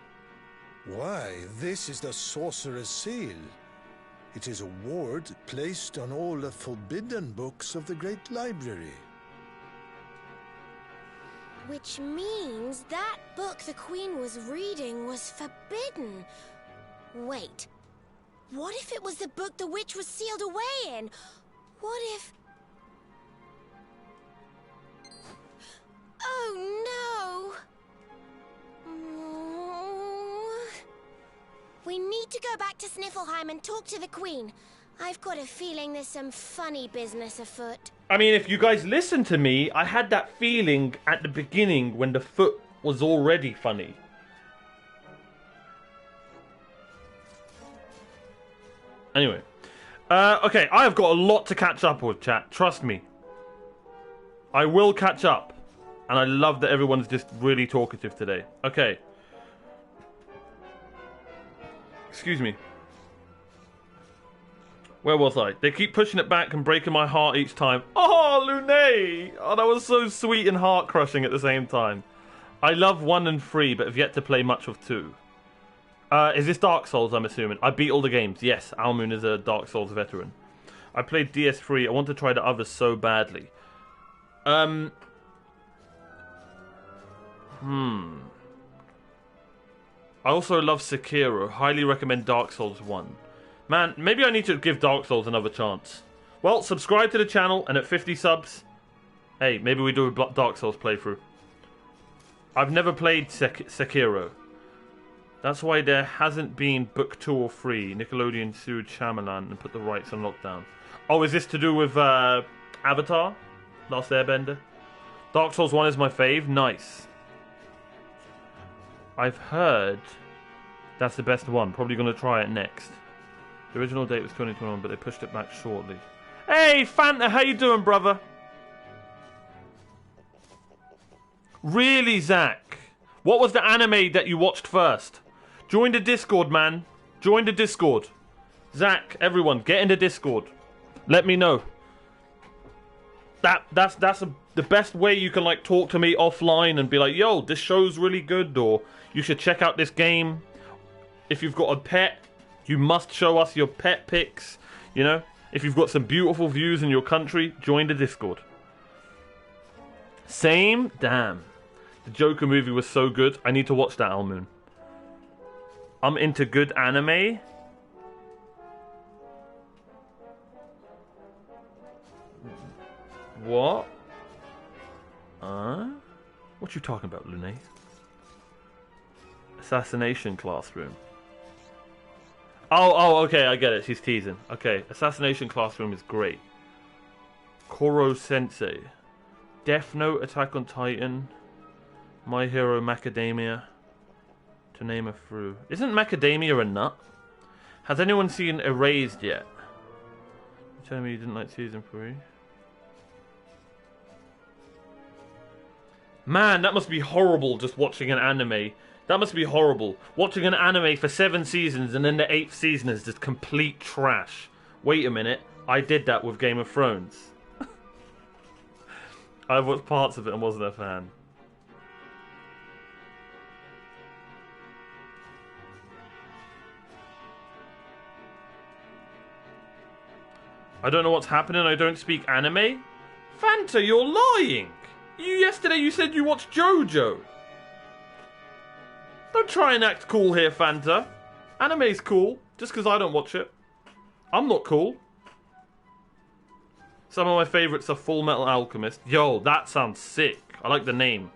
Why, this is the Sorcerer's seal. It is a ward placed on all the forbidden books of the Great Library. Which means that book the Queen was reading was forbidden. Wait, what if it was the book the witch was sealed away in? What if... Oh no! We need to go back to Schnifelheim and talk to the Queen. I've got a feeling there's some funny business afoot. I mean, if you guys listen to me, I had that feeling at the beginning when the foot was already funny. Anyway. Okay, I have got a lot to catch up with, chat. Trust me. I will catch up. And I love that everyone's just really talkative today. Okay. Excuse me. Where was I? They keep pushing it back and breaking my heart each time. Oh, Lune! Oh, that was so sweet and heart-crushing at the same time. I love 1 and 3, but have yet to play much of 2. Is this Dark Souls, I'm assuming? I beat all the games. Yes, Almoon is a Dark Souls veteran. I played DS3. I want to try the others so badly. I also love Sekiro. Highly recommend Dark Souls 1. Man, maybe I need to give Dark Souls another chance. Well, subscribe to the channel, and at 50 subs, hey, maybe we do a Dark Souls playthrough. I've never played Sekiro. That's why there hasn't been book 2 or 3. Nickelodeon sued Shyamalan and put the rights on lockdown. Oh, is this to do with Avatar? Last Airbender? Dark Souls 1 is my fave. Nice. I've heard that's the best one. Probably going to try it next. The original date was 2021, but they pushed it back shortly. Hey, Fanta, how you doing, brother? Really, Zach? What was the anime that you watched first? Join the Discord, man. Join the Discord. Zach, everyone, get in the Discord. Let me know. That's the best way you can like talk to me offline and be like, yo, this show's really good, or you should check out this game. If you've got a pet, you must show us your pet pics. You know, if you've got some beautiful views in your country, join the Discord. Same? Damn. The Joker movie was so good. I need to watch that, Almoon. I'm into good anime. What? What you talking about, Lune? Assassination Classroom. Oh, okay, I get it. She's teasing. Okay, Assassination Classroom is great. Koro Sensei. Death Note, Attack on Titan, My Hero Macadamia, to name a few. Isn't Macadamia a nut? Has anyone seen Erased yet? You're telling me you didn't like Season 3? Man, that must be horrible just watching an anime. That must be horrible. Watching an anime for 7 seasons and then the 8th season is just complete trash. Wait a minute. I did that with Game of Thrones. I watched parts of it and wasn't a fan. I don't know what's happening. I don't speak anime. Fanta, you're lying. Yesterday you said you watched JoJo. Don't try and act cool here, Fanta. Anime's cool, just because I don't watch it. I'm not cool. Some of my favourites are Full Metal Alchemist. Yo, that sounds sick. I like the name.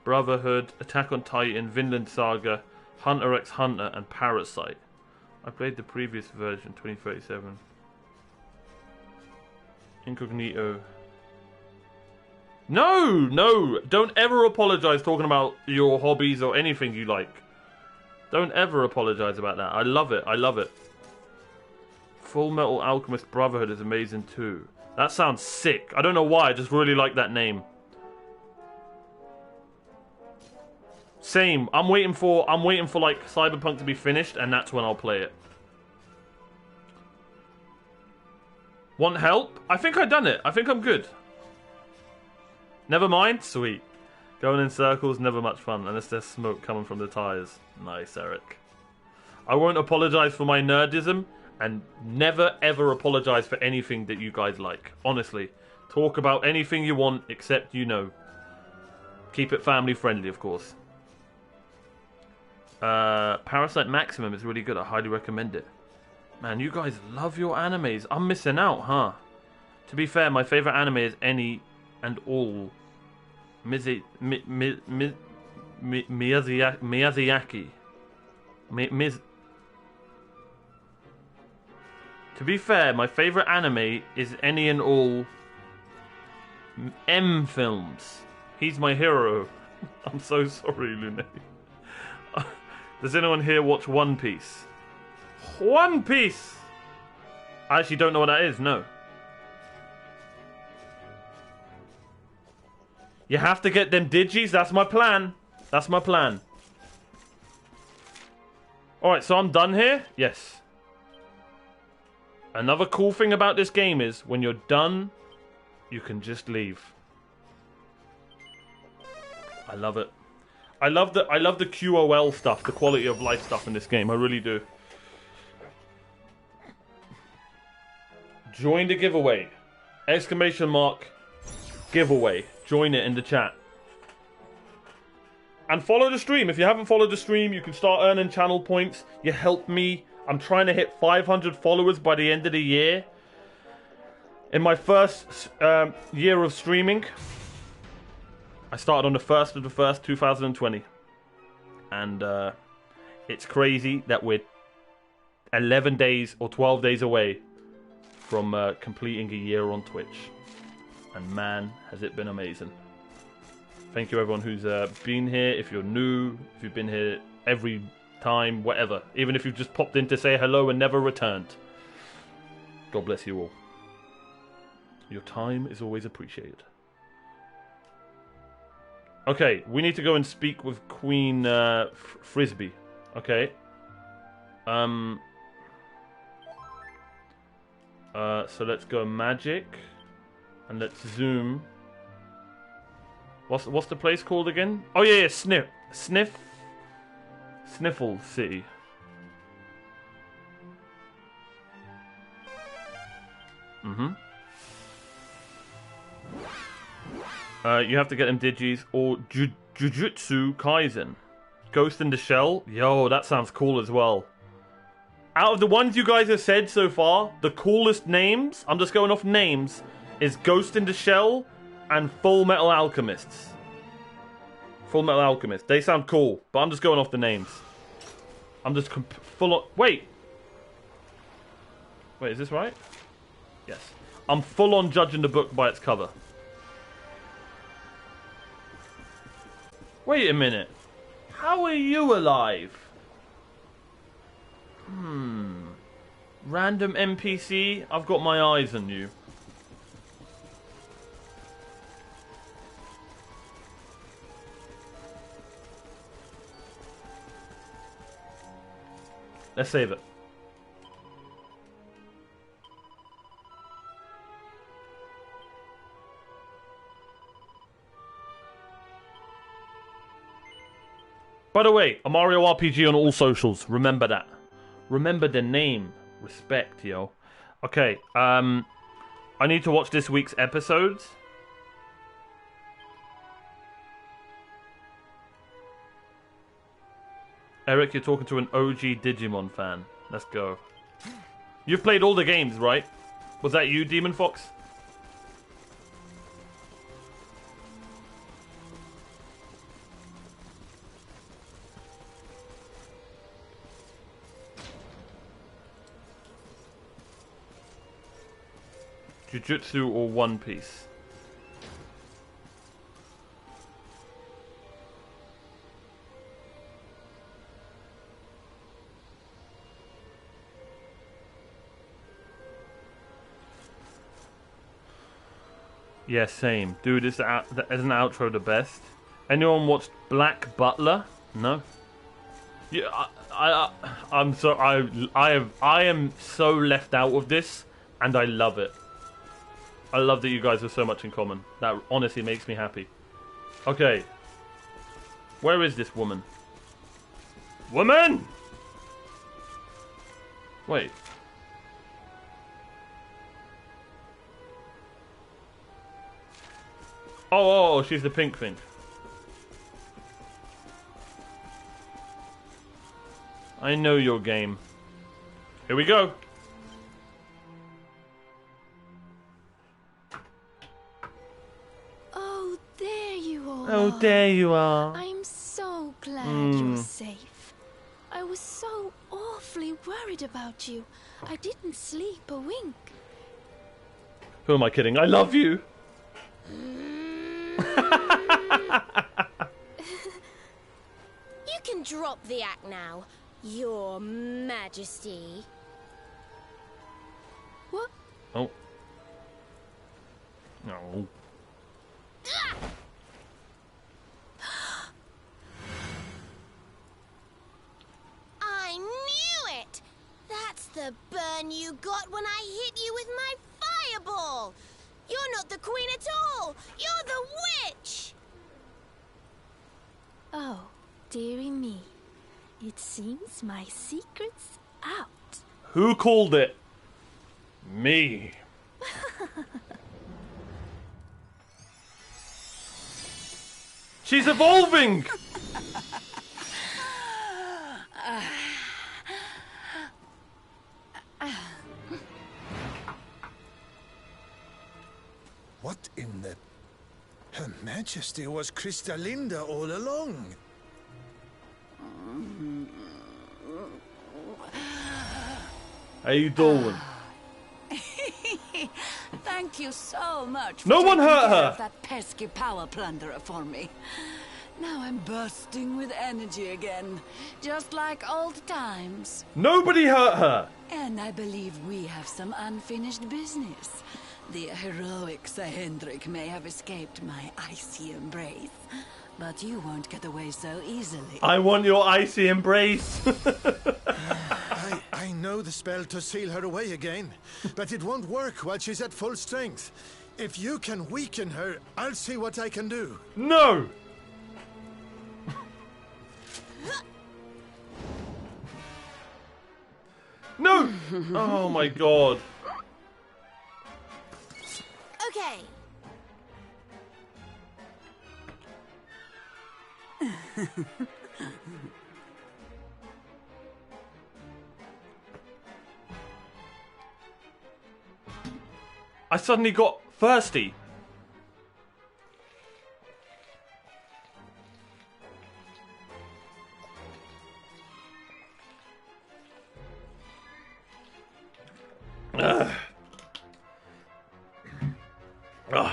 Brotherhood, Attack on Titan, Vinland Saga, Hunter x Hunter, and Parasite. I played the previous version, 2037. Incognito. No! Don't ever apologise talking about your hobbies or anything you like. Don't ever apologise about that. I love it. I love it. Full Metal Alchemist Brotherhood is amazing too. That sounds sick. I don't know why. I just really like that name. Same. I'm waiting for like Cyberpunk to be finished, and that's when I'll play it. Want help? I think I've done it. I think I'm good. Never mind? Sweet. Going in circles, never much fun, unless there's smoke coming from the tires. Nice, Eric. I won't apologize for my nerdism, and never ever apologize for anything that you guys like. Honestly. Talk about anything you want, except, you know. Keep it family friendly, of course. Parasite Maximum is really good. I highly recommend it. Man, you guys love your animes. I'm missing out, huh? To be fair, my favorite anime is any and all Miyazaki. To be fair, my favorite anime is any and all M films. He's my hero. I'm so sorry, Lune. Does anyone here watch One Piece? One Piece! I actually don't know what that is, no. You have to get them digis, that's my plan. That's my plan. Alright, so I'm done here? Yes. Another cool thing about this game is, when you're done, you can just leave. I love it. I love the QOL stuff, the quality of life stuff in this game. I really do. Join the giveaway. Exclamation mark. Giveaway. Join it in the chat. And follow the stream. If you haven't followed the stream, you can start earning channel points. You help me. I'm trying to hit 500 followers by the end of the year. In my first year of streaming, I started on the 1st of the 1st, 2020. And it's crazy that we're 11 days or 12 days away from completing a year on Twitch. And man, has it been amazing. Thank you everyone who's been here. If you're new, if you've been here every time, whatever. Even if you've just popped in to say hello and never returned. God bless you all. Your time is always appreciated. Okay, we need to go and speak with Queen Frisbee. Okay. So let's go magic. And let's zoom. What's the place called again? Oh yeah, Sniffle City. You have to get them digis or Jujutsu Kaisen. Ghost in the Shell. Yo, that sounds cool as well. Out of the ones you guys have said so far, the coolest names, I'm just going off names, is Ghost in the Shell and Full Metal Alchemists. Full Metal Alchemist. They sound cool, but I'm just going off the names. I'm just full on... Wait, is this right? Yes. I'm full on judging the book by its cover. Wait a minute. How are you alive? Random NPC? I've got my eyes on you. Let's save it. By the way, a Mario RPG on all socials. Remember that. Remember the name. Respect, yo. Okay, I need to watch this week's episodes. Eric, you're talking to an OG Digimon fan. Let's go. You've played all the games, right? Was that you, Demon Fox? Jujutsu or One Piece? Yeah, same. Dude, isn't outro the best? Anyone watched Black Butler? No. Yeah, I'm so I am so left out of this, and I love it. I love that you guys have so much in common. That honestly makes me happy. Okay. Where is this woman? Woman! Wait. Oh, she's the pink thing. I know your game. Here we go. Oh, there you are. Oh, there you are. I'm so glad you're safe. I was so awfully worried about you. I didn't sleep a wink. Who am I kidding? I love you. You can drop the act now, Your Majesty. What? Oh. No. I knew it! That's the burn you got when I hit you with my fireball! You're not the queen at all! You're the witch! Oh, dearie me. It seems my secret's out. Who called it? Me. She's evolving! What in the... Her Majesty was Cristalinda all along. How you doing? Thank you so much for No one taking hurt care her. of that pesky power plunderer for me. Now I'm bursting with energy again, just like old times. Nobody hurt her. And I believe we have some unfinished business. The heroic Sir Hendrik may have escaped my icy embrace, but you won't get away so easily. I want your icy embrace. I know the spell to seal her away again, but it won't work while she's at full strength. If you can weaken her, I'll see what I can do. No. No. Oh my god. Okay. I suddenly got thirsty.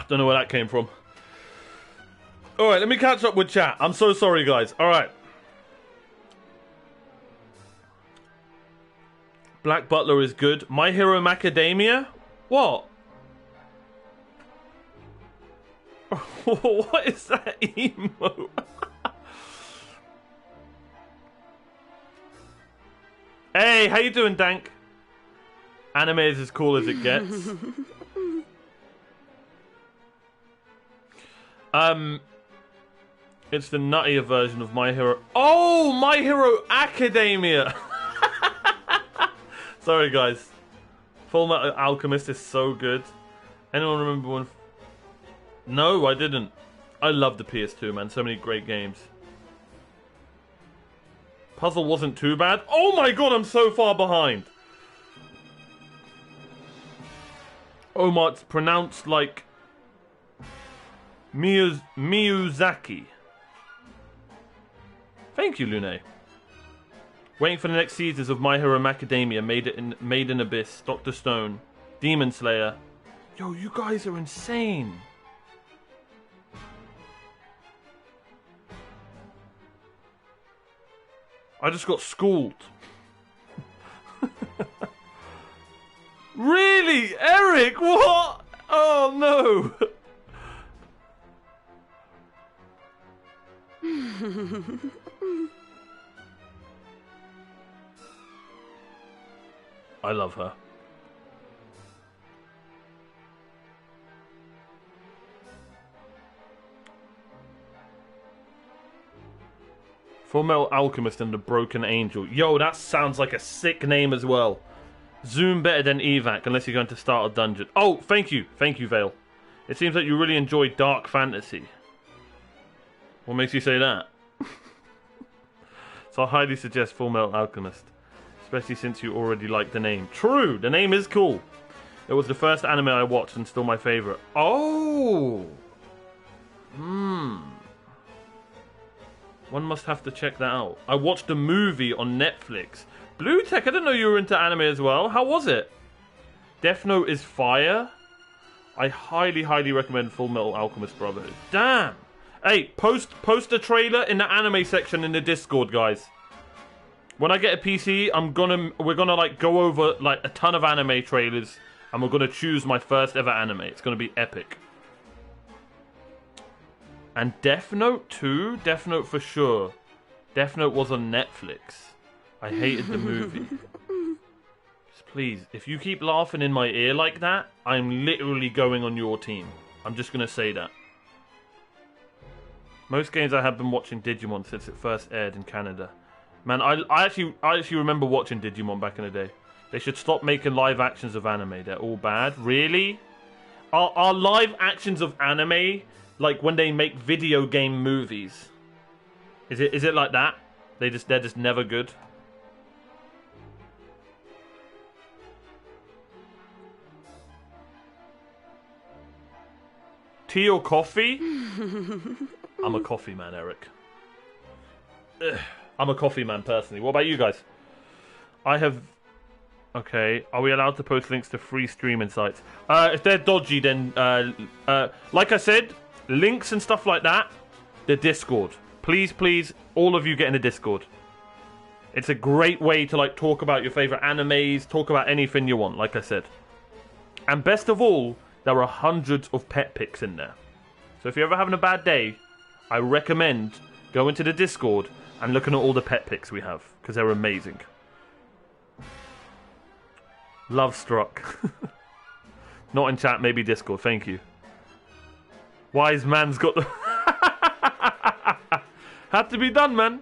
Don't know where that came from. Alright, let me catch up with chat. I'm so sorry, guys. Alright. Black Butler is good. My Hero Macadamia? What? What is that emo? Hey, how you doing, Dank? Anime is as cool as it gets. It's the nuttier version of My Hero. Oh, My Hero Academia. Sorry, guys. Full Metal Alchemist is so good. Anyone remember when? No, I didn't. I love the PS2, man. So many great games. Puzzle wasn't too bad. Oh my god, I'm so far behind. Omar, it's pronounced like Miyazaki. Thank you, Lune. Waiting for the next seasons of My Hero Macadamia, Made in Abyss, Dr. Stone, Demon Slayer. Yo, you guys are insane. I just got schooled. Really? Eric, what? Oh no. I love her. Full Metal Alchemist and the Broken Angel. Yo, that sounds like a sick name as well. Zoom better than evac, unless you're going to start a dungeon. Oh, thank you. Thank you, Vale. It seems like you really enjoy dark fantasy. What makes you say that? So I highly suggest Full Metal Alchemist. Especially since you already like the name. True, the name is cool. It was the first anime I watched and still my favourite. Oh! One must have to check that out. I watched a movie on Netflix. Blue Tech, I didn't know you were into anime as well. How was it? Death Note is fire. I highly, highly recommend Full Metal Alchemist Brotherhood. Damn! Hey, post a trailer in the anime section in the Discord, guys. When I get a PC, we're gonna like go over like a ton of anime trailers, and we're gonna choose my first ever anime. It's gonna be epic. And Death Note too? Death Note for sure. Death Note was on Netflix. I hated the movie. Just please, if you keep laughing in my ear like that, I'm literally going on your team. I'm just gonna say that. Most games I have been watching Digimon since it first aired in Canada. Man, I actually remember watching Digimon back in the day. They should stop making live actions of anime. They're all bad. Really? Are live actions of anime like when they make video game movies? Is it like that? They're just never good. Tea or coffee? I'm a coffee man, Eric. Ugh. I'm a coffee man personally. What about you guys? I have... Okay, are we allowed to post links to free streaming sites? If they're dodgy, then... like I said, links and stuff like that, the Discord. Please, please, all of you get in the Discord. It's a great way to like talk about your favourite animes, talk about anything you want, like I said. And best of all, there are hundreds of pet pics in there. So if you're ever having a bad day, I recommend going to the Discord and looking at all the pet pics we have, because they're amazing. Love struck. Not in chat, maybe Discord, thank you. Wise man's got the... Had to be done, man.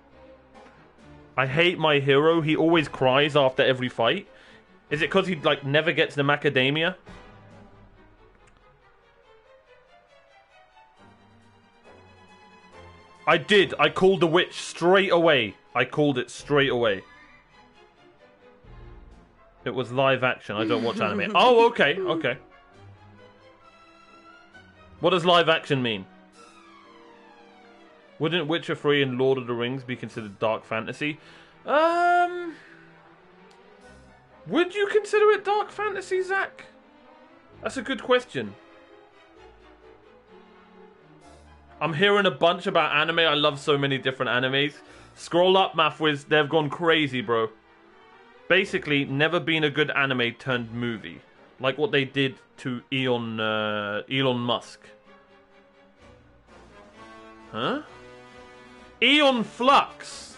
I hate my hero, he always cries after every fight. Is it because he like never gets the macadamia? I did. I called the witch straight away. I called it straight away. It was live action. I don't watch anime. Oh, okay. Okay. What does live action mean? Wouldn't Witcher 3 and Lord of the Rings be considered dark fantasy? Would you consider it dark fantasy, Zach? That's a good question. I'm hearing a bunch about anime. I love so many different animes. Scroll up, Mathwiz. They've gone crazy, bro. Basically, never been a good anime turned movie. Like what they did to Elon Musk. Huh? Eon Flux.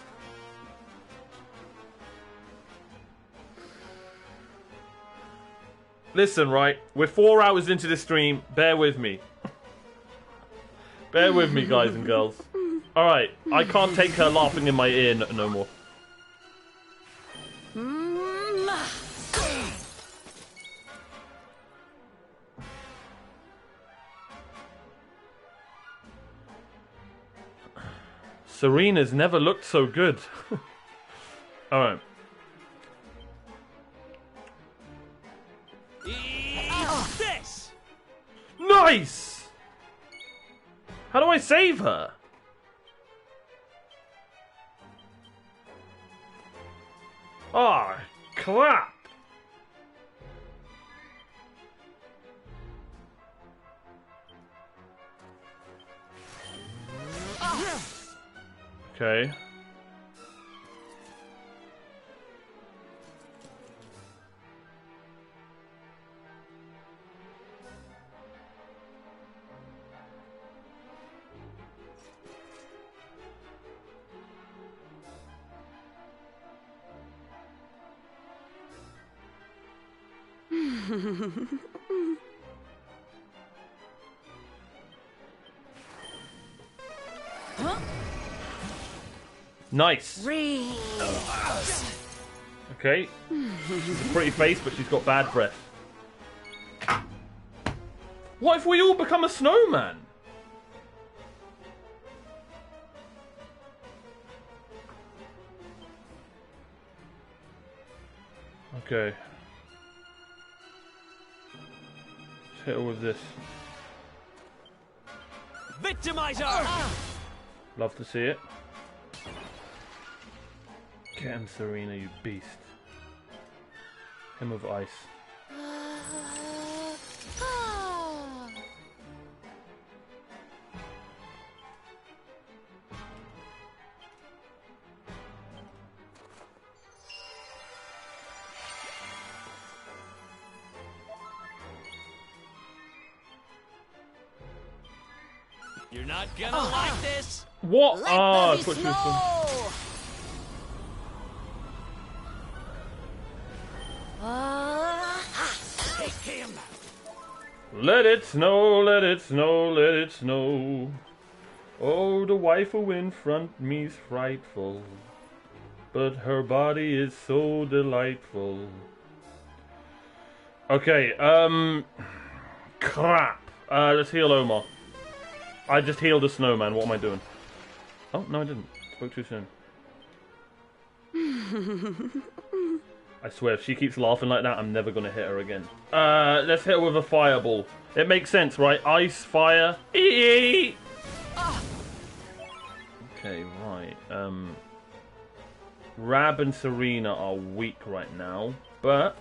Listen, right? We're 4 hours into the stream. Bear with me. Bear with me, guys and girls. Alright, I can't take her laughing in my ear no more. Serena's never looked so good. Alright. This! Nice! How do I save her? Ah, crap! Okay. Nice. Okay. She's a pretty face, but she's got bad breath. What if we all become a snowman? Okay. Let's hit her with this. Victimizer! Love to see it. Get him, Serena, you beast. Him with ice. You're not gonna like this! What? Let Ah, there that's be what she was doing. Take him! Let it snow, let it snow, let it snow. Oh, the waifu in front me's frightful, but her body is so delightful. Okay, crap. Let's heal Omar. I just healed a snowman, what am I doing? Oh, no I didn't. Spoke too soon. I swear, if she keeps laughing like that, I'm never going to hit her again. Let's hit her with a fireball. It makes sense, right? Ice, fire. Okay, right. Rab and Serena are weak right now, but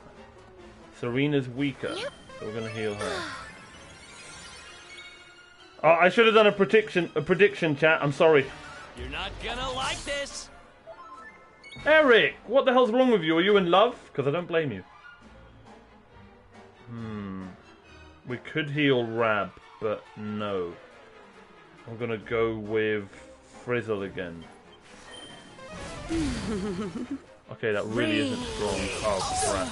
Serena's weaker, so we're going to heal her. Oh, I should have done a prediction, chat. I'm sorry. You're not gonna like this! Eric, what the hell's wrong with you? Are you in love? Because I don't blame you. We could heal Rab, but no. I'm gonna go with Frizzle again. Okay, that really isn't strong. Oh, crap.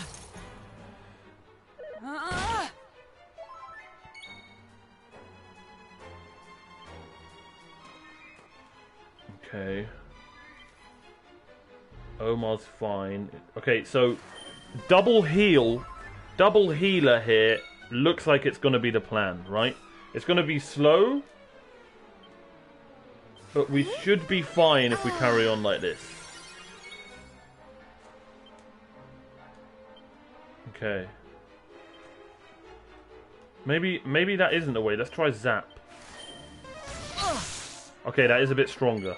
Okay. Omar's fine. Okay, so double healer here looks like it's going to be the plan, right? It's going to be slow, but we should be fine if we carry on like this. Okay. Maybe that isn't the way. Let's try Zap. Okay, that is a bit stronger.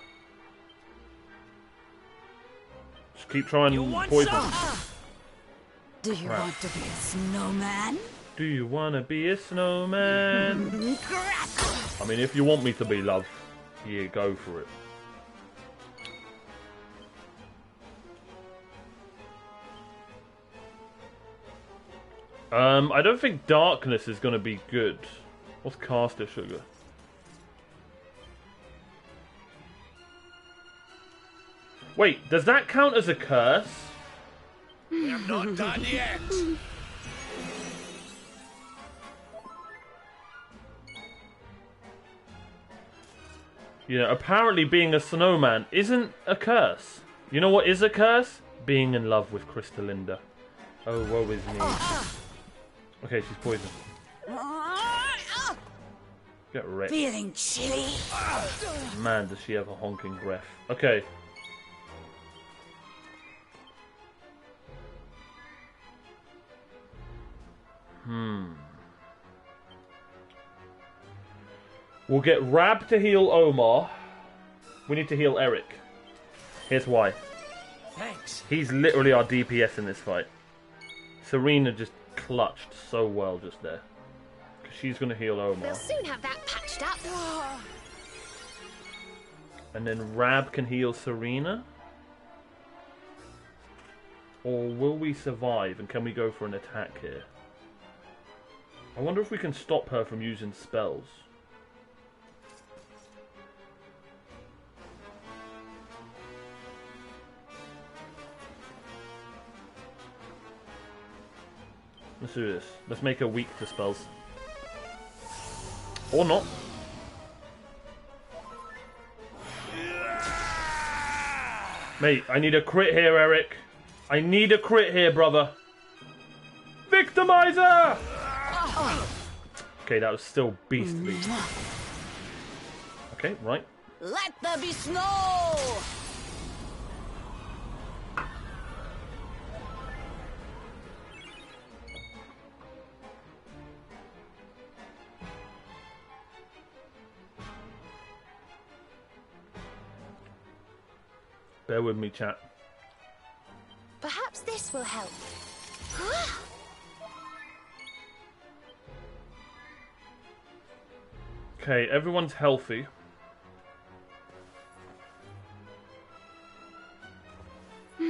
Just keep trying poison. Do you want to be a snowman? Do you want to be a snowman? I mean, if you want me to be, love, yeah, go for it. I don't think darkness is going to be good. What's caster sugar? Wait, does that count as a curse? We're not done yet! Yeah, apparently being a snowman isn't a curse. You know what is a curse? Being in love with Crystalinda. Oh, woe is me. Okay, she's poisoned. Get wrecked. Feeling chilly? Man, does she have a honking breath. Okay. We'll get Rab to heal Omar. We need to heal Eric. Here's why. Thanks. He's literally our DPS in this fight. Serena just clutched so well just there. Because she's going to heal Omar. We'll soon have that patched up. And then Rab can heal Serena. Or will we survive and can we go for an attack here? I wonder if we can stop her from using spells. Let's do this. Let's make her weak to spells. Or not. Mate, I need a crit here, Eric. I need a crit here, brother. Victimizer! Okay, that was still beastly. Okay, right. Let there be snow! Bear with me, chat. Perhaps this will help. Okay, everyone's healthy. I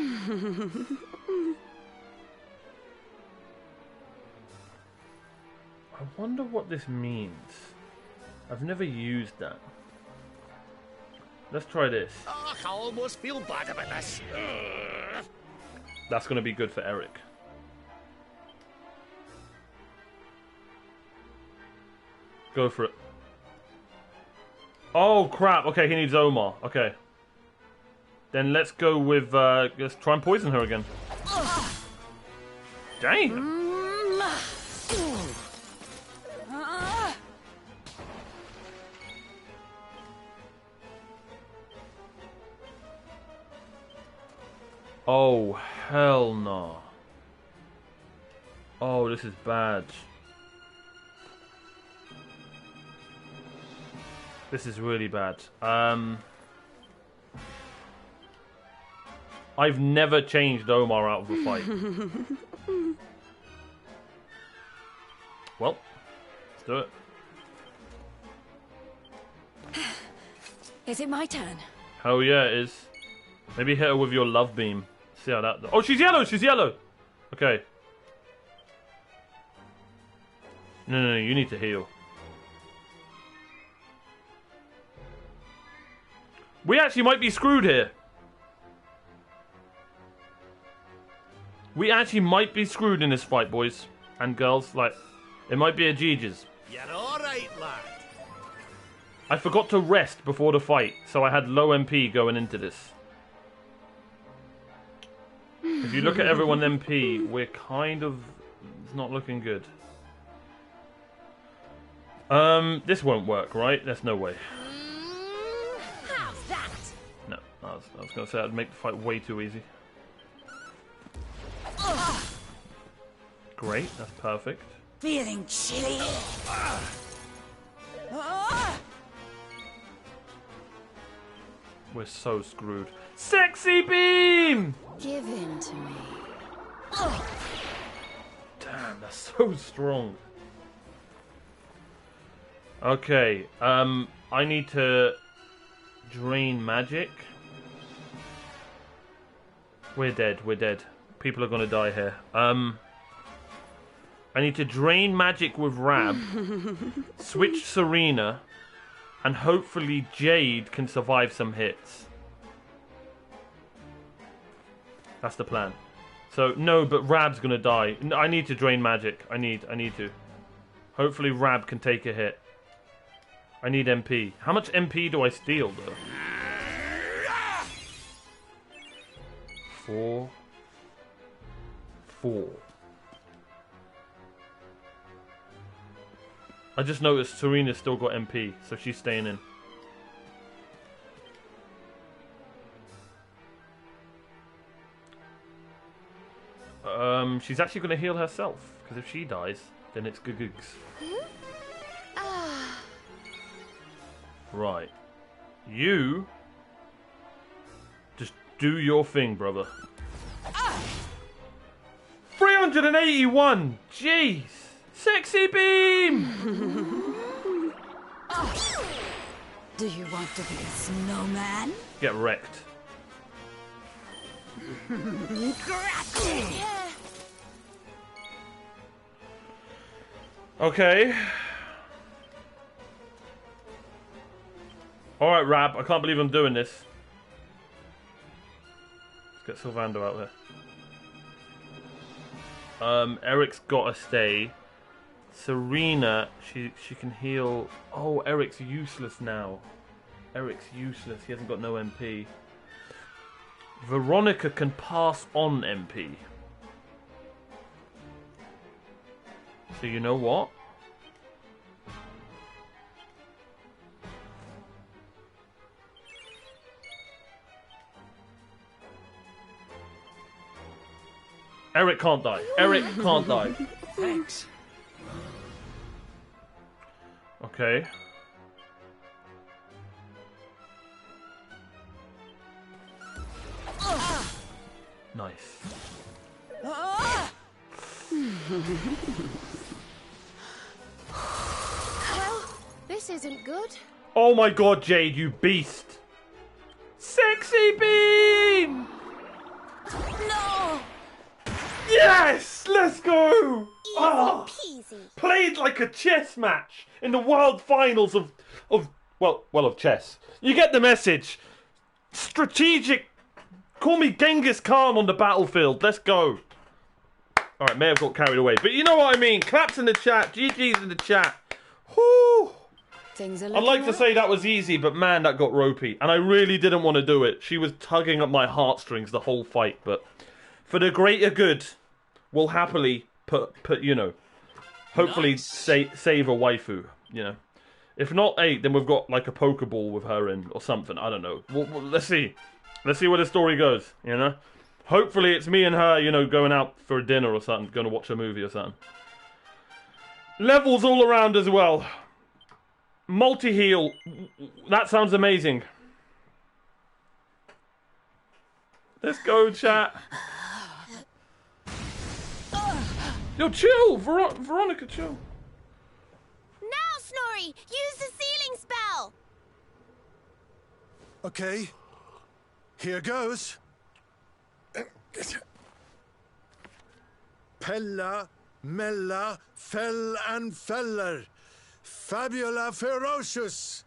wonder what this means. I've never used that. Let's try this. Oh, I almost feel bad about this. That's going to be good for Eric. Go for it. Oh, crap. Okay, he needs Omar. Okay. Then let's go with... let's try and poison her again. Damn. Oh, hell no. Oh, this is bad. This is really bad. I've never changed Omar out of a fight. Well, let's do it. Is it my turn? Hell yeah, it is. Maybe hit her with your love beam. See how that... Oh, she's yellow! She's yellow! Okay. No, you need to heal. We actually might be screwed here. We actually might be screwed in this fight, boys and girls. Like, it might be a GG's. You're alright, lad. I forgot to rest before the fight, so I had low MP going into this. If you look at everyone MP, we're kind of... It's not looking good. This won't work, right? There's no way. How's that? No, I was going to say I'd make the fight way too easy. Great, that's perfect. Feeling chilly? We're so screwed. Sexy beam! Give in to me. Damn, that's so strong. Okay, I need to drain magic. We're dead. People are gonna die here. I need to drain magic with Rab, switch Serena, and hopefully Jade can survive some hits. That's the plan. So, no, but Rab's gonna die. I need to drain magic. I need to. Hopefully Rab can take a hit. I need MP. How much MP do I steal, though? 4. I just noticed Serena's still got MP, so she's staying in. She's actually going to heal herself, because if she dies, then it's googs. Right. You just do your thing, brother. 381! Jeez! Sexy beam! Do you want to be a snowman? Get wrecked. Okay. Alright, Rab. I can't believe I'm doing this. Let's get Sylvander out Eric's gotta stay. Serena, she can heal. Oh, Eric's useless now. Eric's useless. He hasn't got no MP. Veronica can pass on MP. So you know what? Eric can't die. Eric can't die. Thanks. Okay. Nice. Well, this isn't good. Oh my god, Jade, you beast! Sexy beam! No! Yes! Let's go! Easy Ah, peasy. played like a chess match in the world finals of chess. You get the message. Strategic. Call me Genghis Khan on the battlefield. Let's go. Alright, may have got carried away. But you know what I mean. Claps in the chat. GG's in the chat. Whoo! Things are I'd like to say that was easy, but man, that got ropey. And I really didn't want to do it. She was tugging at my heartstrings the whole fight. But for the greater good, we'll happily put you know, hopefully save a waifu, you know. If not 8, then we've got like a Pokeball with her in or something. I don't know. Well, let's see. Let's see where the story goes, you know. Hopefully it's me and her, you know, going out for a dinner or something, going to watch a movie or something. Levels all around as well. Multi-heal. That sounds amazing. Let's go, chat. Yo, chill. Veronica, chill. Now, Snorri, use the sealing spell. Okay. Here goes. Pella, Mella, Fell and Feller. Fabula Ferocious.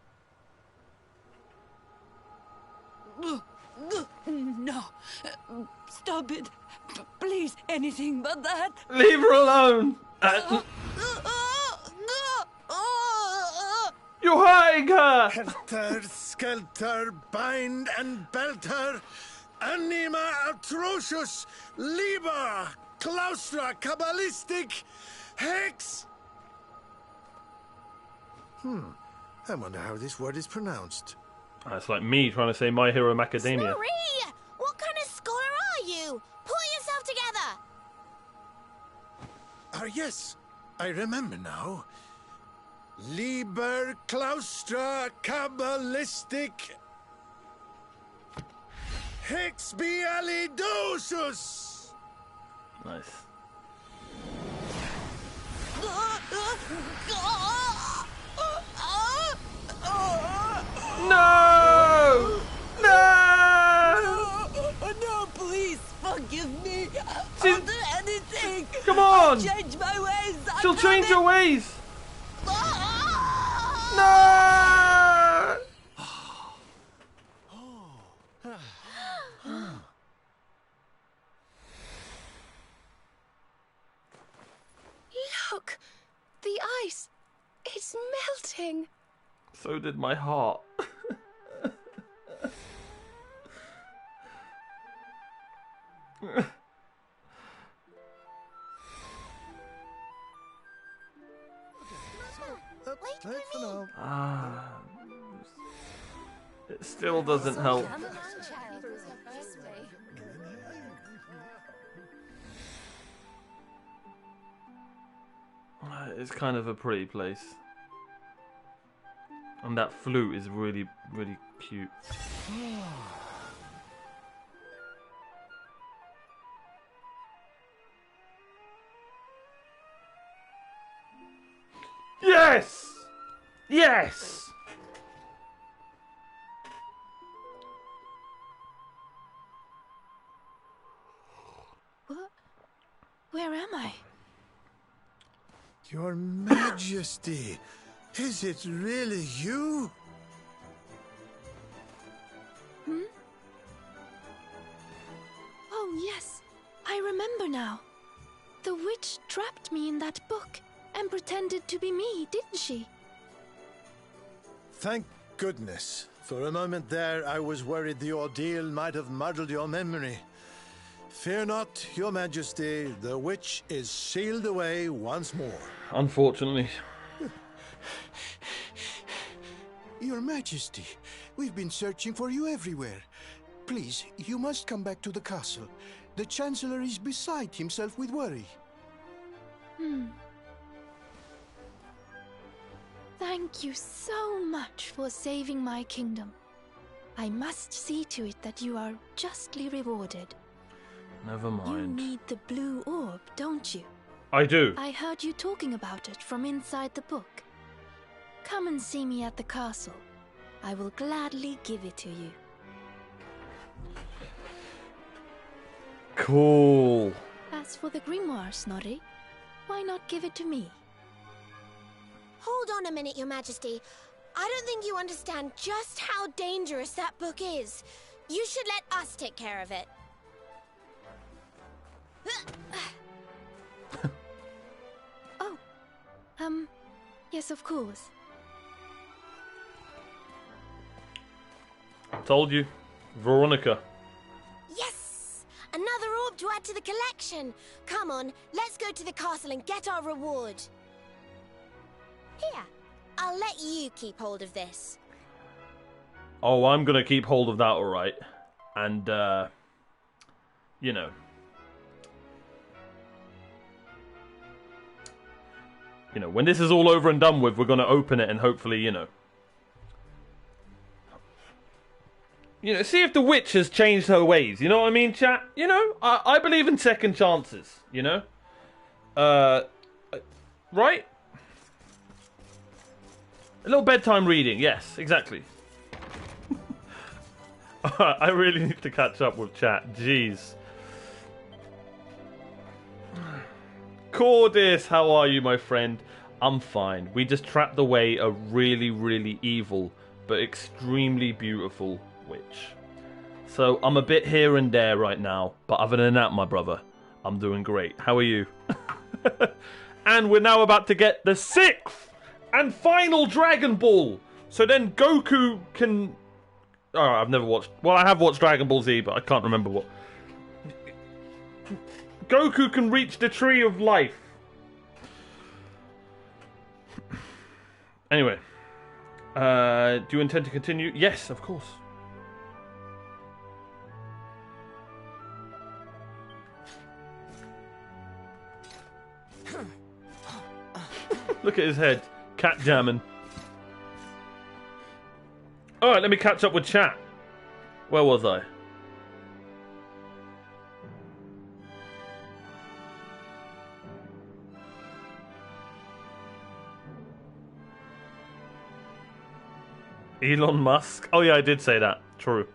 No. Stop it. Please, anything but that. Leave her alone. You're hurting her. Helter, Skelter, Bind and Belt her. Anima Atrocious. Liber. Claustra. Kabbalistic. Hex. I wonder how this word is pronounced. That's like me trying to say My Hero Macadamia. Snorri, what kind of scholar are you? Pull yourself together. Yes, I remember now. Liber Claustra Kabbalistic Hexbialidosus. Nice. No! No! No, please forgive me. She'll I'll do anything. Come on! I'll change my ways. She'll change her ways. No! Look, the ice. It's melting. So did my heart. It still doesn't help. It's kind of a pretty place. And that flute is really, really cute. Yes! Yes! What? Where am I? Your Majesty, is it really you? Oh, yes. I remember now. The witch trapped me in that book and pretended to be me, didn't she? Thank goodness. For a moment there, I was worried the ordeal might have muddled your memory. Fear not, Your Majesty. The witch is sealed away once more. Unfortunately. Your Majesty, we've been searching for you everywhere. Please, you must come back to the castle. The Chancellor is beside himself with worry. Thank you so much for saving my kingdom. I must see to it that you are justly rewarded. Never mind. You need the Blue Orb, don't you? I do. I heard you talking about it from inside the book. Come and see me at the castle. I will gladly give it to you. Cool. As for the grimoire, Snorri, why not give it to me? Hold on a minute, Your Majesty. I don't think you understand just how dangerous that book is. You should let us take care of it. Oh, yes, of course. Told you. Veronica. Yes! Another orb to add to the collection. Come on, let's go to the castle and get our reward. Here, I'll let you keep hold of this. Oh, I'm gonna keep hold of that, alright. And, you know. You know, when this is all over and done with, we're gonna open it and hopefully, you know, see if the witch has changed her ways. You know what I mean, chat? You know, I believe in second chances, you know? Right? A little bedtime reading, yes, exactly. I really need to catch up with chat, jeez. Cordis, how are you, my friend? I'm fine. We just trapped away a really, really evil, but extremely beautiful witch. So I'm a bit here and there right now, but other than that, my brother, I'm doing great. How are you? And we're now about to get the 6th and final Dragon Ball. So then Goku can... Oh, I've never watched... Well, I have watched Dragon Ball Z, but I can't remember what... Goku can reach the Tree of Life. Anyway. Do you intend to continue? Yes, of course. Look at his head. Cat jamming. Alright, let me catch up with chat. Where was I? Elon Musk? Oh yeah, I did say that. True.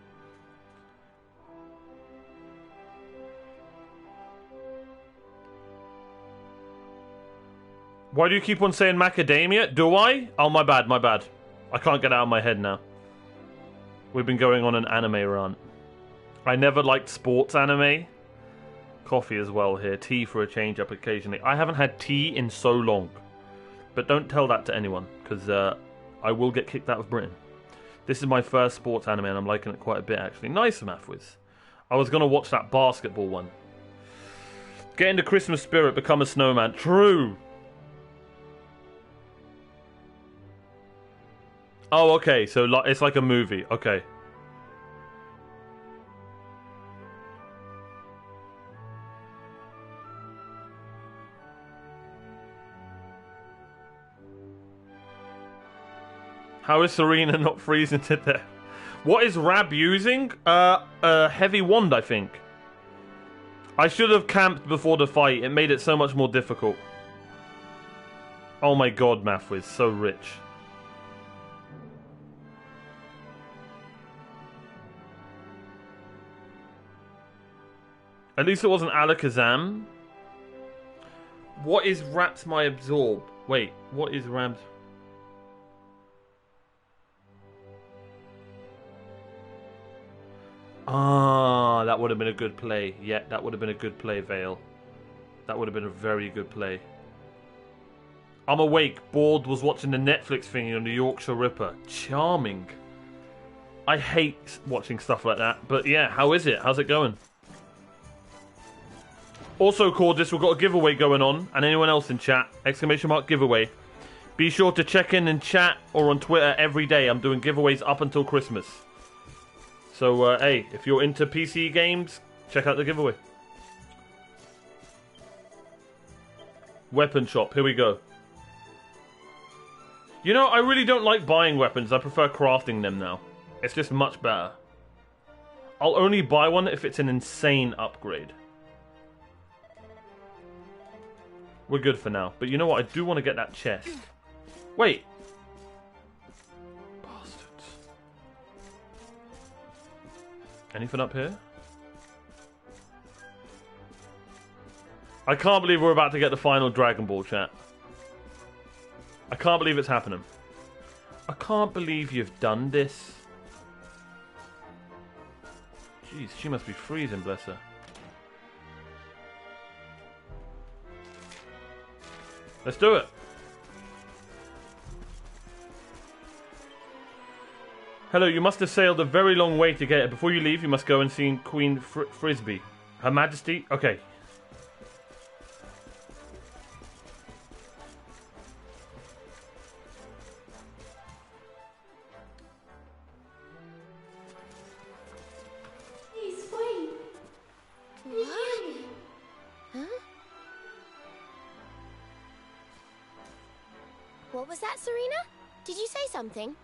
Why do you keep on saying macadamia? Do I? Oh, my bad, my bad. I can't get it out of my head now. We've been going on an anime run. I never liked sports anime. Coffee as well here. Tea for a change up occasionally. I haven't had tea in so long. But don't tell that to anyone, because I will get kicked out of Britain. This is my first sports anime, and I'm liking it quite a bit, actually. Nice, Mathwiz. I was going to watch that basketball one. Get into Christmas spirit, become a snowman. True! Oh, okay, so it's like a movie. Okay. How is Serena not freezing to death? What is Rab using? A heavy wand, I think. I should have camped before the fight. It made it so much more difficult. Oh my god, Mathwiz, so rich. At least it wasn't Alakazam. What is Raps My Absorb? Wait, what is Rams? Ah, that would have been a good play. Yeah, that would have been a good play, Vale. That would have been a very good play. I'm awake, bored, was watching the Netflix thingy on the Yorkshire Ripper. Charming. I hate watching stuff like that, but yeah, how is it? How's it going? Also, Cordis, we've got a giveaway going on, and anyone else in chat, ! Giveaway. Be sure to check in chat or on Twitter every day. I'm doing giveaways up until Christmas. So, hey, if you're into PC games, check out the giveaway. Weapon shop, here we go. You know, I really don't like buying weapons. I prefer crafting them now. It's just much better. I'll only buy one if it's an insane upgrade. We're good for now. But you know what? I do want to get that chest. Wait. Bastards. Anything up here? I can't believe we're about to get the final Dragon Ball, chat. I can't believe it's happening. I can't believe you've done this. Jeez, she must be freezing, bless her. Let's do it. Hello, you must have sailed a very long way to get it. Before you leave, you must go and see Queen Frisbee. Her Majesty? Okay. What was that, Serena? Did you say something?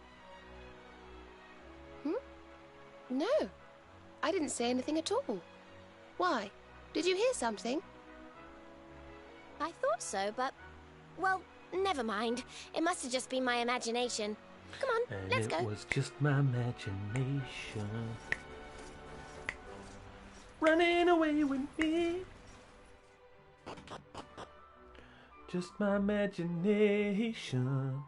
No, I didn't say anything at all. Why? Did you hear something? I thought so, but... Well, never mind. It must have just been my imagination. Come on, let's go. It was just my imagination. Running away with me. Just my imagination.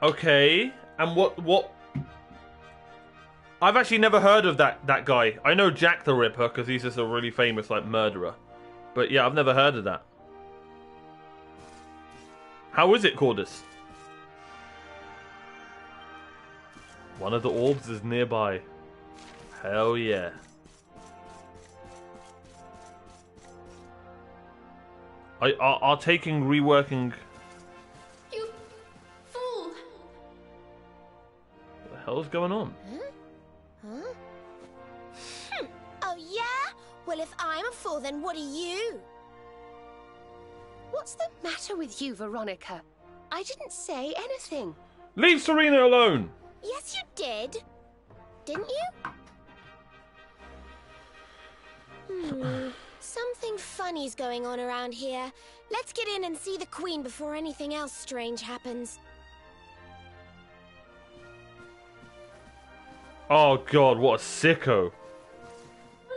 Okay, and what? I've actually never heard of that guy. I know Jack the Ripper because he's just a really famous like murderer, but yeah, I've never heard of that. How is it, Cordis? One of the orbs is nearby. Hell yeah. Are taking reworking. You fool! What the hell's going on? Huh? Oh yeah? Well, if I'm a fool, then what are you? What's the matter with you, Veronica? I didn't say anything. Leave Serena alone! Yes, you did. Didn't you? Something funny's going on around here. Let's get in and see the Queen before anything else strange happens. Oh god, what a sicko. Don't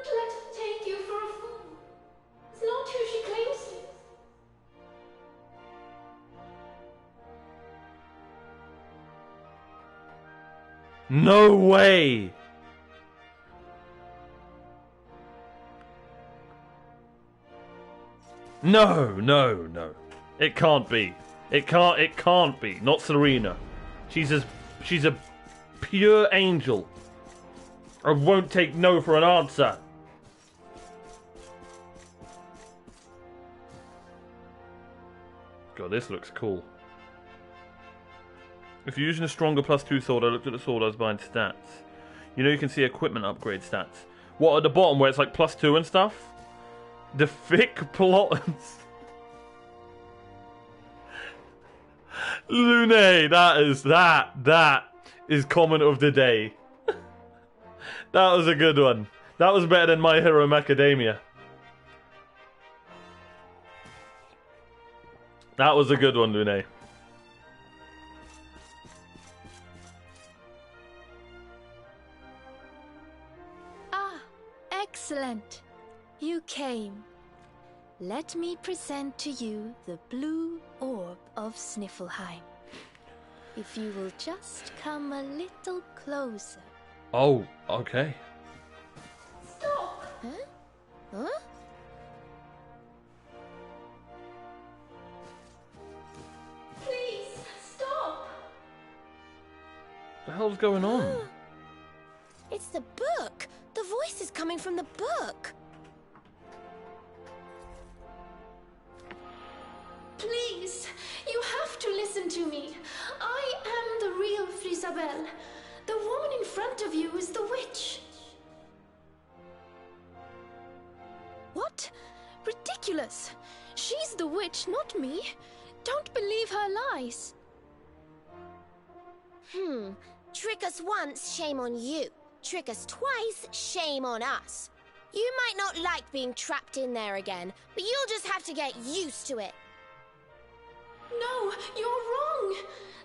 let her take you for a fool. It's not who she claims she is. No way! No. It can't be. It can't be. Not Serena. She's a pure angel. I won't take no for an answer. God, this looks cool. If you're using a stronger +2 sword, I looked at the sword I was buying stats. You know you can see equipment upgrade stats. What, at the bottom where it's like +2 and stuff? The thick plotters. Lune, that is comment of the day. That was a good one. That was better than My Hero Macadamia. That was a good one, Lune. Ah, excellent. You came. let me present to you the Blue Orb of Sniffleheim. If you will just come a little closer. Oh, okay. Stop! Huh? Huh? Please, stop! What the hell's going on? It's the book! The voice is coming from the book! Please, you have to listen to me. I am the real Frisabelle. The woman in front of you is the witch. What? Ridiculous! She's the witch, not me. Don't believe her lies. Trick us once, shame on you. Trick us twice, shame on us. You might not like being trapped in there again, but you'll just have to get used to it. No, you're wrong.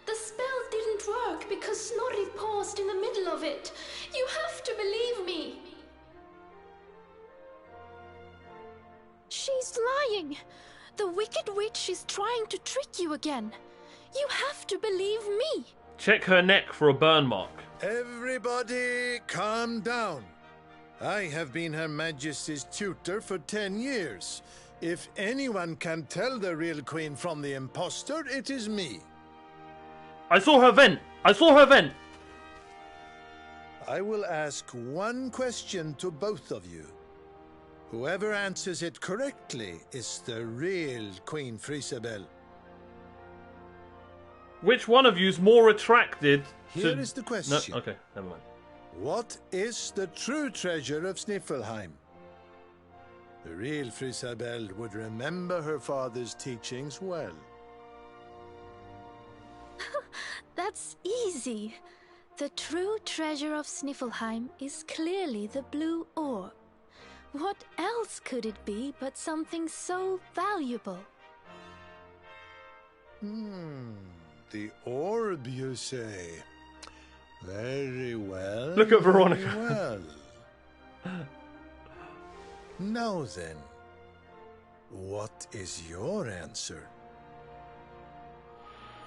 The spell didn't work because Snorri paused in the middle of it. You have to believe me. She's lying. The wicked witch is trying to trick you again. You have to believe me. Check her neck for a burn mark. Everybody, calm down. I have been Her Majesty's tutor for 10 years. If anyone can tell the real queen from the impostor, it is me. I saw her vent. I saw her vent. I will ask one question to both of you. Whoever answers it correctly is the real Queen Frisabelle. Which one of you's more attracted to... Here is the question. No, okay, never mind. What is the true treasure of Schnifelheim? The real Frisabelle would remember her father's teachings well. That's easy. The true treasure of Sniffleheim is clearly the Blue Orb. What else could it be but something so valuable? The orb, you say? Very well. Look at Veronica. Very well. Now then, what is your answer?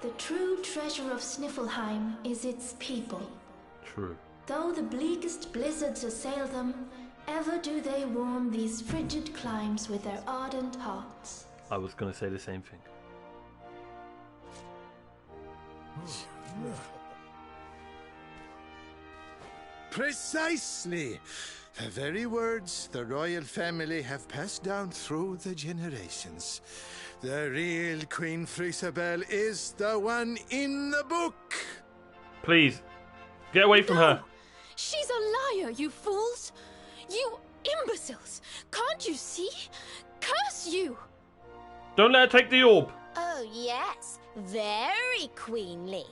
The true treasure of Sniffleheim is its people. True. Though the bleakest blizzards assail them, ever do they warm these frigid climes with their ardent hearts. I was going to say the same thing. Precisely! The very words the royal family have passed down through the generations. The real Queen Frisabelle is the one in the book! Please, get away from her. She's a liar, you fools! You imbeciles! Can't you see? Curse you! Don't let her take the orb. Oh, yes. Very queenly.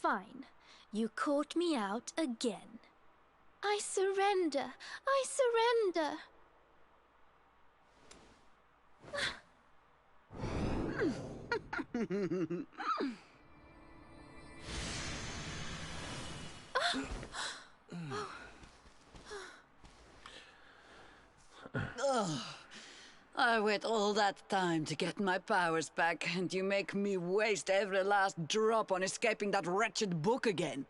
Fine. You caught me out again. I surrender. I surrender. I wait all that time to get my powers back, and you make me waste every last drop on escaping that wretched book again.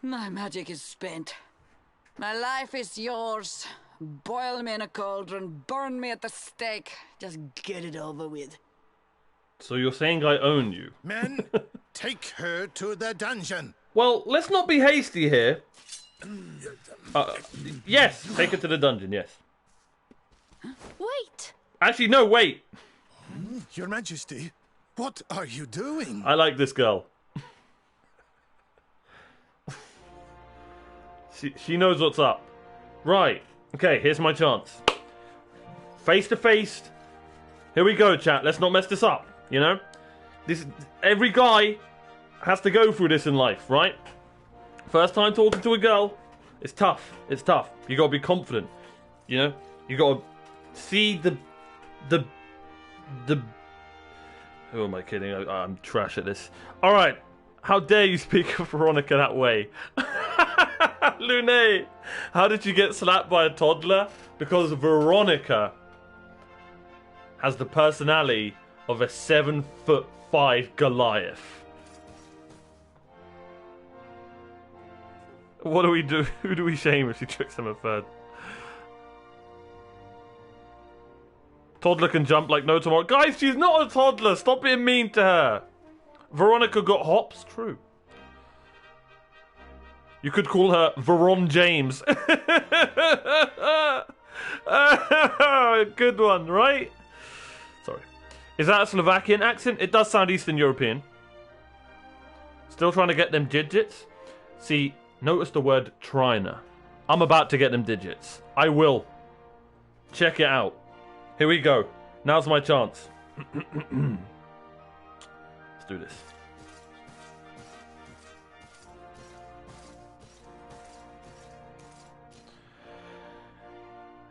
My magic is spent. My life is yours. Boil me in a cauldron, burn me at the stake. Just get it over with. So you're saying I own you? Men, take her to the dungeon. Well, let's not be hasty here. Yes, take her to the dungeon, yes. Wait! Actually, no, wait. Your Majesty, what are you doing? I like this girl. She knows what's up. Right. Okay, here's my chance. Face to face. Here we go, chat. Let's not mess this up, you know? Every guy has to go through this in life, right? First time talking to a girl, it's tough. It's tough. You gotta be confident, you know? You gotta see the The... Who am I kidding? I'm trash at this. Alright. How dare you speak of Veronica that way? Lune, how did you get slapped by a toddler? Because Veronica has the personality of a 7'5" Goliath. What do we do? Who do we shame if she tricks him a third? Toddler can jump like no tomorrow. Guys, she's not a toddler. Stop being mean to her. Veronica got hops. True. You could call her Veron James. Good one, right? Sorry. Is that a Slovakian accent? It does sound Eastern European. Still trying to get them digits? See, notice the word Trina. I'm about to get them digits. I will. Check it out. Here we go. Now's my chance. Let's do this.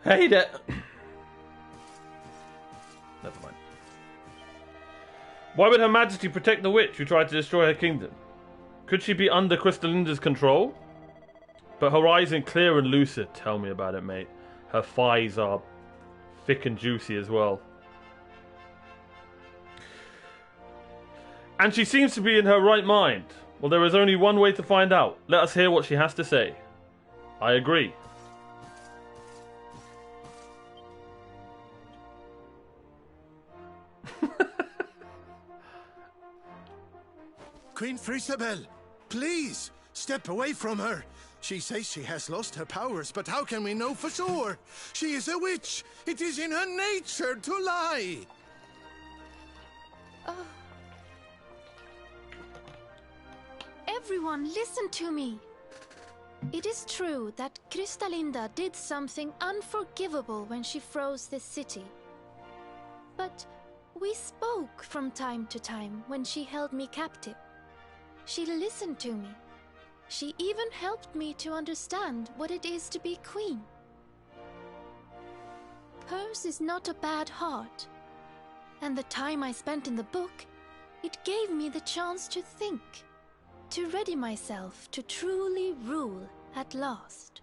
Hey there. Never mind. Why would Her Majesty protect the witch who tried to destroy her kingdom? Could she be under Crystalinda's control? But her eyes are clear and lucid. Tell me about it, mate. Her thighs are thick and juicy as well. And she seems to be in her right mind. Well, there is only one way to find out. Let us hear what she has to say. I agree. Queen Frisabel, please, step away from her. She says she has lost her powers, but how can we know for sure? She is a witch. It is in her nature to lie. Everyone, listen to me. It is true that Crystalinda did something unforgivable when she froze this city. But we spoke from time to time when she held me captive. She listened to me. She even helped me to understand what it is to be queen. Hers is not a bad heart. And the time I spent in the book, it gave me the chance to think, to ready myself to truly rule at last.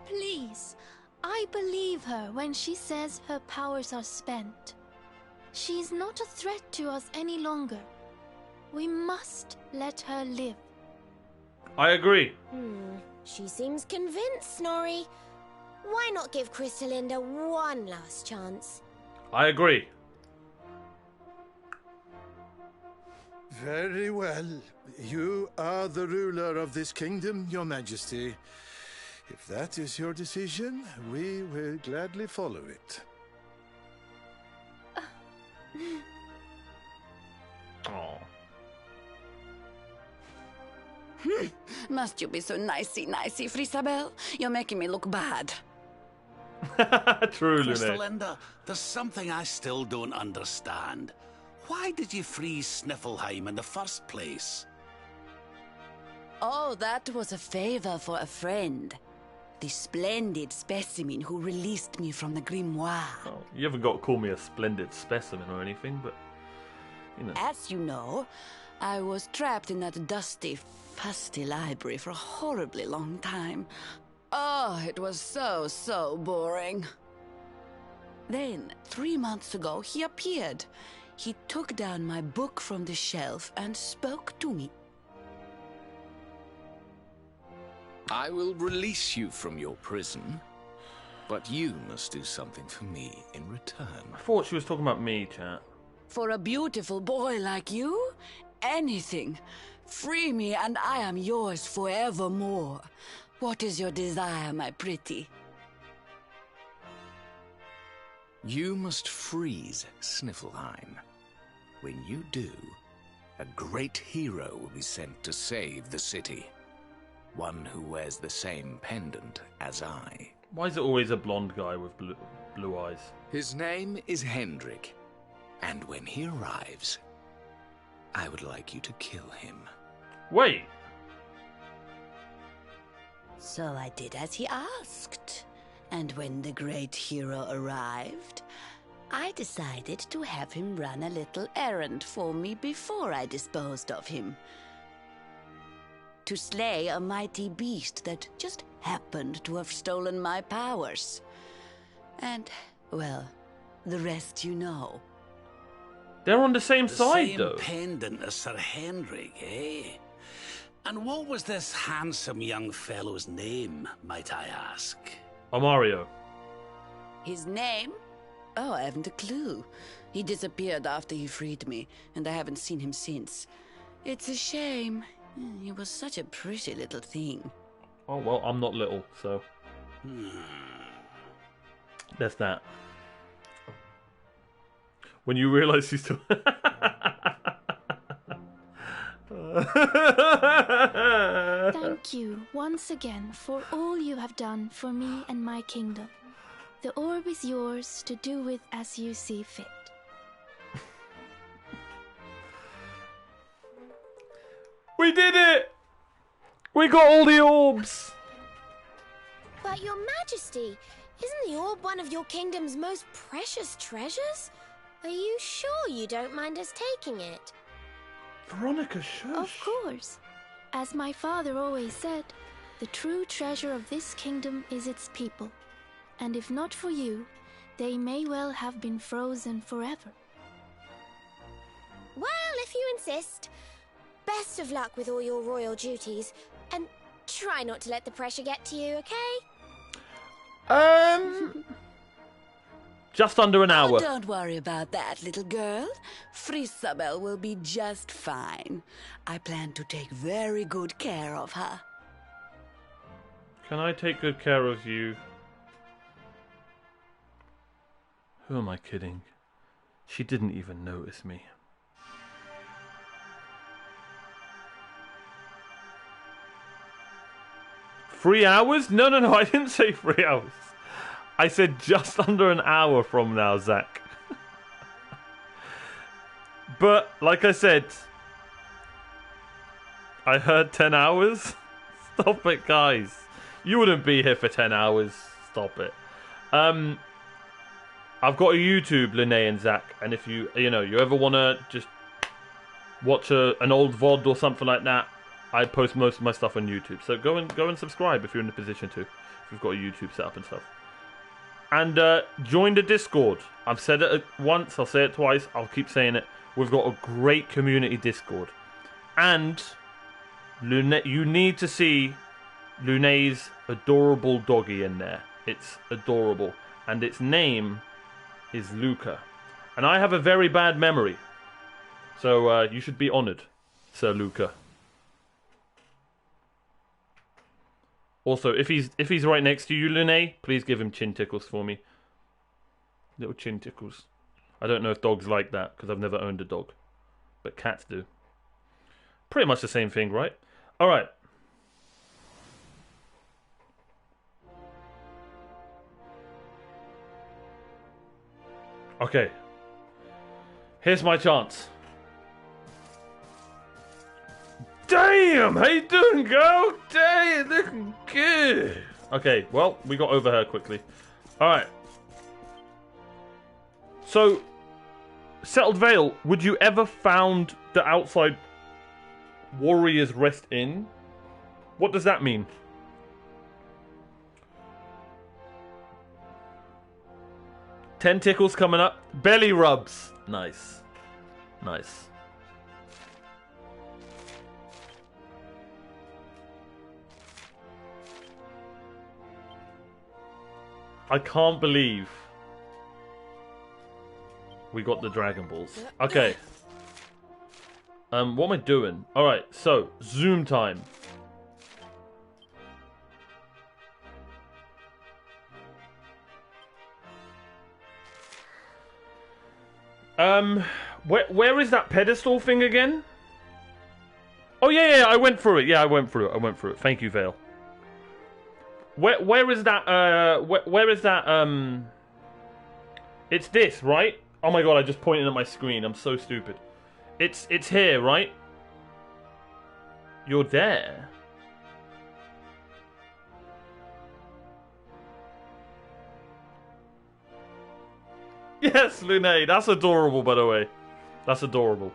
Please, I believe her when she says her powers are spent. She is not a threat to us any longer. We must let her live. I agree. She seems convinced, Snorri. Why not give Crystalinda one last chance? I agree. Very well. You are the ruler of this kingdom, Your Majesty. If that is your decision, we will gladly follow it. Oh. Must you be so nicey, Frisabel? You're making me look bad. True, Lune. Crystalinda, there's something I still don't understand. Why did you freeze Schnifelheim in the first place? Oh, that was a favor for a friend. The splendid specimen who released me from the grimoire. Oh, you haven't got to call me a splendid specimen or anything, but, you know. As you know, I was trapped in that dusty, fusty library for a horribly long time. Oh, it was so boring. Then, 3 months ago, he appeared. He took down my book from the shelf and spoke to me. I will release you from your prison, but you must do something for me in return. I thought she was talking about me, chat. For a beautiful boy like you, anything. Free me and I am yours forevermore. What is your desire, my pretty? You must freeze Schnifelheim. When you do, a great hero will be sent to save the city. One who wears the same pendant as I. Why is it always a blonde guy with blue eyes? His name is Hendrik. And when he arrives, I would like you to kill him. Wait. So I did as he asked. And when the great hero arrived, I decided to have him run a little errand for me before I disposed of him. To slay a mighty beast that just happened to have stolen my powers. And, well, the rest you know. They're on the same side, though. The same pendant as Sir Henrik, eh? And what was this handsome young fellow's name, might I ask? Mario. His name? Oh, I haven't a clue. He disappeared after he freed me, and I haven't seen him since. It's a shame. He was such a pretty little thing. Oh, well, I'm not little, so... There's that. When you realise he's still... Thank you once again for all you have done for me and my kingdom. The orb is yours to do with as you see fit. We did it! We got all the orbs! But your majesty, isn't the orb one of your kingdom's most precious treasures? Are you sure you don't mind us taking it? Veronica, shush. Of course. As my father always said, the true treasure of this kingdom is its people. And if not for you, they may well have been frozen forever. Well, if you insist. Best of luck with all your royal duties. And try not to let the pressure get to you, okay? Just under an hour. Oh, don't worry about that, little girl. Frisabel will be just fine. I plan to take very good care of her. Can I take good care of you? Who am I kidding? She didn't even notice me. $3? No, I didn't say 3 hours. I said just under an hour from now, Zach. But, like I said, I heard 10 hours. Stop it, guys. You wouldn't be here for 10 hours. Stop it. I've got a YouTube, Linnea and Zach, and if you ever want to just watch an old VOD or something like that, I post most of my stuff on YouTube. So go and subscribe if you're in the position to, if you've got a YouTube set up and stuff. And join the Discord. I've said it once, I'll say it twice, I'll keep saying it. We've got a great community Discord. And you need to see Lune's adorable doggy in there. It's adorable. And its name is Luca. And I have a very bad memory. So you should be honoured, Sir Luca. Also, if he's right next to you, Lune, please give him chin tickles for me. Little chin tickles. I don't know if dogs like that, because I've never owned a dog. But cats do. Pretty much the same thing, right? Alright. Okay. Here's my chance. Damn! How you doing, girl? Damn, looking good. Okay, well, we got over her quickly. Alright. So, Settled Vale, would you ever found the outside Warriors Rest Inn? What does that mean? $10 tickles coming up. Belly rubs. Nice. Nice. I can't believe we got the Dragon Balls. Okay. What am I doing? Alright, so, Zoom time. Where is that pedestal thing again? Oh, yeah, I went through it. Yeah, I went through it. Thank you, Vale. Where is that, where is that, it's this, right? Oh my god, I just pointed at my screen. I'm so stupid. It's here, right? You're there. Yes, Lune. That's adorable, by the way. That's adorable.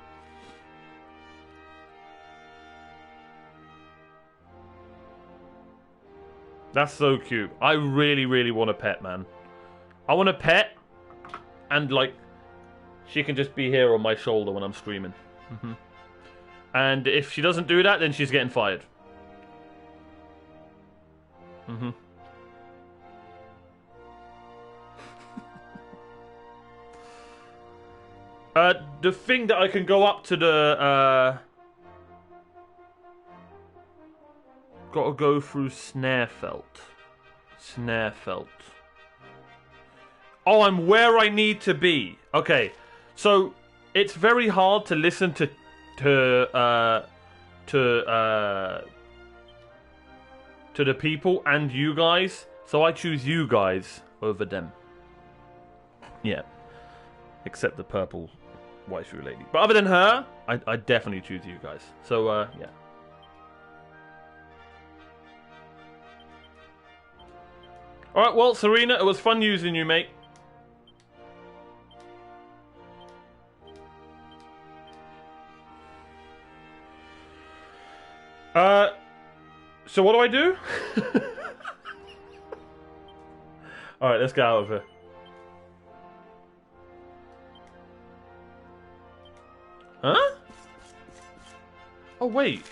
That's so cute. I really, really want a pet, man. I want a pet, and like, she can just be here on my shoulder when I'm streaming. And if she doesn't do that, then she's getting fired. The thing that I can go up to the gotta go through Snarefelt. Oh, I'm where I need to be. Okay, so it's very hard to listen to the people and you guys, so I choose you guys over them. Yeah, except the purple waifu lady. But other than her, I definitely choose you guys. So yeah. Alright, well, Serena, it was fun using you, mate. So what do I do? Alright, let's get out of here. Huh? Oh, wait.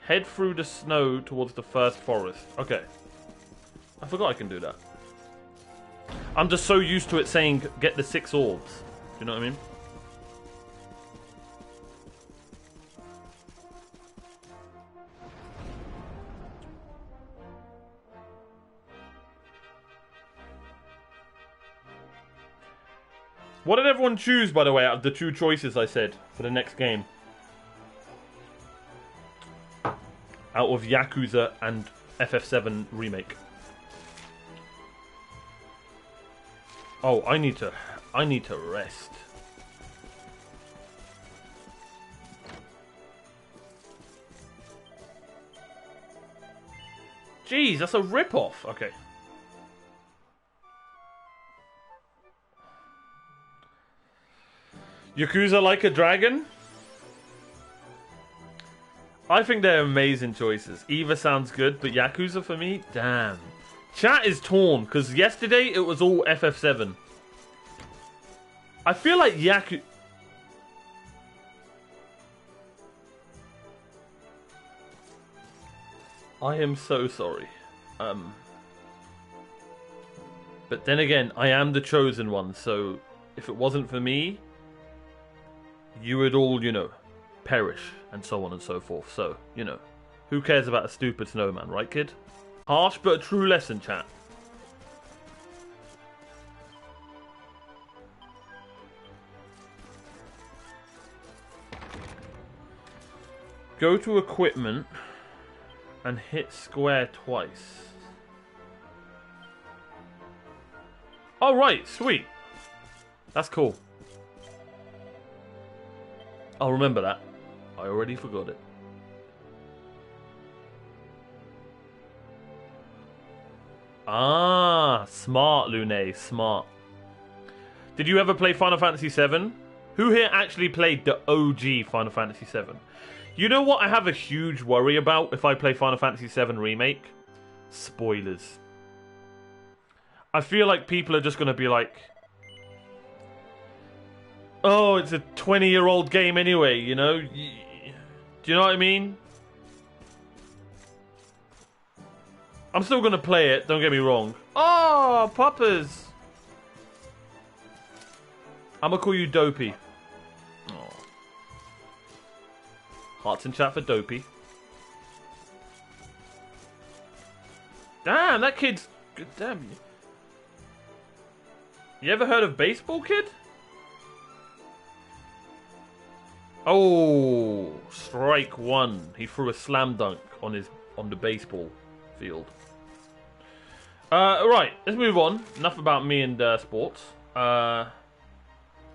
Head through the snow towards the first forest. Okay. I forgot I can do that. I'm just so used to it saying, get the 6 orbs. Do you know what I mean? What did everyone choose, by the way, out of the 2 choices I said for the next game? Out of Yakuza and FF7 Remake. Oh, I need to rest. Jeez, that's a rip-off. Okay. Yakuza Like a Dragon? I think they're amazing choices. Eva sounds good, but Yakuza for me? Damn. Chat is torn, because yesterday it was all FF7. I feel like Yakuza... I am so sorry. But then again, I am the chosen one, so if it wasn't for me, you would all, you know, perish, and so on and so forth. So, you know, who cares about a stupid snowman, right, kid? Harsh but a true lesson, chat. Go to equipment and hit square twice. Oh, right, sweet. That's cool. I'll remember that. I already forgot it. Ah, smart, Lune, smart. Did you ever play Final Fantasy VII? Who here actually played the OG Final Fantasy VII? You know what I have a huge worry about if I play Final Fantasy VII Remake? Spoilers. I feel like people are just going to be like, oh, it's a 20-year-old game anyway, you know? Do you know what I mean? I'm still going to play it, don't get me wrong. Oh, Poppers! I'm going to call you Dopey. Oh. Hearts in chat for Dopey. Damn, that kid's... Damn. You ever heard of Baseball Kid? Oh, strike one. He threw a slam dunk on the baseball field. Right, let's move on. Enough about me and sports. So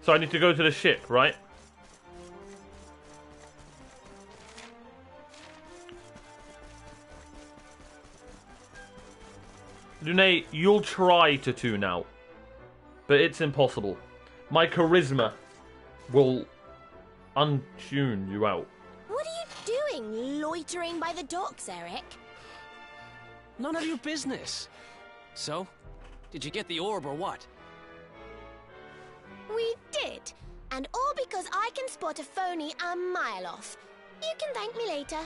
I need to go to the ship, right? Lune, you'll try to tune out, but it's impossible. My charisma will untune you out. What are you doing, loitering by the docks, Eric? None of your business. So, did you get the orb or what? We did. And all because I can spot a phony a mile off. You can thank me later.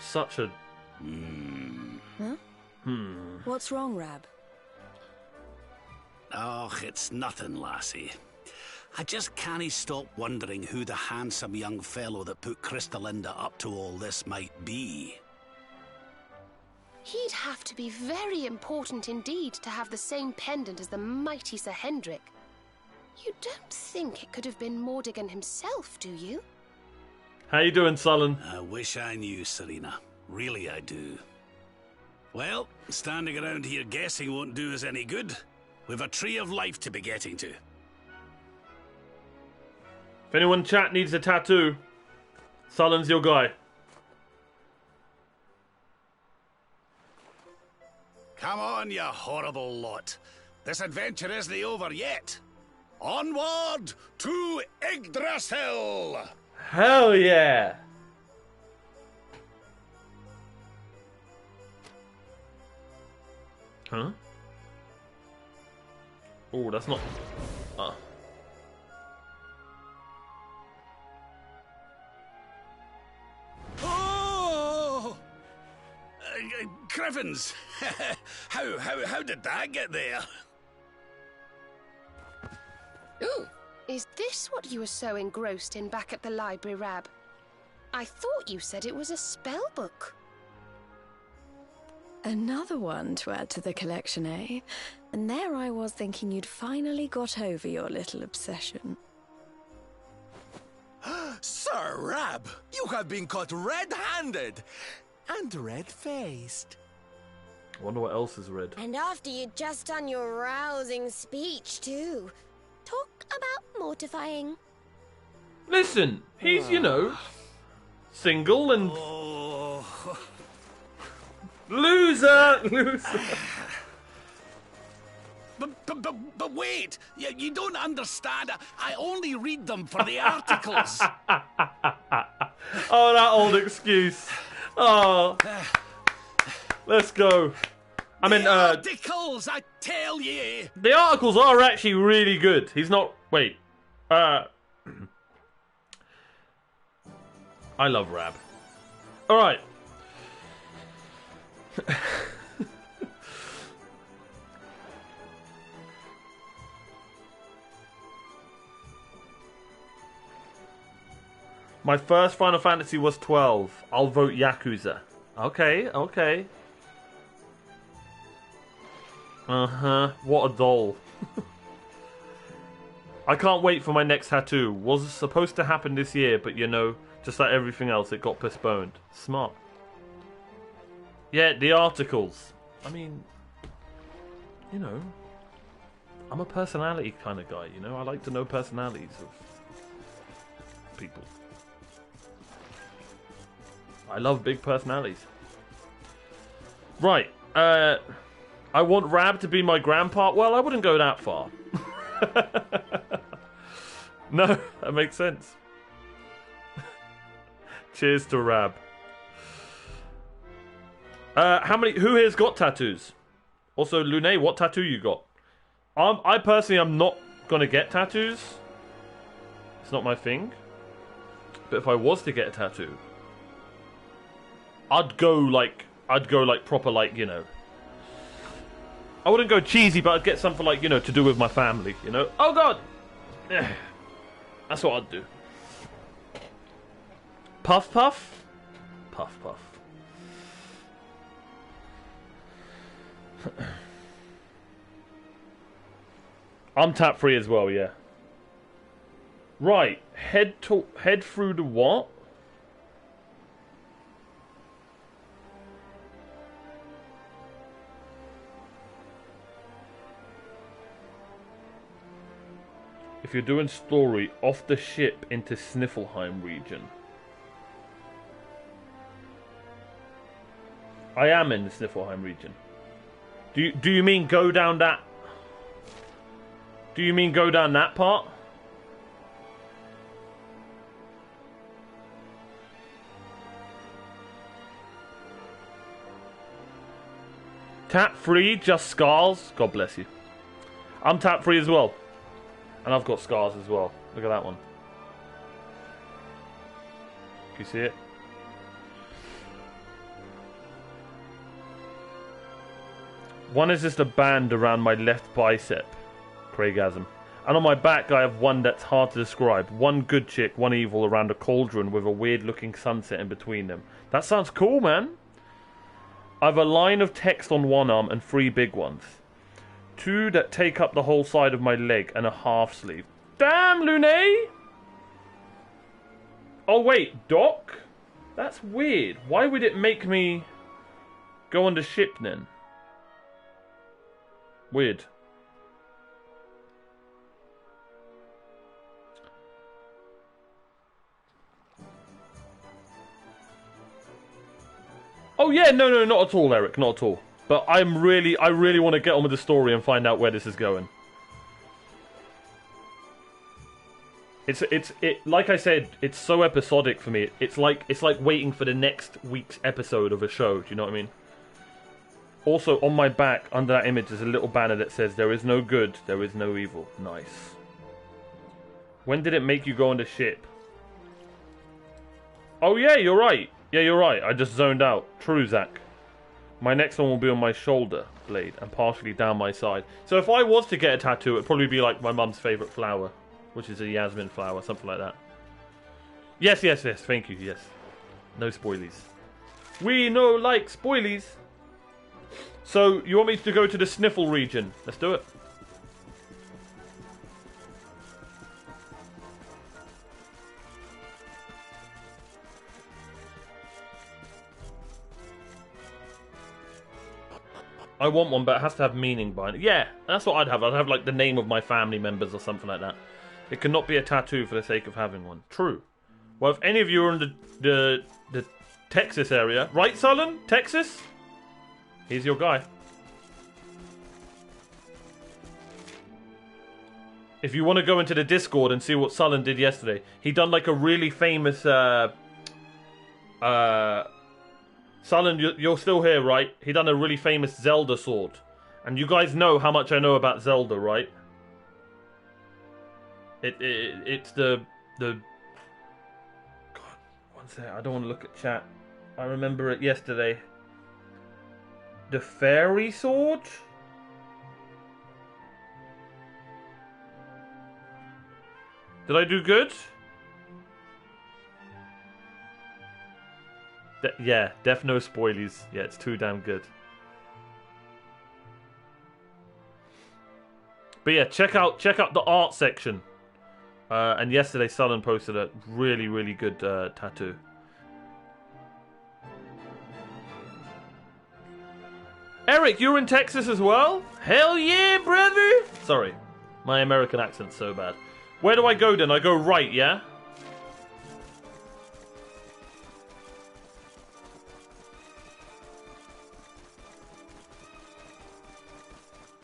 Such a... Huh? What's wrong, Rab? Oh, it's nothing, lassie. I just can't stop wondering who the handsome young fellow that put Crystalinda up to all this might be. He'd have to be very important indeed to have the same pendant as the mighty Sir Hendrik. You don't think it could have been Mordigan himself, do you? How you doing, Sullen? I wish I knew, Serena. Really, I do. Well, standing around here guessing won't do us any good. We've a tree of life to be getting to. If anyone in chat needs a tattoo, Sullen's your guy. Come on, you horrible lot. This adventure isn't over yet. Onward to Yggdrasil! Hell yeah! Huh? Oh, that's not... Oh! Griffins! how did that get there? Ooh, is this what you were so engrossed in back at the library, Rab? I thought you said it was a spell book. Another one to add to the collection, eh? And there I was thinking you'd finally got over your little obsession. Sir Rab, you have been caught red-handed and red-faced. I wonder what else is red. And after you'd just done your rousing speech, too. Talk about mortifying. Listen, he's, you know, single and... Loser! Loser! But wait! You don't understand. I only read them for the articles. Oh, that old excuse. Oh. Let's go. I mean, articles, I tell ye! The articles are actually really good. He's not... Wait. I love Rab. Alright. My first Final Fantasy was 12. I'll vote Yakuza. Okay, okay. Uh-huh. What a doll. I can't wait for my next tattoo. Was supposed to happen this year, but you know, just like everything else, it got postponed. Smart. Yeah, the articles. I mean, you know, I'm a personality kind of guy, you know? I like to know personalities of people. I love big personalities. Right, I want Rab to be my grandpa. Well, I wouldn't go that far. No, that makes sense. Cheers to Rab. Who here's got tattoos? Also, Lune, what tattoo you got? I personally am not gonna get tattoos. It's not my thing. But if I was to get a tattoo, I'd go like proper, like, you know. I wouldn't go cheesy, but I'd get something like, you know, to do with my family, you know. Oh God, that's what I'd do. Puff puff, puff puff. I'm tap free as well, yeah. Right, head through the what? If you're doing story, off the ship into Schnifelheim region. I am in the Schnifelheim region. Do you mean go down that? Do you mean go down that part? Tap free, just scars. God bless you. I'm tap free as well. And I've got scars as well. Look at that one. Can you see it? One is just a band around my left bicep. Craigasm. And on my back I have one that's hard to describe. One good chick, one evil around a cauldron with a weird looking sunset in between them. That sounds cool, man. I have a line of text on one arm and 3 big ones. 2 that take up the whole side of my leg and a half sleeve. Damn, Lune! Oh wait, Doc? That's weird. Why would it make me go on the ship then? Weird. Oh yeah, no, not at all, Eric, not at all. But I really want to get on with the story and find out where this is going. It's like I said, it's so episodic for me. It's like waiting for the next week's episode of a show. Do you know what I mean? Also, on my back, under that image, there's a little banner that says, "There is no good, there is no evil." Nice. When did it make you go on the ship? Oh yeah, you're right. Yeah, you're right. I just zoned out. True, Zach. My next one will be on my shoulder blade and partially down my side. So if I was to get a tattoo, it'd probably be like my mum's favourite flower, which is a Yasmin flower, something like that. Yes, thank you, yes. No spoilies. We no like spoilies. So, you want me to go to the Sniffle region? Let's do it. I want one, but it has to have meaning behind it. Yeah, that's what I'd have. I'd have like the name of my family members or something like that. It cannot be a tattoo for the sake of having one. True. Well, if any of you are in the Texas area, right, Sullen? Texas? Here's your guy. If you want to go into the Discord and see what Sullen did yesterday, he done like a really famous Sullen, you're still here, right? He done a really famous Zelda sword. And you guys know how much I know about Zelda, right? It's the... God, one sec, I don't want to look at chat. I remember it yesterday. The fairy sword? Did I do good? Yeah, def no spoilies. Yeah, it's too damn good. But yeah, check out the art section. And yesterday, Sullen posted a really, really good tattoo. Eric, you're in Texas as well? Hell yeah, brother! Sorry, my American accent's so bad. Where do I go then? I go right, yeah?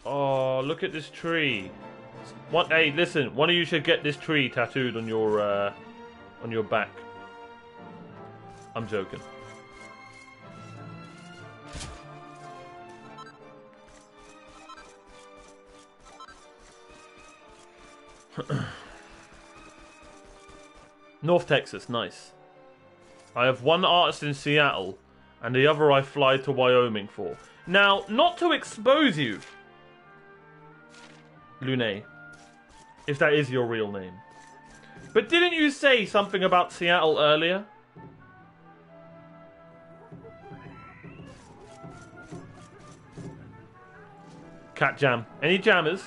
Oh, look at this tree. Hey, listen, one of you should get this tree tattooed on your back. I'm joking. North Texas, nice. I have one artist in Seattle, and the other I fly to Wyoming for. Now, not to expose you, Lune, if that is your real name. But didn't you say something about Seattle earlier? Cat jam. Any jammers?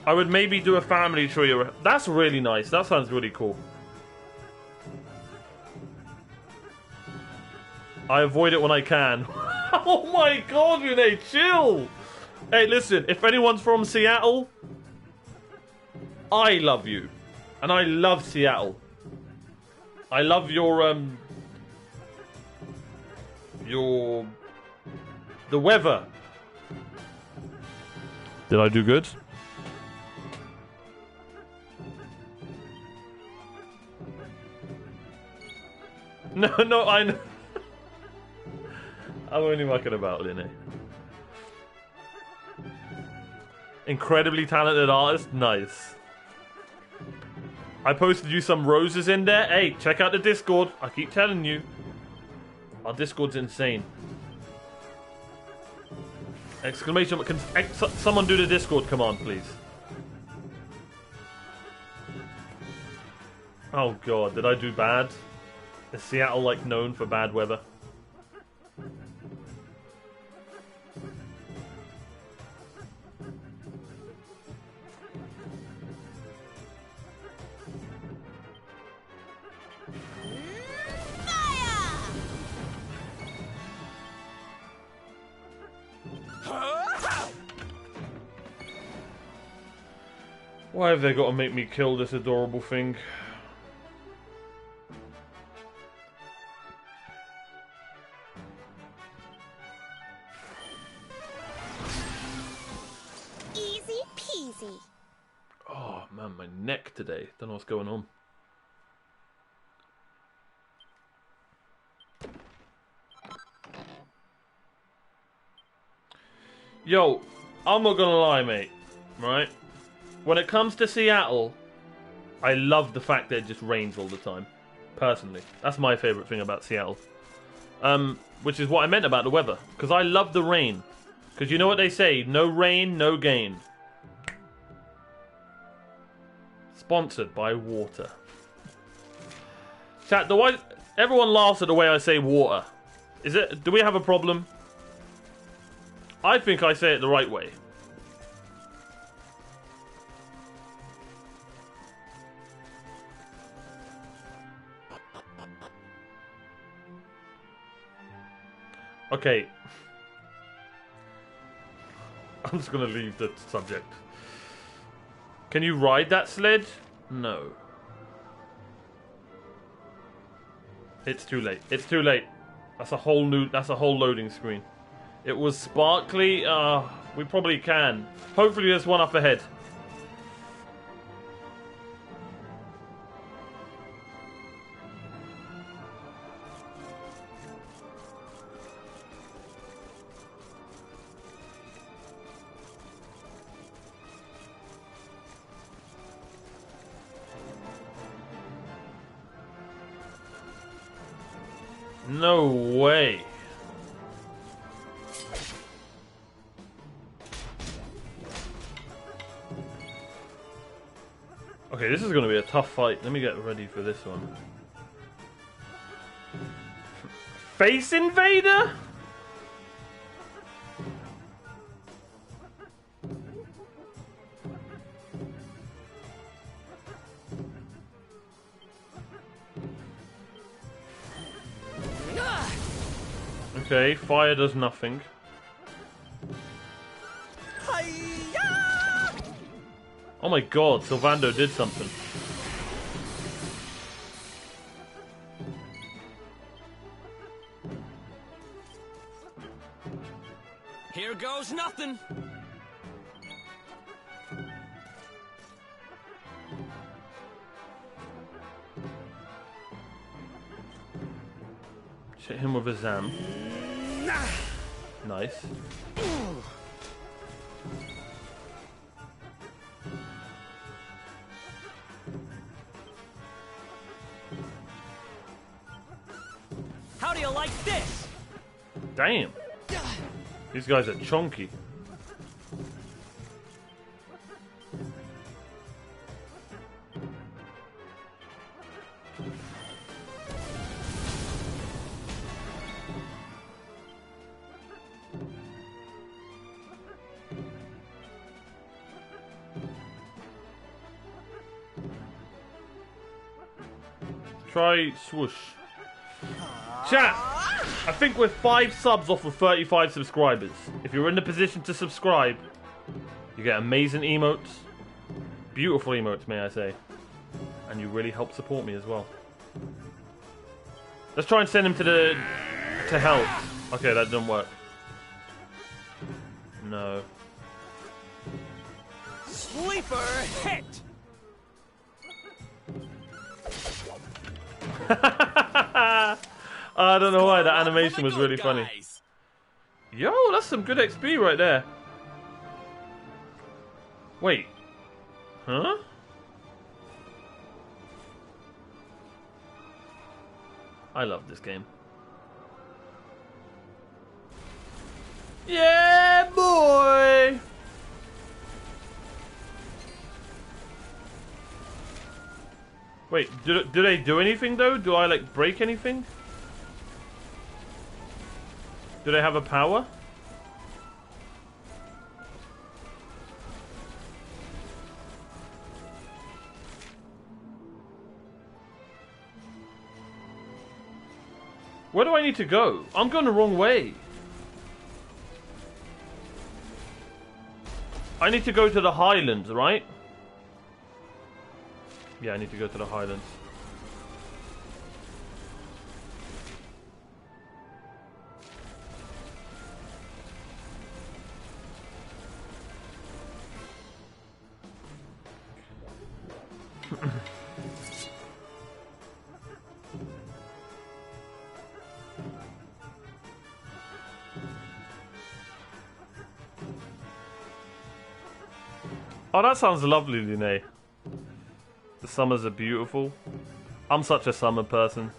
I would maybe do a family tree. That's really nice. That sounds really cool. I avoid it when I can. Oh my god, Renee, chill! Hey, listen, if anyone's from Seattle, I love you. And I love Seattle. I love your The weather. Did I do good? No, I know. I'm only mucking about, Linny. Incredibly talented artist, nice. I posted you some roses in there. Hey, check out the Discord. I keep telling you. Our Discord's insane. Exclamation! Can someone do the Discord command, please? Oh god, did I do bad? Is Seattle like known for bad weather? Why have they got to make me kill this adorable thing? Easy peasy. Oh man, my neck today. Don't know what's going on. Yo, I'm not gonna lie, mate. Right? When it comes to Seattle, I love the fact that it just rains all the time. Personally. That's my favourite thing about Seattle. Which is what I meant about the weather. Because I love the rain. Because you know what they say? No rain, no gain. Sponsored by water. Chat, everyone laughs at the way I say water. Do we have a problem? I think I say it the right way. Okay. I'm just gonna leave the subject. Can you ride that sled? No. It's too late. It's too late. That's a whole loading screen. It was sparkly. We probably can. Hopefully there's one up ahead. No way. Okay, this is going to be a tough fight. Let me get ready for this one. Face Invader? Okay, fire does nothing. Oh my god, Sylvando did something. Here goes nothing. Hit him with a Zam. Nice. How do you like this? Damn. These guys are chunky. Try swoosh. Chat! I think we're 5 subs off of 35 subscribers. If you're in the position to subscribe, you get amazing emotes. Beautiful emotes, may I say. And you really help support me as well. Let's try and send him to hell. Okay, that didn't work. No. Sleeper hit! I don't know why, that animation was really funny. Yo, that's some good XP right there. Wait. Huh? I love this game. Yeah, boy! Wait, do they do anything though? Do I like break anything? Do they have a power? Where do I need to go? I'm going the wrong way. I need to go to the Highlands, right? Yeah, I need to go to the Highlands. Oh, that sounds lovely, Lune. The summers are beautiful. I'm such a summer person.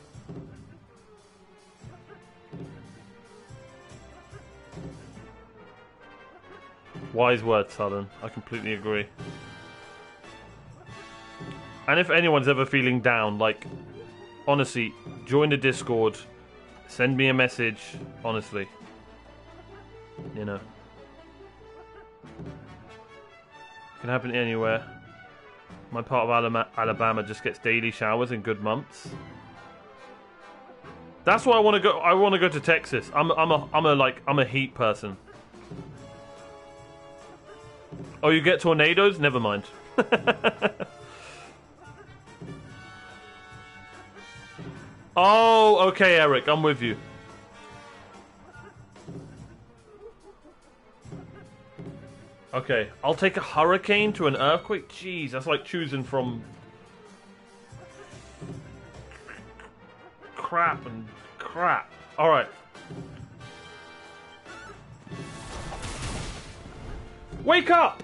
Wise words, Southern. I completely agree. And if anyone's ever feeling down, like, honestly, join the Discord. Send me a message, honestly. You know. Can happen anywhere. My part of Alabama just gets daily showers in good months. That's why I want to go. I want to go to Texas. I'm a heat person. Oh, you get tornadoes? Never mind. Oh, okay, Eric. I'm with you. Okay, I'll take a hurricane to an earthquake. Jeez, that's like choosing from crap and crap. Alright. Wake up!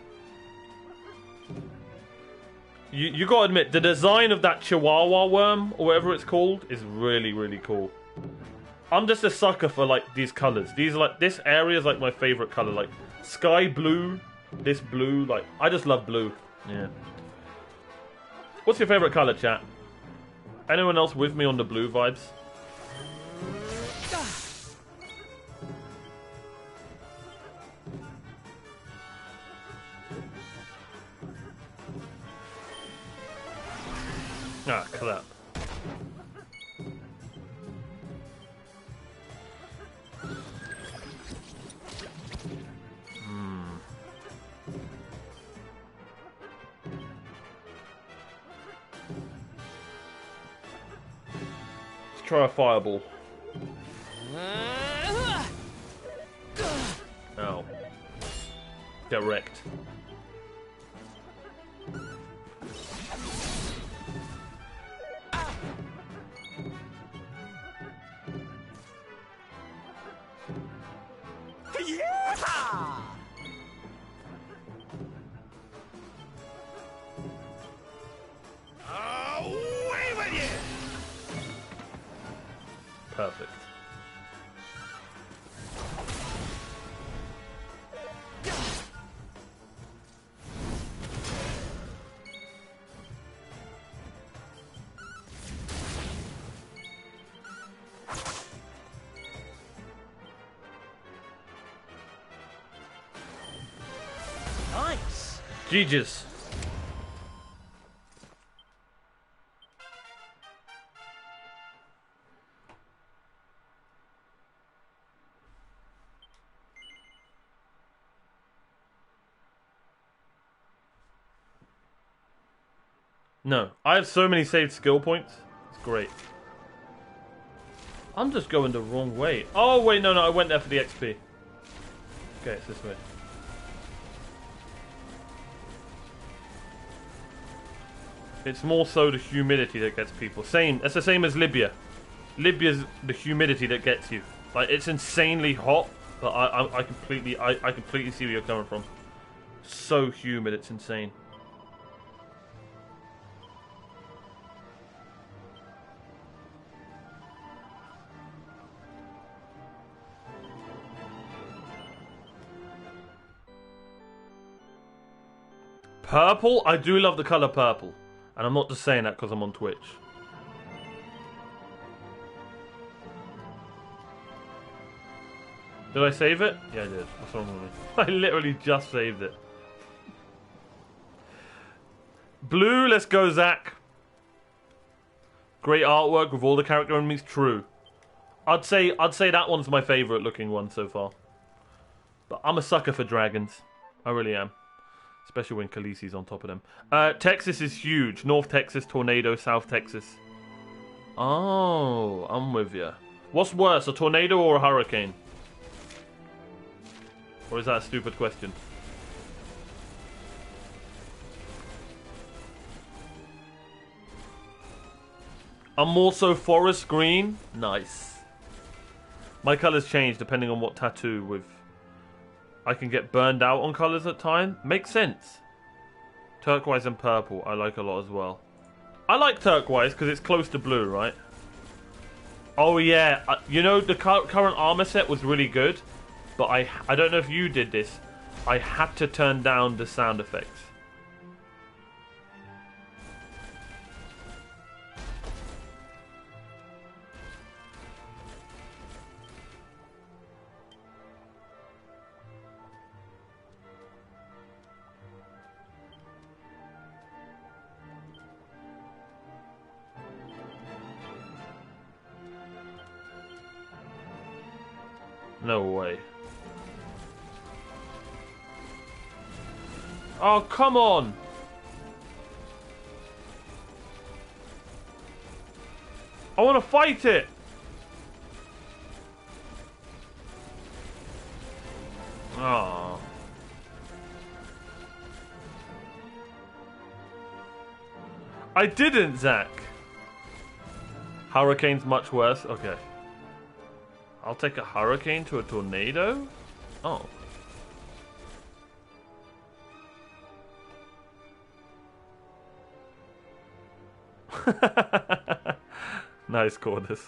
You gotta admit, the design of that Chihuahua worm, or whatever it's called, is really, really cool. I'm just a sucker for, like, these colors. These are, like, this area is, like, my favorite color. Like, sky blue, this blue, like, I just love blue. Yeah. What's your favorite color, chat? Anyone else with me on the blue vibes? Ah, crap. Let's try a fireball. Ow. Get wrecked. Perfect. Nice. GG's. No, I have so many saved skill points. It's great. I'm just going the wrong way. Oh, wait, no, I went there for the XP. Okay, it's this way. It's more so the humidity that gets people. Same. It's the same as Libya. Libya's the humidity that gets you. Like, it's insanely hot, but I completely see where you're coming from. So humid, it's insane. Purple? I do love the colour purple. And I'm not just saying that because I'm on Twitch. Did I save it? Yeah, I did. What's wrong with me? I literally just saved it. Blue, let's go, Zach. Great artwork with all the character enemies. True. I'd say that one's my favourite looking one so far. But I'm a sucker for dragons. I really am. Especially when Khaleesi's on top of them. Texas is huge. North Texas, tornado. South Texas. Oh, I'm with you. What's worse, a tornado or a hurricane? Or is that a stupid question? I'm more so forest green. Nice. My colours change depending on what tattoo with... I can get burned out on colours at times. Makes sense. Turquoise and purple I like a lot as well. I like turquoise because it's close to blue, right? Oh yeah, you know the current armor set was really good, but I don't know if you did this. I had to turn down the sound effects. No way. Oh, come on! I want to fight it! Oh. I didn't, Zach! Hurricane's much worse? Okay. I'll take a hurricane to a tornado? Oh. Nice, Cordis.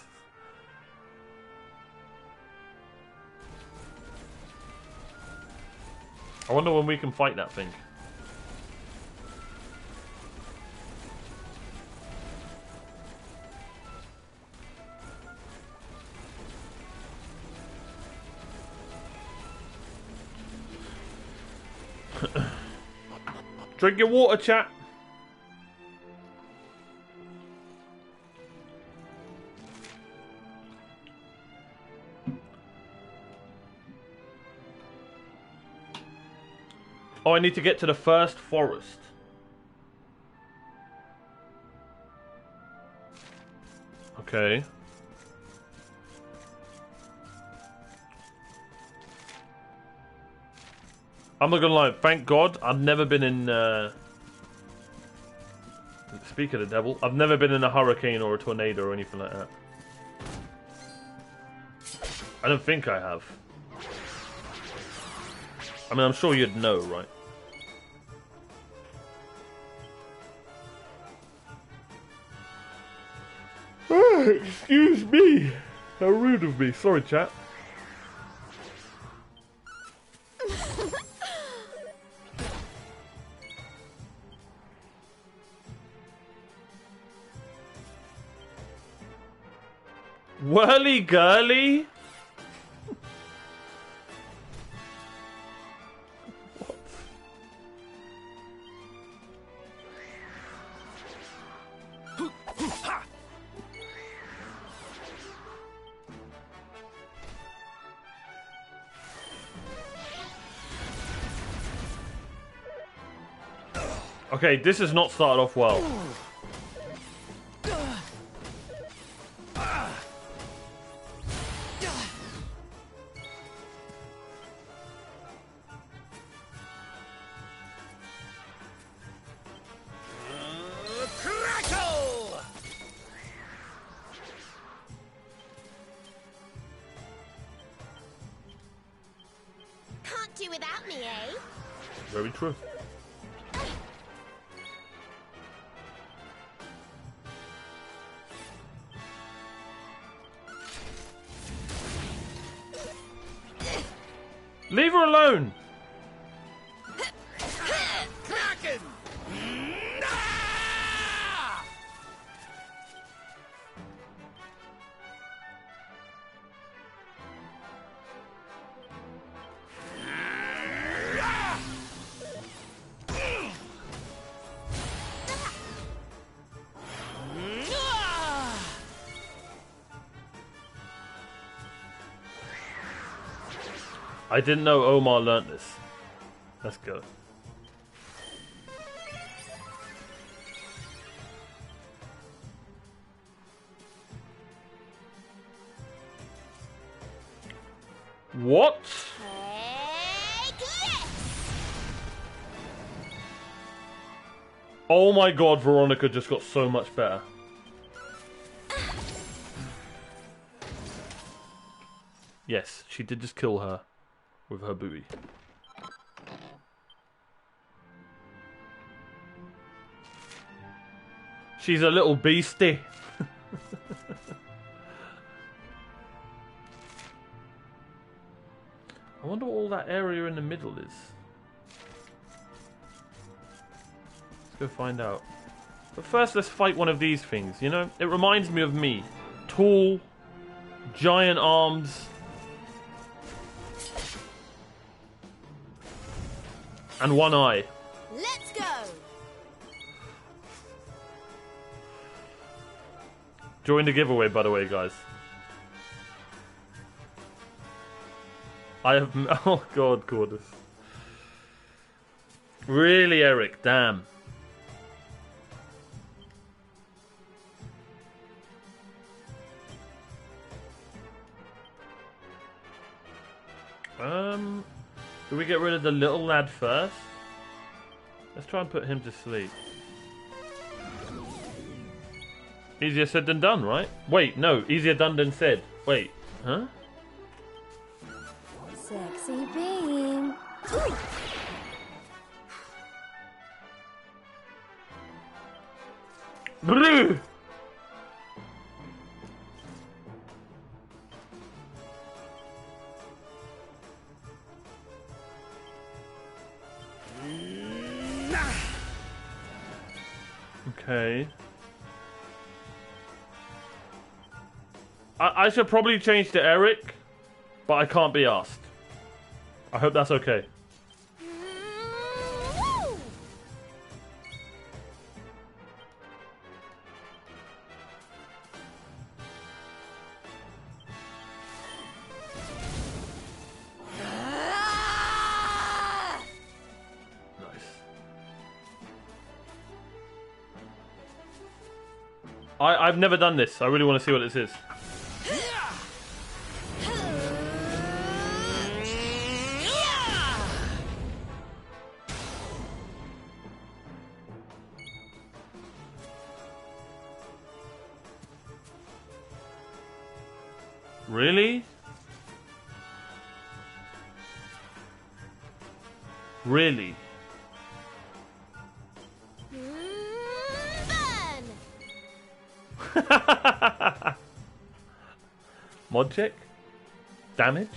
I wonder when we can fight that thing. Drink your water, chat. Oh, I need to get to the first forest. Okay. I'm not gonna lie, thank God, I've never been in, speak of the devil, I've never been in a hurricane or a tornado or anything like that. I don't think I have. I mean, I'm sure you'd know, right? Excuse me! How rude of me. Sorry, chat. Whirly girly? Okay, this has not started off well. do without me, eh? Very true. Leave her alone! Kraken! I didn't know Omar learnt this. Let's go. What? Oh my god, Veronica just got so much better. Yes, she did just kill her with her booty. She's a little beastie. I wonder what all that area in the middle is. Let's go find out. But first, let's fight one of these things, you know? It reminds me of me. Tall, giant arms. And one eye. Let's go. Join the giveaway, by the way, guys. I have... Oh, God, Cordis. Really, Eric? Damn. Do we get rid of the little lad first? Let's try and put him to sleep. Easier said than done, right? Wait, no. Easier done than said. Wait. Huh? Sexy beam. Ooh. Blue! Okay. I should probably change to Eric, but I can't be asked. I hope that's okay. I've never done this. I really want to see what this is. Really? Really? Mod check? Damage?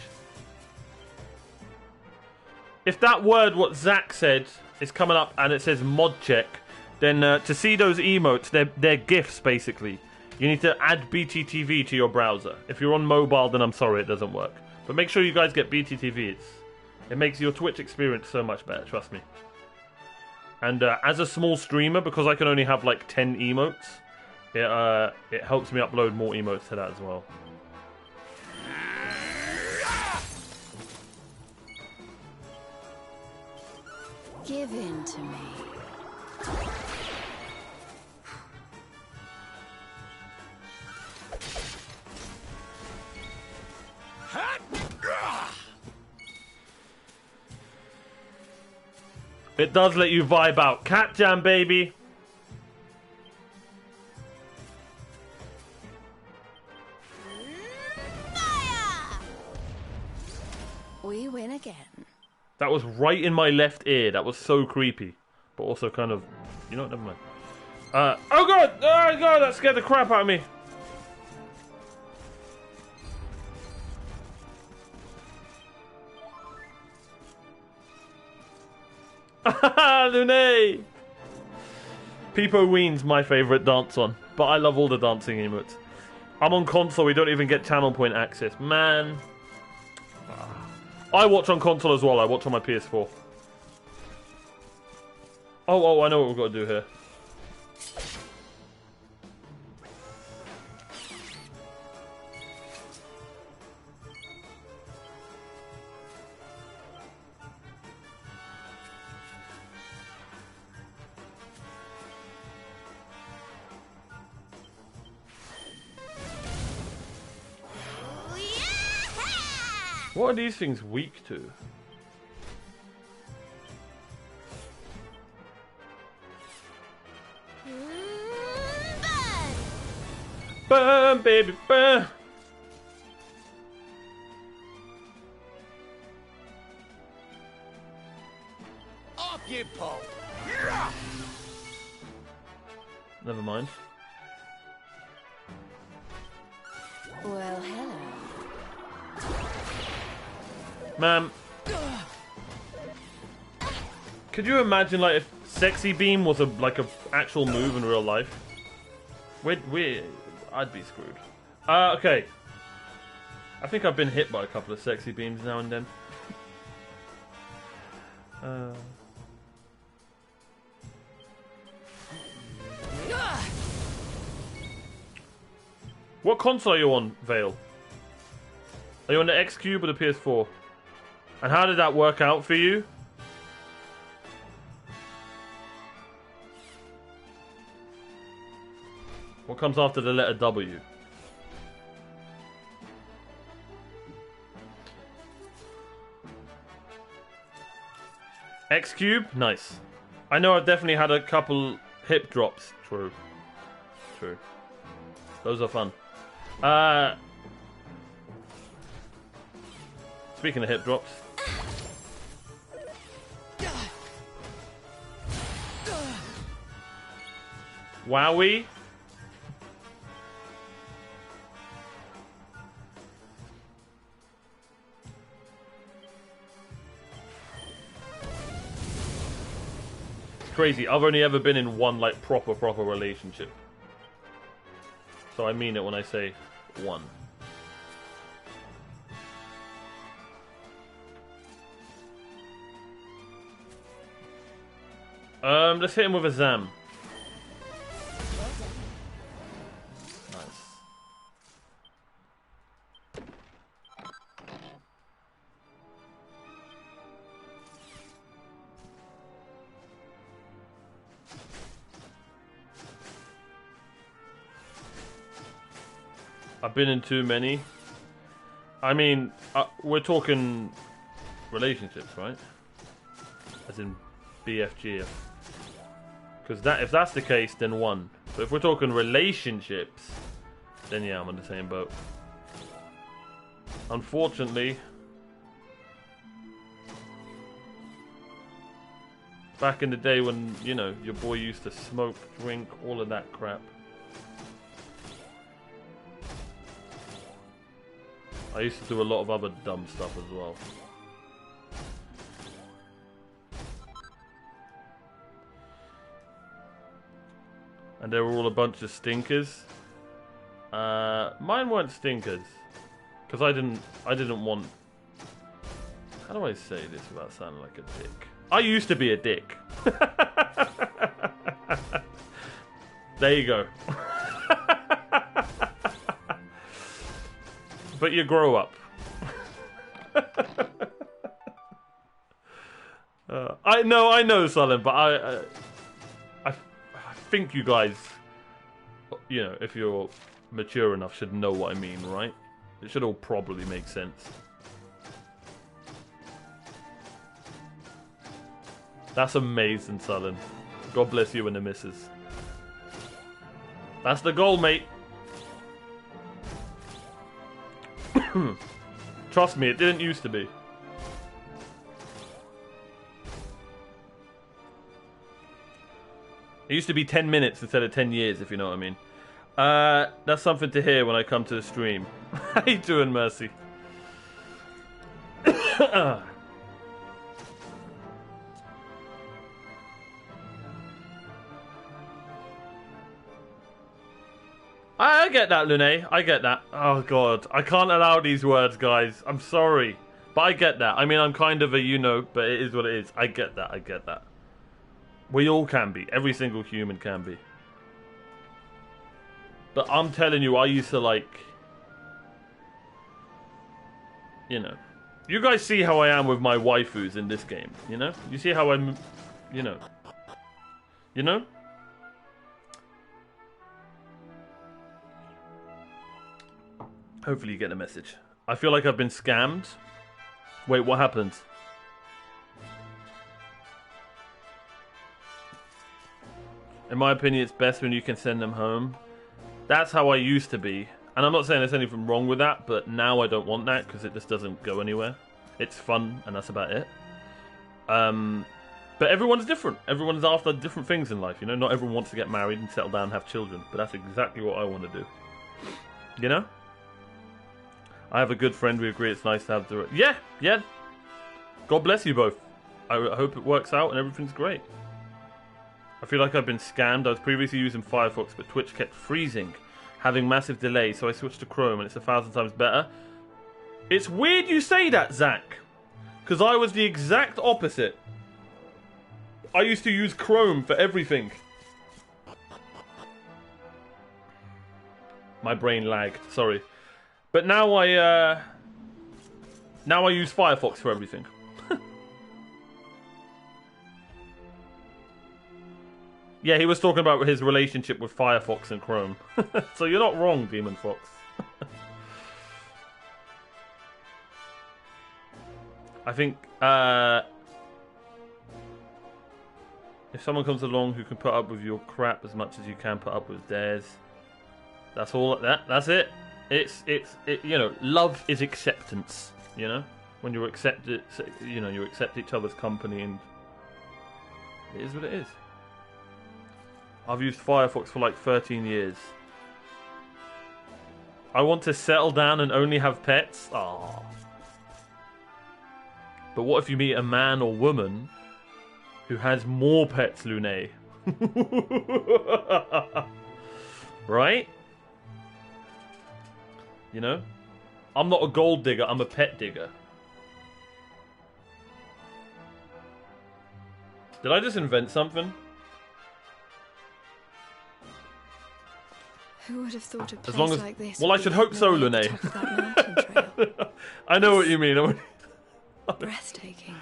If that word, what Zach said, is coming up and it says mod check, then to see those emotes, they're GIFs basically. You need to add BTTV to your browser. If you're on mobile, then I'm sorry, it doesn't work. But make sure you guys get BTTV. It makes your Twitch experience so much better, trust me. And as a small streamer, because I can only have like 10 emotes, it helps me upload more emotes to that as well. Give in to me. It does let you vibe out. Cat Jam, baby. We win again. That was right in my left ear. That was so creepy. But also kind of... You know what? Never mind. Oh god! Oh god, that scared the crap out of me. Lune! Peepo Ween's my favourite dance on. But I love all the dancing emotes. I'm on console, we don't even get channel point access. Man. I watch on console as well, I watch on my PS4. Oh, I know what we've got to do here. What are these things weak to? Burn, baby, burn! Off you pop! Never mind. Well, hello. Man. Could you imagine, like, if Sexy Beam was a actual move in real life? I'd be screwed. Okay. I think I've been hit by a couple of Sexy Beams now and then. What console are you on, Vale? Are you on the X Cube or the PS4? And how did that work out for you? What comes after the letter W? X Cube? Nice. I know I've definitely had a couple hip drops. True. True. Those are fun. Speaking of hip drops. Wowie. Crazy. I've only ever been in one like proper relationship. So I mean it when I say one. Let's hit him with a Zam. Nice. I've been in too many. I mean, we're talking relationships, right? As in BFG. Because if that's the case, then one. But if we're talking relationships, then yeah, I'm on the same boat. Unfortunately, back in the day when, you know, your boy used to smoke, drink, all of that crap. I used to do a lot of other dumb stuff as well. And they were all a bunch of stinkers. Mine weren't stinkers, because I didn't want. How do I say this without sounding like a dick? I used to be a dick. There you go. But you grow up. I know, Sullen, but I think you guys, you know, if you're mature enough, should know what I mean, right? It should all probably make sense. That's amazing, Sullen. God bless you and the missus. That's the goal, mate. Trust me, it didn't used to be. It used to be 10 minutes instead of 10 years, if you know what I mean. That's something to hear when I come to the stream. How you doing, Mercy? I get that, Lune. I get that. Oh, God. I can't allow these words, guys. I'm sorry. But I get that. I mean, I'm kind of a you-know, but it is what it is. I get that. I get that. We all can be. Every single human can be. But I'm telling you, I used to, like... You know. You guys see how I am with my waifus in this game, you know? You see how I'm... You know. You know? Hopefully you get the message. I feel like I've been scammed. Wait, what happened? In my opinion, it's best when you can send them home. That's how I used to be. And I'm not saying there's anything wrong with that, but now I don't want that because it just doesn't go anywhere. It's fun, and that's about it. But everyone's different. Everyone's after different things in life, you know? Not everyone wants to get married and settle down and have children, but that's exactly what I want to do. You know? I have a good friend. We agree it's nice to have the... Yeah, yeah. God bless you both. I hope it works out and everything's great. I feel like I've been scammed. I was previously using Firefox, but Twitch kept freezing, having massive delay, so I switched to Chrome, and it's 1,000 times better. It's weird you say that, Zach, because I was the exact opposite. I used to use Chrome for everything. My brain lagged, sorry. But now I use Firefox for everything. Yeah, he was talking about his relationship with Firefox and Chrome. So you're not wrong, Demon Fox. I think if someone comes along who can put up with your crap as much as you can put up with theirs, that's all. That's it. It's you know, love is acceptance. You know, when you accept it, you know, you accept each other's company, and it is what it is. I've used Firefox for like 13 years. I want to settle down and only have pets. Aww. But what if you meet a man or woman who has more pets, Lune? Right? You know? I'm not a gold digger, I'm a pet digger. Did I just invent something? Who would have thought a place As long as, like this? well, I should hope so, Lune. I know what you mean. Breathtaking.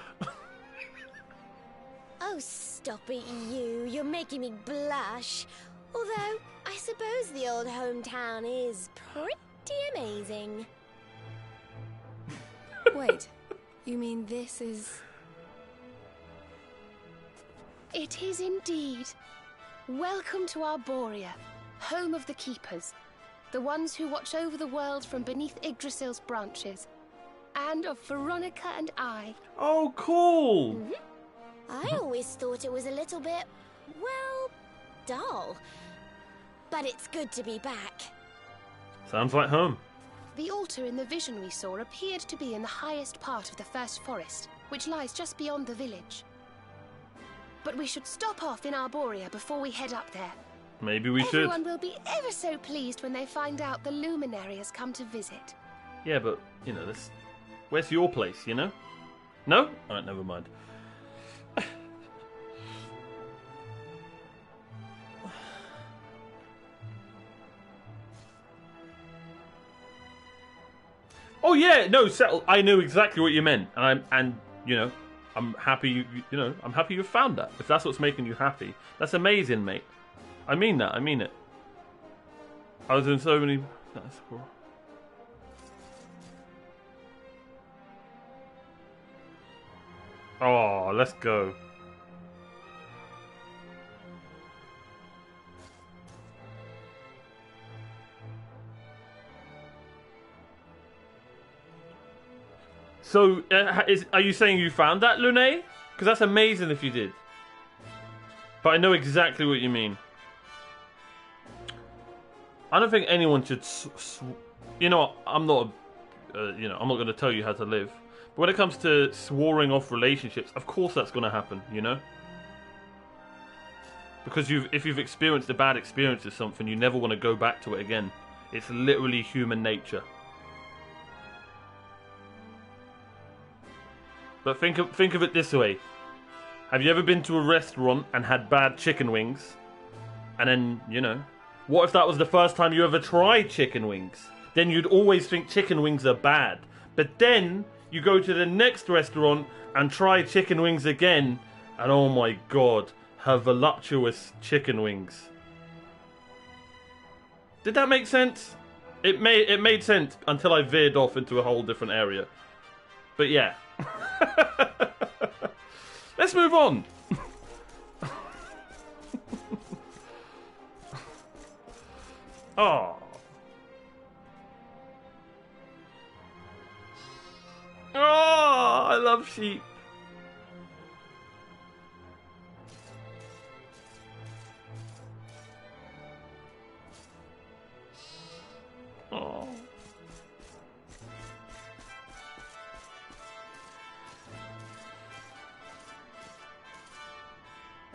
Oh, stop it, you. You're making me blush. Although, I suppose the old hometown is pretty amazing. Wait, you mean this is... It is indeed. Welcome to Arborea, home of the Keepers, the ones who watch over the world from beneath Yggdrasil's branches, and of Veronica and I. Oh, cool! Mm-hmm. I always thought it was a little bit, well, dull. But it's good to be back. Sounds like home. The altar in the vision we saw appeared to be in the highest part of the first forest, which lies just beyond the village. But we should stop off in Arborea before we head up there. Maybe we should. Everyone will be ever so pleased when they find out the luminary has come to visit. Yeah, but, you know, this... Where's your place, you know? No? Alright, never mind. Oh yeah, no, settle. I knew exactly what you meant, and you know, I'm happy. I'm happy you found that. If that's what's making you happy, that's amazing, mate. I mean that. I mean it. I was in so many. That's cool. Oh, let's go. So, are you saying you found that, Lune? Because that's amazing if you did. But I know exactly what you mean. I don't think anyone should... You know what? I'm not... I'm not going to tell you how to live. But when it comes to swearing off relationships, of course that's going to happen, you know? Because if you've experienced a bad experience with something, you never want to go back to it again. It's literally human nature. But think of it this way. Have you ever been to a restaurant and had bad chicken wings? And then, what if that was the first time you ever tried chicken wings? Then you'd always think chicken wings are bad. But then you go to the next restaurant and try chicken wings again, and oh my god, her voluptuous chicken wings. Did that make sense? It made sense until I veered off into a whole different area. But yeah. Let's move on. Oh. Oh, I love sheep. Oh.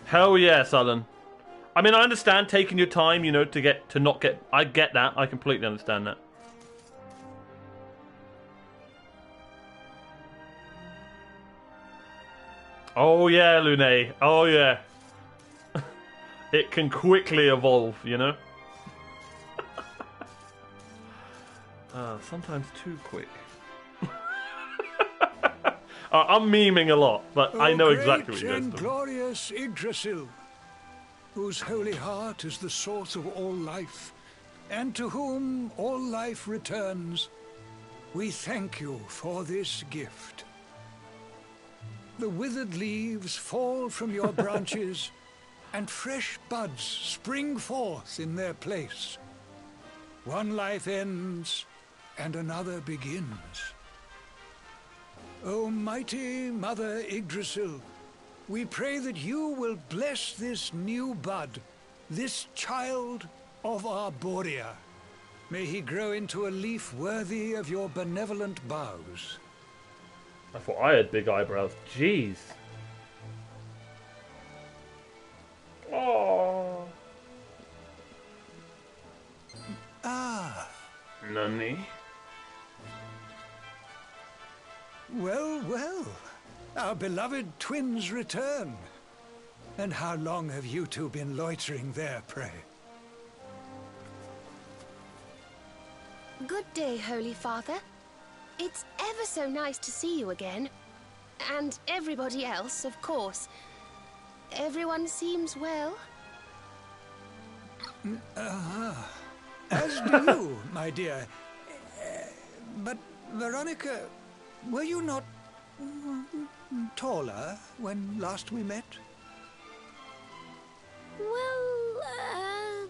Hell yes, Alan. I mean, I understand taking your time, to not get... I get that. I completely understand that. Oh yeah, Lune. Oh yeah. It can quickly evolve, Sometimes too quick. I'm memeing a lot, but I know exactly what you're great and doing. glorious Yggdrasil, whose holy heart is the source of all life, and to whom all life returns, we thank you for this gift. The withered leaves fall from your branches, and fresh buds spring forth in their place. One life ends, and another begins. O mighty Mother Yggdrasil, we pray that you will bless this new bud, this child of Arborea. May he grow into a leaf worthy of your benevolent boughs. I thought I had big eyebrows. Jeez. Oh. Ah. Nani? Well, well. Our beloved twins return. And how long have you two been loitering there, pray? Good day, Holy Father. It's ever so nice to see you again. And everybody else, of course. Everyone seems well. As do you, my dear. But, Veronica, were you not taller when last we met? Well,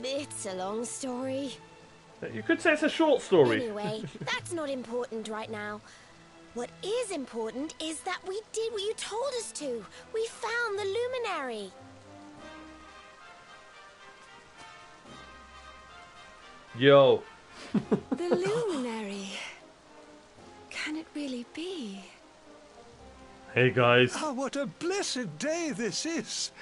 it's a long story. You could say it's a short story. Anyway, that's not important right now. What is important is that we did what you told us to. We found the luminary. Yo. The luminary. Can it really be? Hey guys. Ah, what a blessed day this is!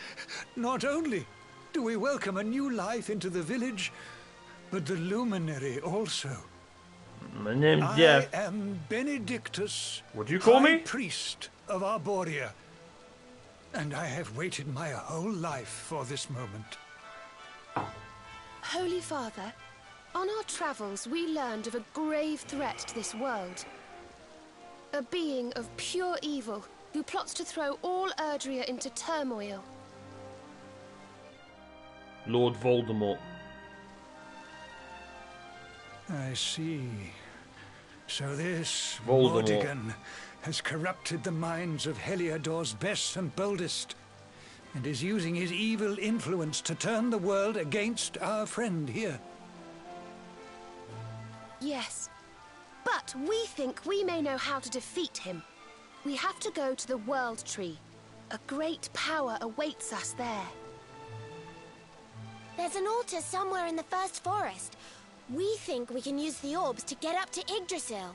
Not only do we welcome a new life into the village, but the luminary also. My name's Jeff. I am Benedictus. Would you call me? Priest of Arborea. And I have waited my whole life for this moment. Holy Father, on our travels we learned of a grave threat to this world. A being of pure evil who plots to throw all Erdrea into turmoil. Lord Voldemort. I see. So this Voldemort. Mordigan has corrupted the minds of Heliodor's best and boldest, and is using his evil influence to turn the world against our friend here. Yes, but we think we may know how to defeat him. We have to go to the World Tree. A great power awaits us there. There's an altar somewhere in the first forest. We think we can use the orbs to get up to Yggdrasil.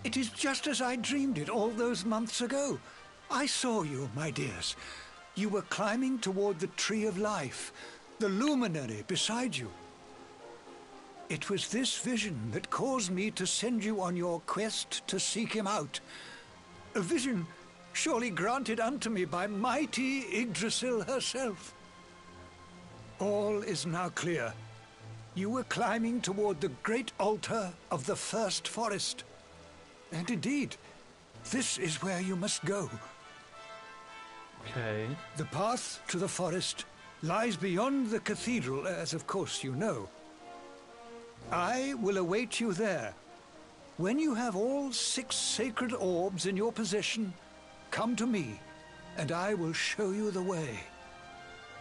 It is just as I dreamed it all those months ago. I saw you, my dears. You were climbing toward the Tree of Life, the luminary beside you. It was this vision that caused me to send you on your quest to seek him out. A vision surely granted unto me by mighty Yggdrasil herself. All is now clear. You were climbing toward the great altar of the first forest. And indeed, this is where you must go. Okay. The path to the forest lies beyond the cathedral, as of course you know. I will await you there. When you have all 6 sacred orbs in your possession, come to me, and I will show you the way.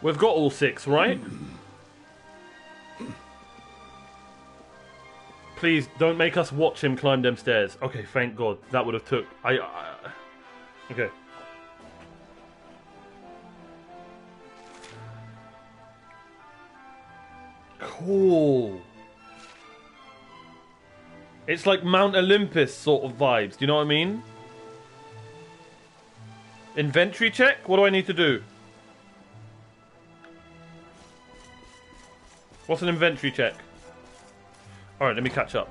We've got all 6, right? Please, don't make us watch him climb them stairs. Okay, thank God. That would have took... Okay. Cool. It's like Mount Olympus sort of vibes. Do you know what I mean? Inventory check? What do I need to do? What's an inventory check? Alright, let me catch up.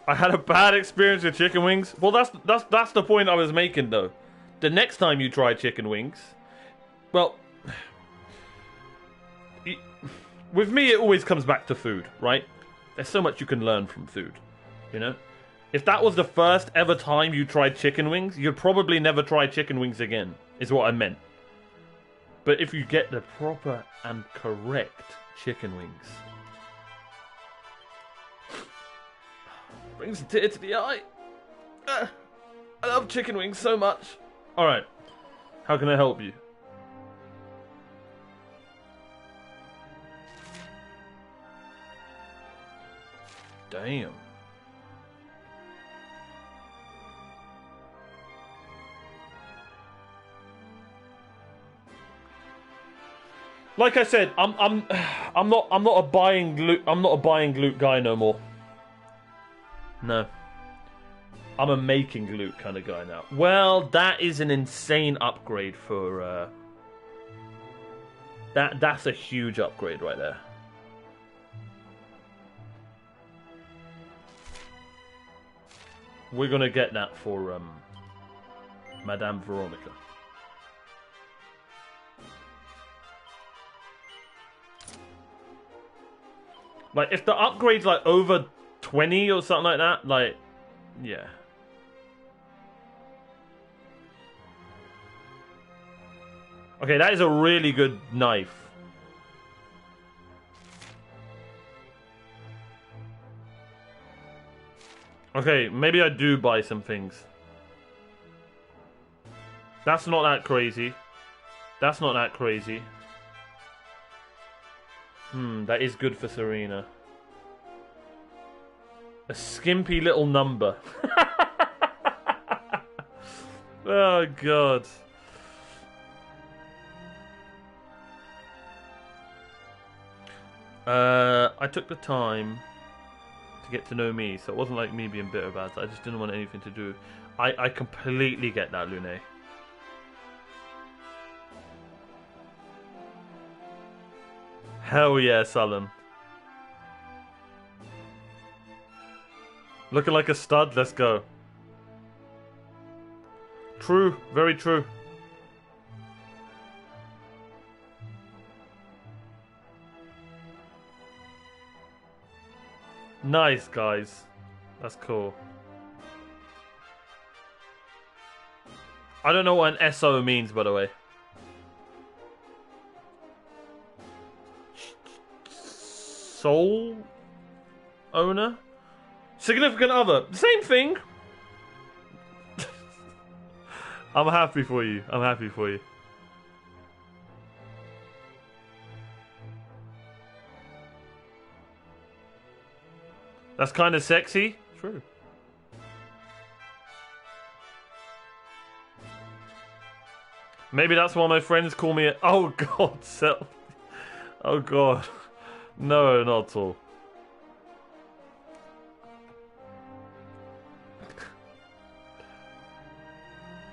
I had a bad experience with chicken wings. Well, that's the point I was making, though. The next time you try chicken wings... Well... With me, it always comes back to food, right? There's so much you can learn from food, you know? If that was the first ever time you tried chicken wings, you'd probably never try chicken wings again, is what I meant. But if you get the proper and correct chicken wings... Brings a tear to the eye. I love chicken wings so much. Alright. How can I help you? Damn. Like I said, I'm not a buying loot guy no more. No. I'm a making loot kind of guy now. Well, that is an insane upgrade for that's a huge upgrade right there. We're gonna get that for Madame Veronica. Like, if the upgrade's like over 20 or something like that, like, yeah. Okay, that is a really good knife. Okay, maybe I do buy some things. That's not that crazy. That's not that crazy. That is good for Serena. A skimpy little number. Oh, God. I took the time to get to know me, so it wasn't like me being bitter about it. I just didn't want anything to do. I completely get that, Lune. Hell yeah, Sullen. Looking like a stud, let's go. True, very true. Nice, guys. That's cool. I don't know what an SO means, by the way. Soul owner? Significant other. Same thing. I'm happy for you. I'm happy for you. That's kind of sexy. True. Maybe that's why my friends call me a... Oh, God. Oh, God. No, not at all.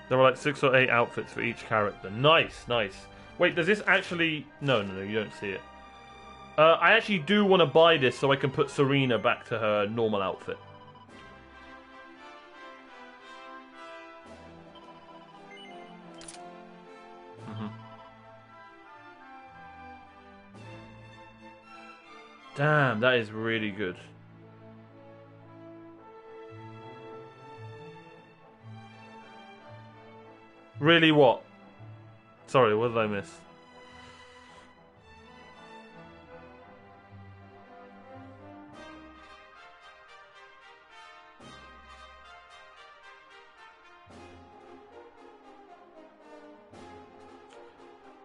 There were like 6 or 8 outfits for each character. Nice, nice. Wait, does this actually... No, you don't see it. I actually do want to buy this so I can put Serena back to her normal outfit. Damn, that is really good. Really what? Sorry, what did I miss?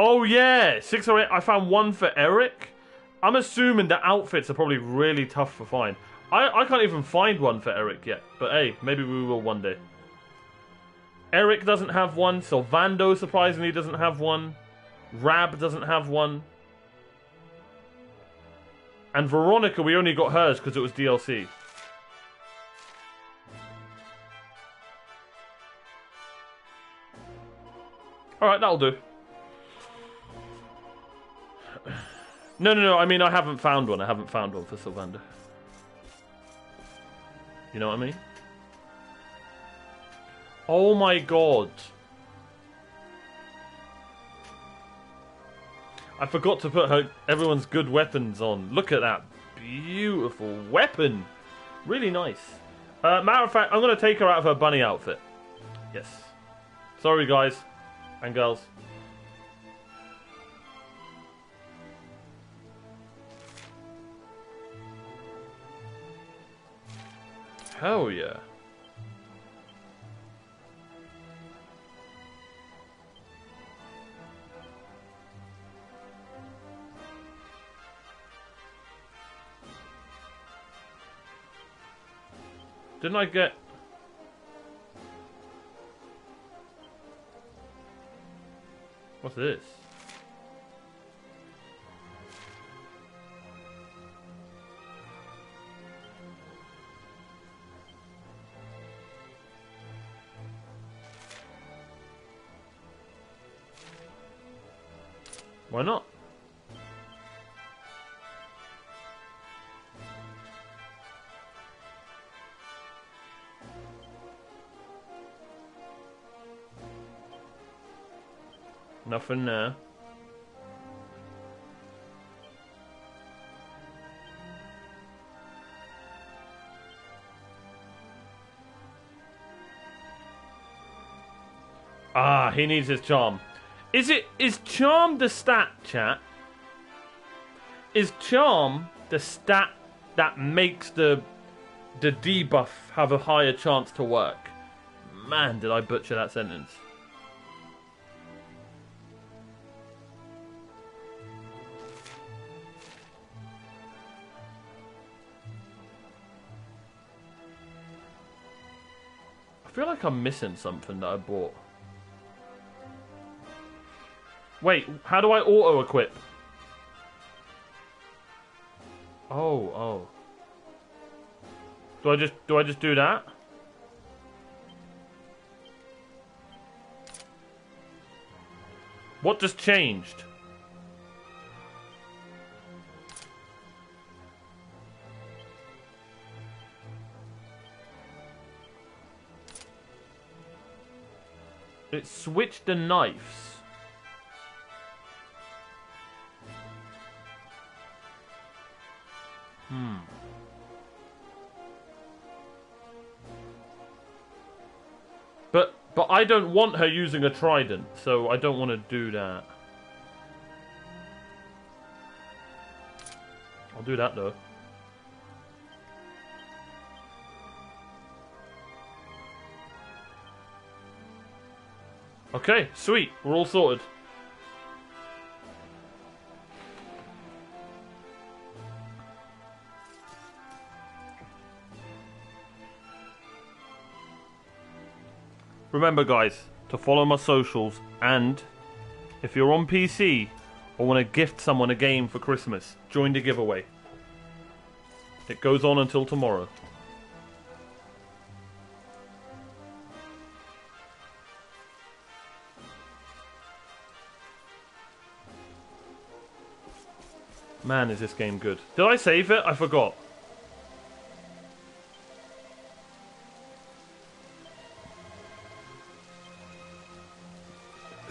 Oh yeah, 6 or 8. I found one for Eric. I'm assuming the outfits are probably really tough to find. I can't even find one for Eric yet. But hey, maybe we will one day. Eric doesn't have one. Sylvando surprisingly doesn't have one. Rab doesn't have one. And Veronica, we only got hers because it was DLC. Alright, that'll do. No. I mean, I haven't found one. I haven't found one for Sylvander. You know what I mean? Oh my god. I forgot to put everyone's good weapons on. Look at that beautiful weapon. Really nice. Matter of fact, I'm going to take her out of her bunny outfit. Yes. Sorry, guys and girls. Hell yeah. Didn't I get... What's this? Why not? Nothing there. Ah, he needs his charm. Is charm the stat, chat? Is charm the stat that makes the debuff have a higher chance to work? Man, did I butcher that sentence. I feel like I'm missing something that I bought. Wait, how do I auto-equip? Oh. Do I just do that? What just changed? It switched the knives. But I don't want her using a trident, so I don't want to do that. I'll do that though. Okay, sweet. We're all sorted. Remember, guys, to follow my socials, and if you're on PC or want to gift someone a game for Christmas, join the giveaway. It goes on until tomorrow. Man, is this game good. Did I save it? I forgot.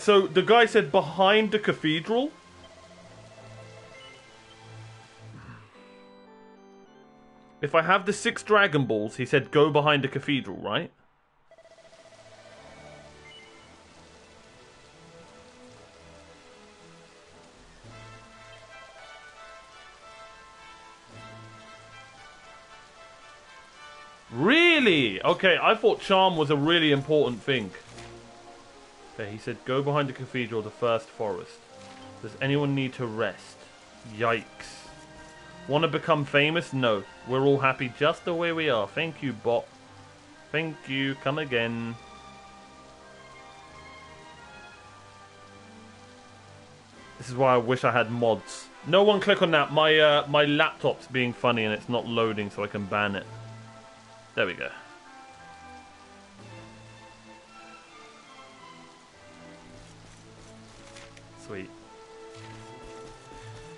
So, the guy said behind the cathedral? If I have the 6 Dragon Balls, he said go behind the cathedral, right? Really? Okay, I thought charm was a really important thing. Okay, he said go behind the cathedral, the first forest. Does anyone need to rest? Yikes. Want to become famous? No. We're all happy just the way we are. Thank you, bot. Thank you. Come again. This is why I wish I had mods. No one click on that. My laptop's being funny and it's not loading, so I can ban it. There we go. Sweet.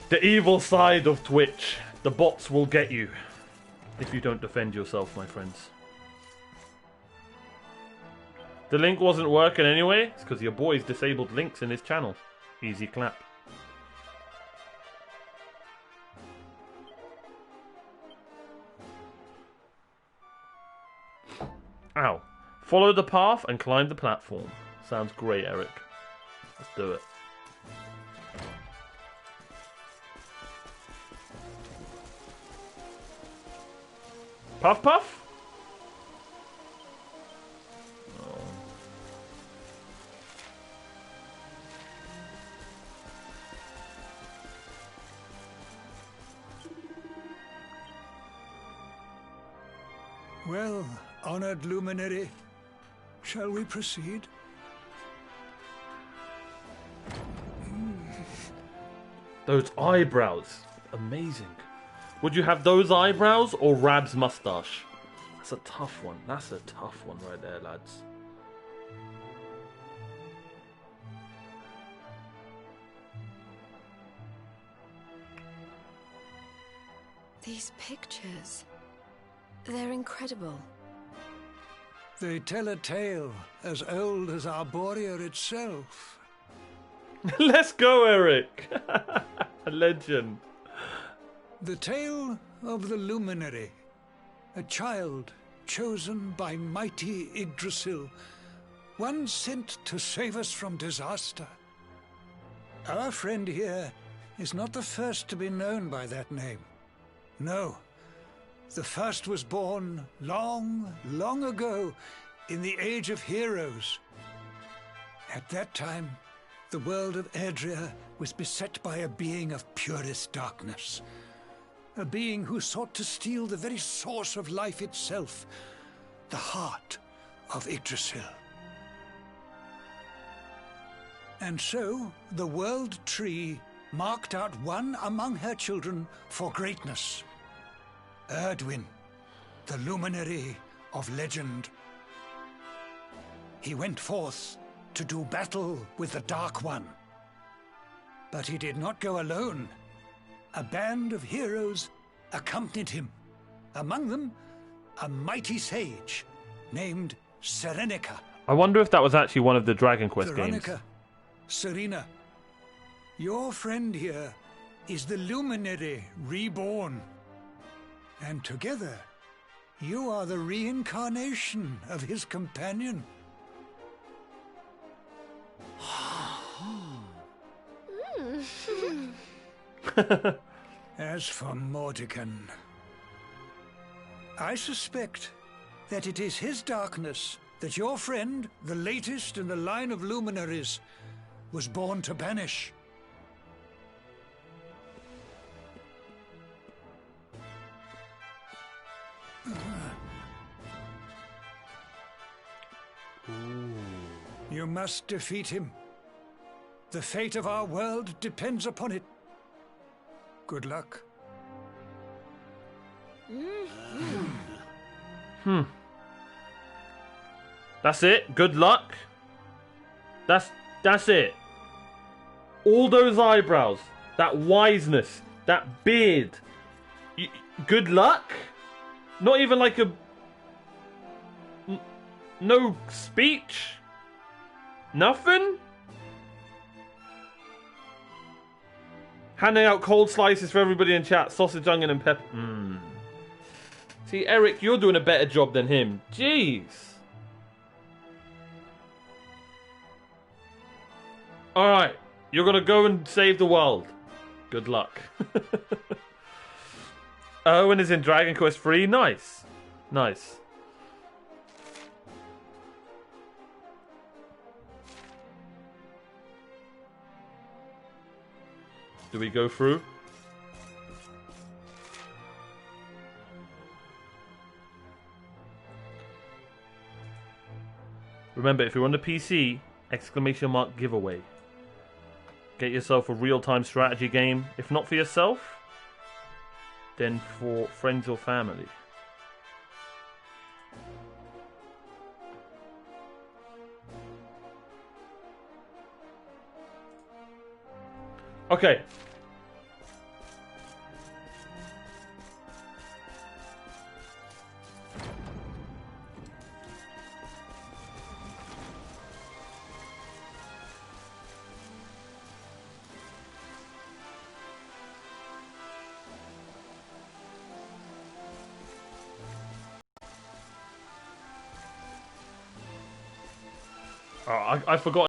The evil side of Twitch. The bots will get you. If you don't defend yourself, my friends. The link wasn't working anyway. It's because your boy's disabled links in his channel. Easy clap. Ow. Follow the path and climb the platform. Sounds great, Eric. Let's do it. Puff puff? Oh. Well, honored luminary, shall we proceed? Those eyebrows. Amazing. Would you have those eyebrows or Rab's mustache? That's a tough one. That's a tough one right there, lads. These pictures, they're incredible. They tell a tale as old as Arborea itself. Let's go, Eric. A legend. The tale of the luminary, a child chosen by mighty Yggdrasil, one sent to save us from disaster. Our friend here is not the first to be known by that name. No, the first was born long, long ago in the Age of Heroes. At that time, the world of Erdrea was beset by a being of purest darkness. A being who sought to steal the very source of life itself, the heart of Yggdrasil. And so, the World Tree marked out one among her children for greatness. Erdwin, the luminary of legend. He went forth to do battle with the Dark One. But he did not go alone. A band of heroes accompanied him. Among them, a mighty sage named Serenica. I wonder if that was actually one of the Dragon Quest games. Veronica, Serena, your friend here is the Luminary reborn. And together, you are the reincarnation of his companion. As for Mordekan, I suspect that it is his darkness that your friend, the latest in the line of luminaries, was born to banish. Ooh. You must defeat him. The fate of our world depends upon it. Good luck. That's it. Good luck. That's it. All those eyebrows, that wiseness, that beard. Good luck? Not even like a... No speech? Nothing? Handing out cold slices for everybody in chat. Sausage, onion and pepper. See, Eric, you're doing a better job than him. Jeez. Alright. You're gonna go and save the world. Good luck. Owen is in Dragon Quest 3. Nice. Nice. Do we go through? Remember, if you're on the PC, ! giveaway. Get yourself a real-time strategy game. If not for yourself, then for friends or family. Okay. I forgot